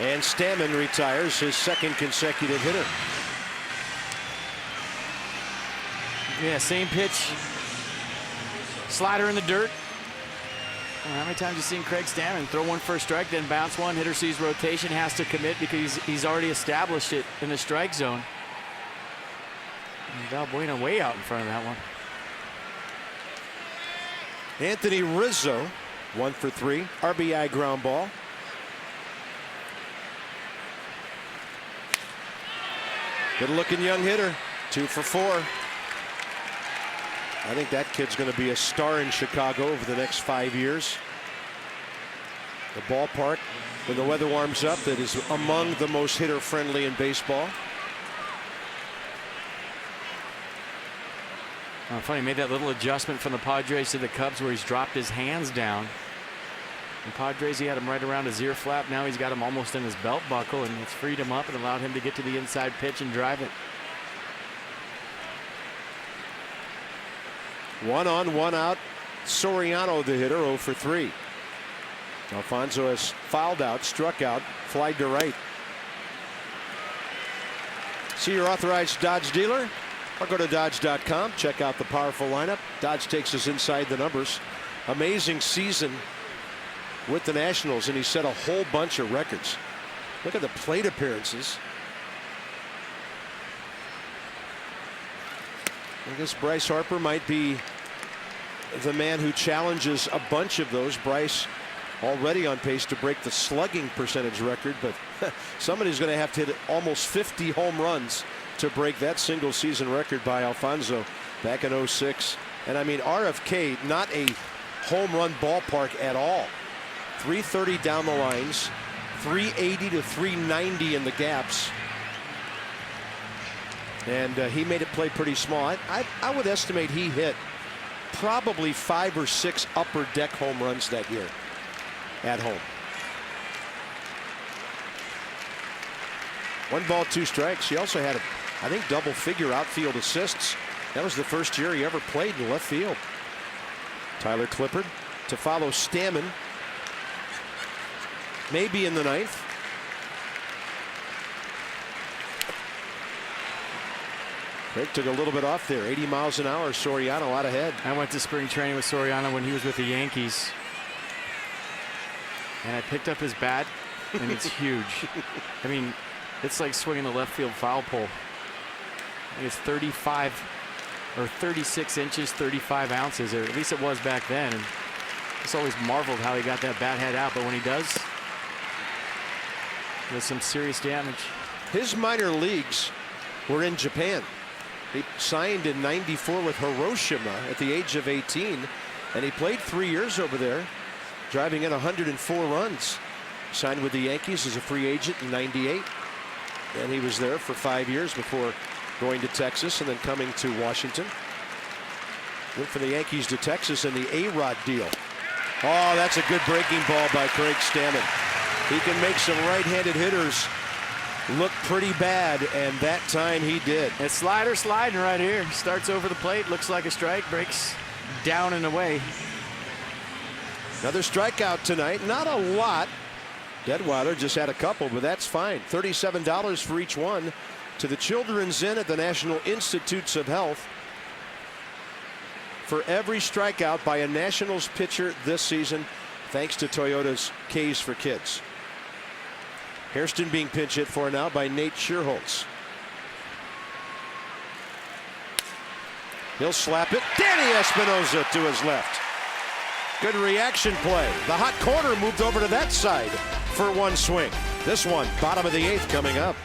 Speaker 1: And Stammen retires, his second consecutive hitter.
Speaker 3: Yeah, same pitch. Slider in the dirt. How many times have you seen Craig Stammen throw one for a strike, then bounce one? Hitter sees rotation, has to commit because he's already established it in the strike zone. And Valbuena way out in front of that one.
Speaker 1: Anthony Rizzo, 1 for 3, RBI ground ball. Good-looking young hitter, 2 for 4. I think that kid's going to be a star in Chicago over the next 5 years. The ballpark, when the weather warms up, that is among the most hitter-friendly in baseball.
Speaker 3: Oh, funny, he made that little adjustment from the Padres to the Cubs where he's dropped his hands down. And Padres, he had him right around his ear flap. Now he's got him almost in his belt buckle, and it's freed him up and allowed him to get to the inside pitch and drive it.
Speaker 1: 1 on, 1 out. Soriano, the hitter, 0 for 3. Alfonso has fouled out, struck out, flied to right. See your authorized Dodge dealer or go to Dodge.com. Check out the powerful lineup. Dodge takes us inside the numbers. Amazing season with the Nationals, and he set a whole bunch of records. Look at the plate appearances. I guess Bryce Harper might be the man who challenges a bunch of those. Bryce already on pace to break the slugging percentage record, but somebody's going to have to hit almost 50 home runs to break that single season record by Alfonso back in 06. And I mean, RFK, not a home run ballpark at all. 330 down the lines, 380 to 390 in the gaps. And he made it play pretty small. I would estimate he hit probably 5 or 6 upper deck home runs that year at home. 1 ball, 2 strikes. He also had, I think, double figure outfield assists. That was the first year he ever played in left field. Tyler Clippard to follow Stammen. Maybe in the 9th. Craig took a little bit off there. 80 miles an hour. Soriano out ahead.
Speaker 3: I went to spring training with Soriano when he was with the Yankees. And I picked up his bat, and it's huge. I mean, it's like swinging the left field foul pole. I think it's 35 or 36 inches, 35 ounces, or at least it was back then. And I just always marveled how he got that bat head out, but when he does, there's some serious damage.
Speaker 1: His minor leagues were in Japan. He signed in '94 with Hiroshima at the age of 18, and he played 3 years over there, driving in 104 runs. Signed with the Yankees as a free agent in '98, and he was there for 5 years before going to Texas and then coming to Washington. Went from the Yankees to Texas in the A-Rod deal. Oh, that's a good breaking ball by Craig Stammen. He can make some right-handed hitters look pretty bad, and that time he did.
Speaker 3: That slider sliding right here. Starts over the plate, looks like a strike, breaks down and away.
Speaker 1: Another strikeout tonight. Not a lot. Deadweiler just had a couple, but that's fine. $37 for each one to the Children's Inn at the National Institutes of Health for every strikeout by a Nationals pitcher this season, thanks to Toyota's K's for Kids. Hairston being pinch hit for now by Nate Schierholtz. He'll slap it. Danny Espinosa to his left. Good reaction play. The hot corner moved over to that side for one swing. This one, bottom of the 8th coming up.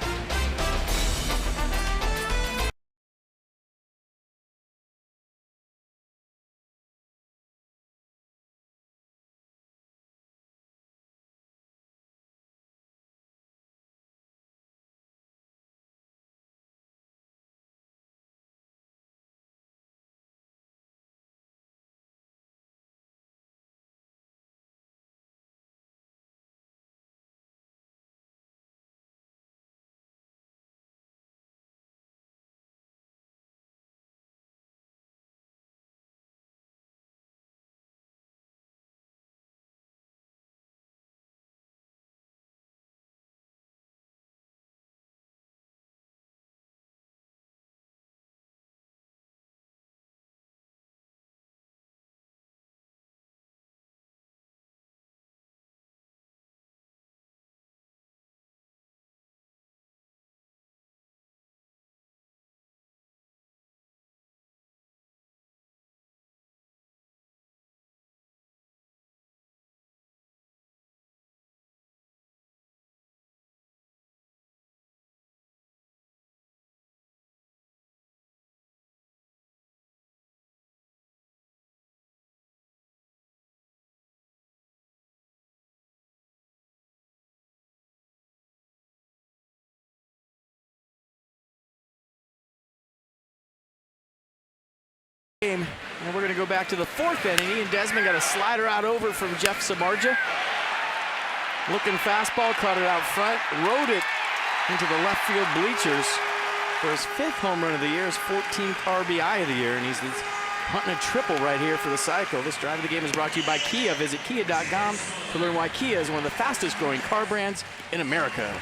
Speaker 3: go back to the 4th inning. Ian Desmond got a slider out over from Jeff Samardzija. Looking fastball, caught it out front, rode it into the left field bleachers for his 5th home run of the year, his 14th RBI of the year, and he's hunting a triple right here for the Cycle. This drive of the game is brought to you by Kia. Visit kia.com to learn why Kia is one of the fastest growing car brands in America.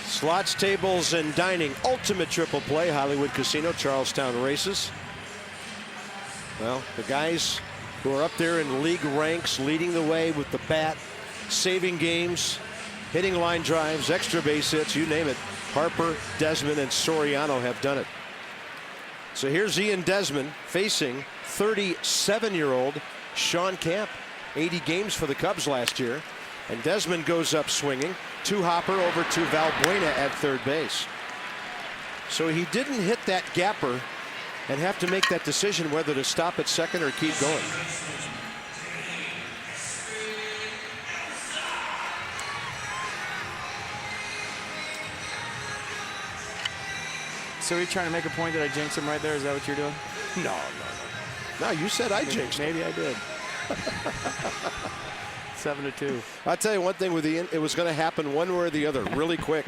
Speaker 1: Slots, tables, and dining. Ultimate triple play. Hollywood Casino, Charlestown Races. Well, the guys who are up there in league ranks, leading the way with the bat, saving games, hitting line drives, extra base hits, you name it. Harper, Desmond, and Soriano have done it. So here's Ian Desmond facing 37-year-old Sean Camp. 80 games for the Cubs last year. And Desmond goes up swinging. To Hopper, over to Valbuena at third base. So he didn't hit that gapper and have to make that decision whether to stop at second or keep going.
Speaker 3: So you're trying to make a point that I jinxed him right there? Is that what you're doing?
Speaker 1: No. No, you said I jinxed him.
Speaker 3: Maybe I did. 7-2.
Speaker 1: I'll tell you one thing with Ian, it was going to happen one way or the other really quick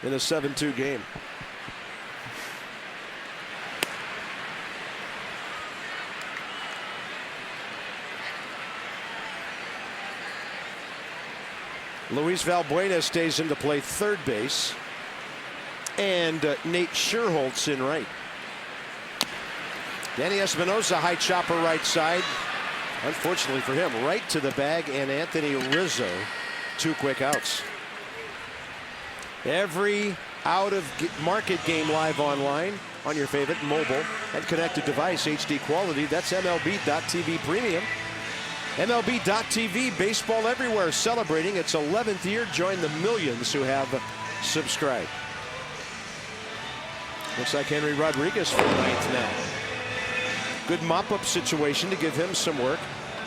Speaker 1: in a 7-2 game. Luis Valbuena stays into play third base. And Nate Scherholtz in right. Danny Espinosa, high chopper right side. Unfortunately for him, right to the bag, and Anthony Rizzo, 2 quick outs. Every out-of-market game live online on your favorite mobile and connected device, HD quality. That's MLB.TV Premium. MLB.TV, baseball everywhere, celebrating its 11th year. Join the millions who have subscribed. Looks like Henry Rodriguez for ninth now. Good mop-up situation to give him some work.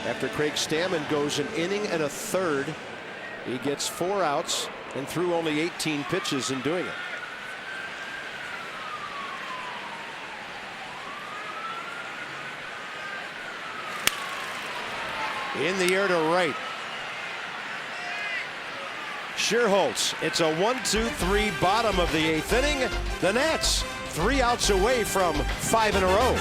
Speaker 1: After Craig Stammen goes an inning and a third, he gets 4 outs and threw only 18 pitches in doing it. In the air to right. Scherholtz. It's a 1-2-3 bottom of the 8th inning. The Nats 3 outs away from 5 in a row.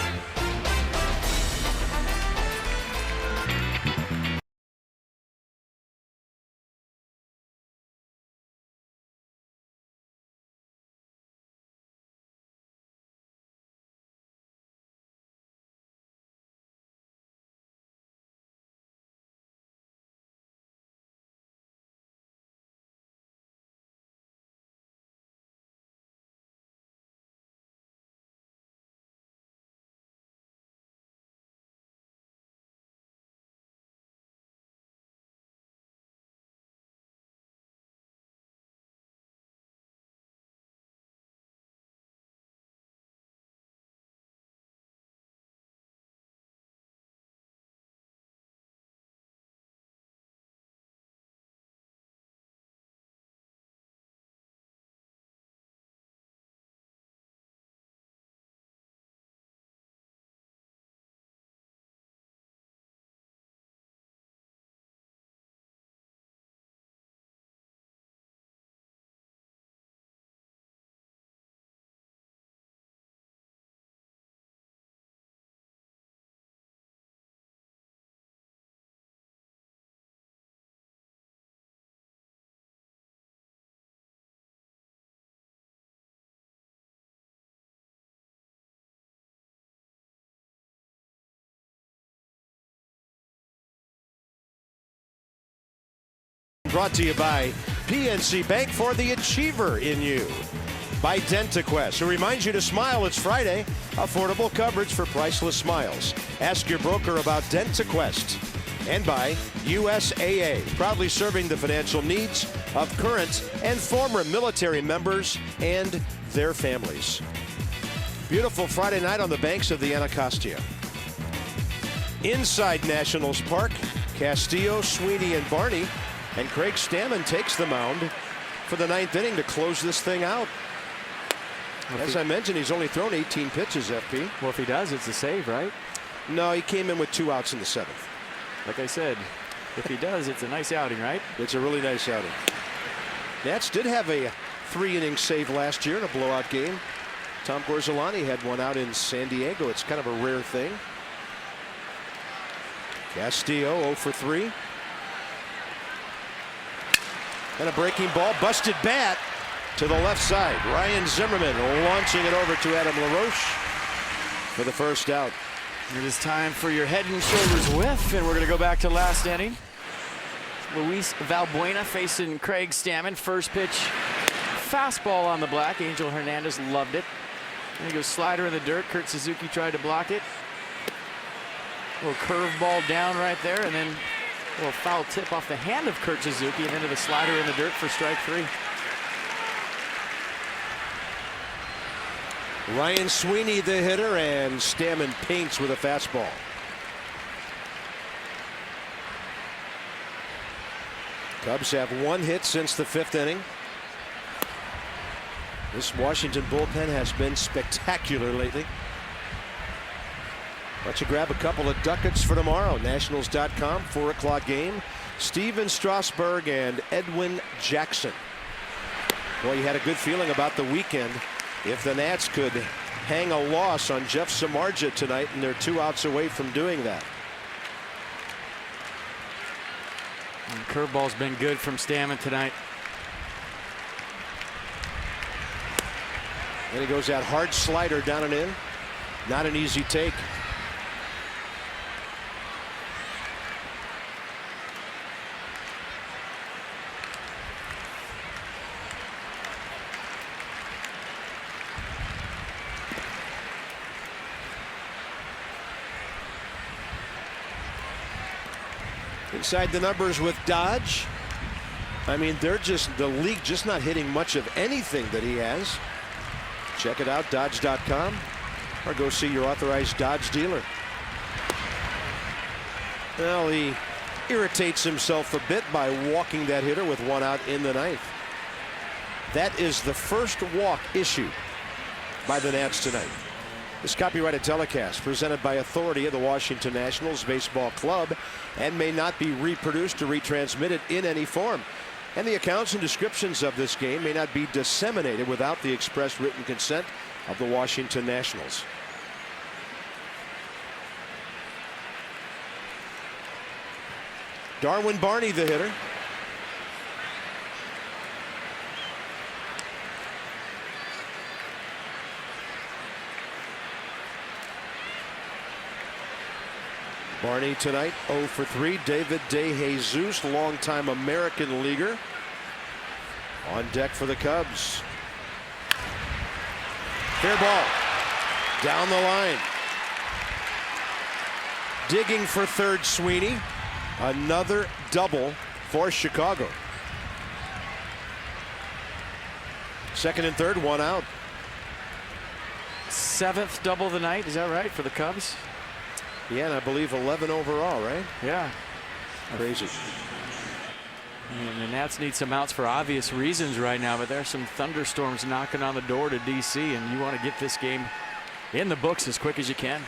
Speaker 1: Brought to you by PNC Bank, for the achiever in you. By DentaQuest, who reminds you to smile. It's Friday. Affordable coverage for priceless smiles. Ask your broker about DentaQuest. And by USAA, proudly serving the financial needs of current and former military members and their families. Beautiful Friday night on the banks of the Anacostia. Inside Nationals Park, Castillo, Sweeney, and Barney. And Craig Stammen takes the mound for the 9th inning to close this thing out. As I mentioned, he's only thrown 18 pitches, FP.
Speaker 3: Well, if he does, it's a save, right?
Speaker 1: No, he came in with 2 outs in the 7th.
Speaker 3: Like I said, if he does, it's a nice outing, right?
Speaker 1: It's a really nice outing. Nats did have a 3-inning save last year in a blowout game. Tom Gorzolani had one out in San Diego. It's kind of a rare thing. Castillo 0 for 3. And a breaking ball, busted bat to the left side. Ryan Zimmerman launching it over to Adam LaRoche for the first out.
Speaker 3: It is time for your head and shoulders whiff, and we're going to go back to last inning. Luis Valbuena facing Craig Stammen. First pitch, fastball on the black. Angel Hernandez loved it. And he goes slider in the dirt. Kurt Suzuki tried to block it. A little curveball down right there, and then a little foul tip off the hand of Kurt Suzuki, and into the slider in the dirt for strike 3.
Speaker 1: Ryan Sweeney the hitter, and Stammen paints with a fastball. Cubs have 1 hit since the 5th inning. This Washington bullpen has been spectacular lately. Why don't you grab a couple of ducats for tomorrow? Nationals.com, 4 o'clock game. Steven Strasburg and Edwin Jackson. Boy, you had a good feeling about the weekend. If the Nats could hang a loss on Jeff Samardzija tonight, and they're 2 outs away from doing that.
Speaker 3: And curveball's been good from Stammen tonight.
Speaker 1: And he goes that hard slider down and in. Not an easy take. Inside the numbers with Dodge. I mean, they're just, the league just not hitting much of anything that he has. Check it out, Dodge.com, or go see your authorized Dodge dealer. Well, he irritates himself a bit by walking that hitter with 1 out in the 9th. That is the first walk issued by the Nats tonight. This copyrighted telecast presented by authority of the Washington Nationals Baseball Club and may not be reproduced or retransmitted in any form. And the accounts and descriptions of this game may not be disseminated without the express written consent of the Washington Nationals. Darwin Barney the hitter. Barney tonight 0 for 3. David DeJesus, longtime American leaguer, on deck for the Cubs. Fair ball down the line. Digging for third, Sweeney. Another double for Chicago. Second and third, 1 out.
Speaker 3: 7th double of the night, is that right, for the Cubs?
Speaker 1: Yeah, and I believe 11 overall, right?
Speaker 3: Yeah.
Speaker 1: Crazy.
Speaker 3: And the Nats need some outs for obvious reasons right now, but there's some thunderstorms knocking on the door to DC, and you want to get this game in the books as quick as you can.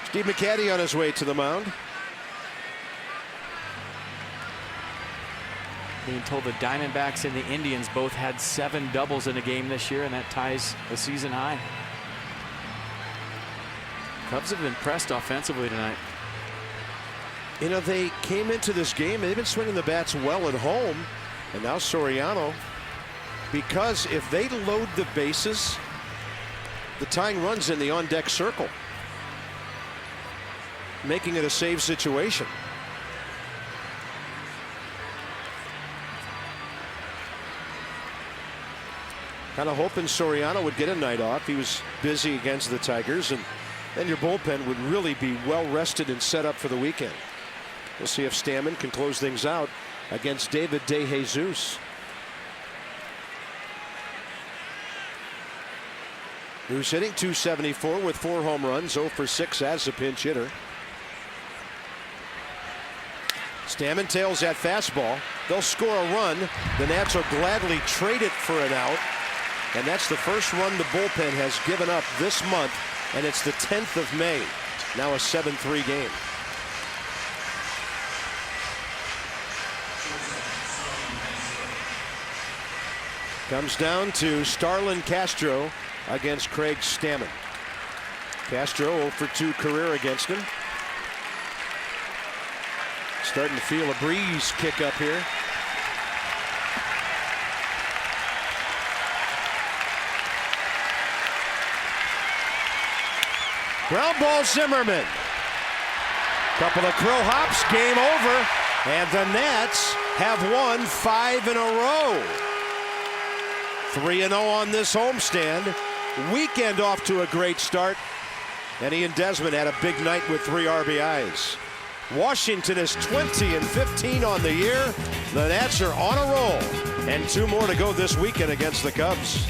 Speaker 1: Steve McCaddy on his way to the mound.
Speaker 3: Being told the Diamondbacks and the Indians both had 7 doubles in a game this year, and that ties a season high. Cubs have been pressed offensively tonight.
Speaker 1: You know, they came into this game, they've been swinging the bats well at home, and now Soriano, because if they load the bases, the tying run's in the on-deck circle, making it a save situation. Kind of hoping Soriano would get a night off. He was busy against the Tigers, and then your bullpen would really be well rested and set up for the weekend. We'll see if Stammen can close things out against David DeJesus. Who's hitting .274 with 4 home runs, 0 for 6 as a pinch hitter. Stammen tails that fastball. They'll score a run. The Nats will gladly trade it for an out. And that's the first run the bullpen has given up this month. And it's the 10th of May. Now a 7-3 game. Comes down to Starlin Castro against Craig Stammen. Castro 0 for 2 career against him. Starting to feel a breeze kick up here. Ground ball, Zimmerman. Couple of crow hops, game over. And the Nats have won 5 in a row. 3-0 on this homestand. Weekend off to a great start. And Ian Desmond had a big night with 3 RBIs. Washington is 20-15 on the year. The Nats are on a roll. And 2 more to go this weekend against the Cubs.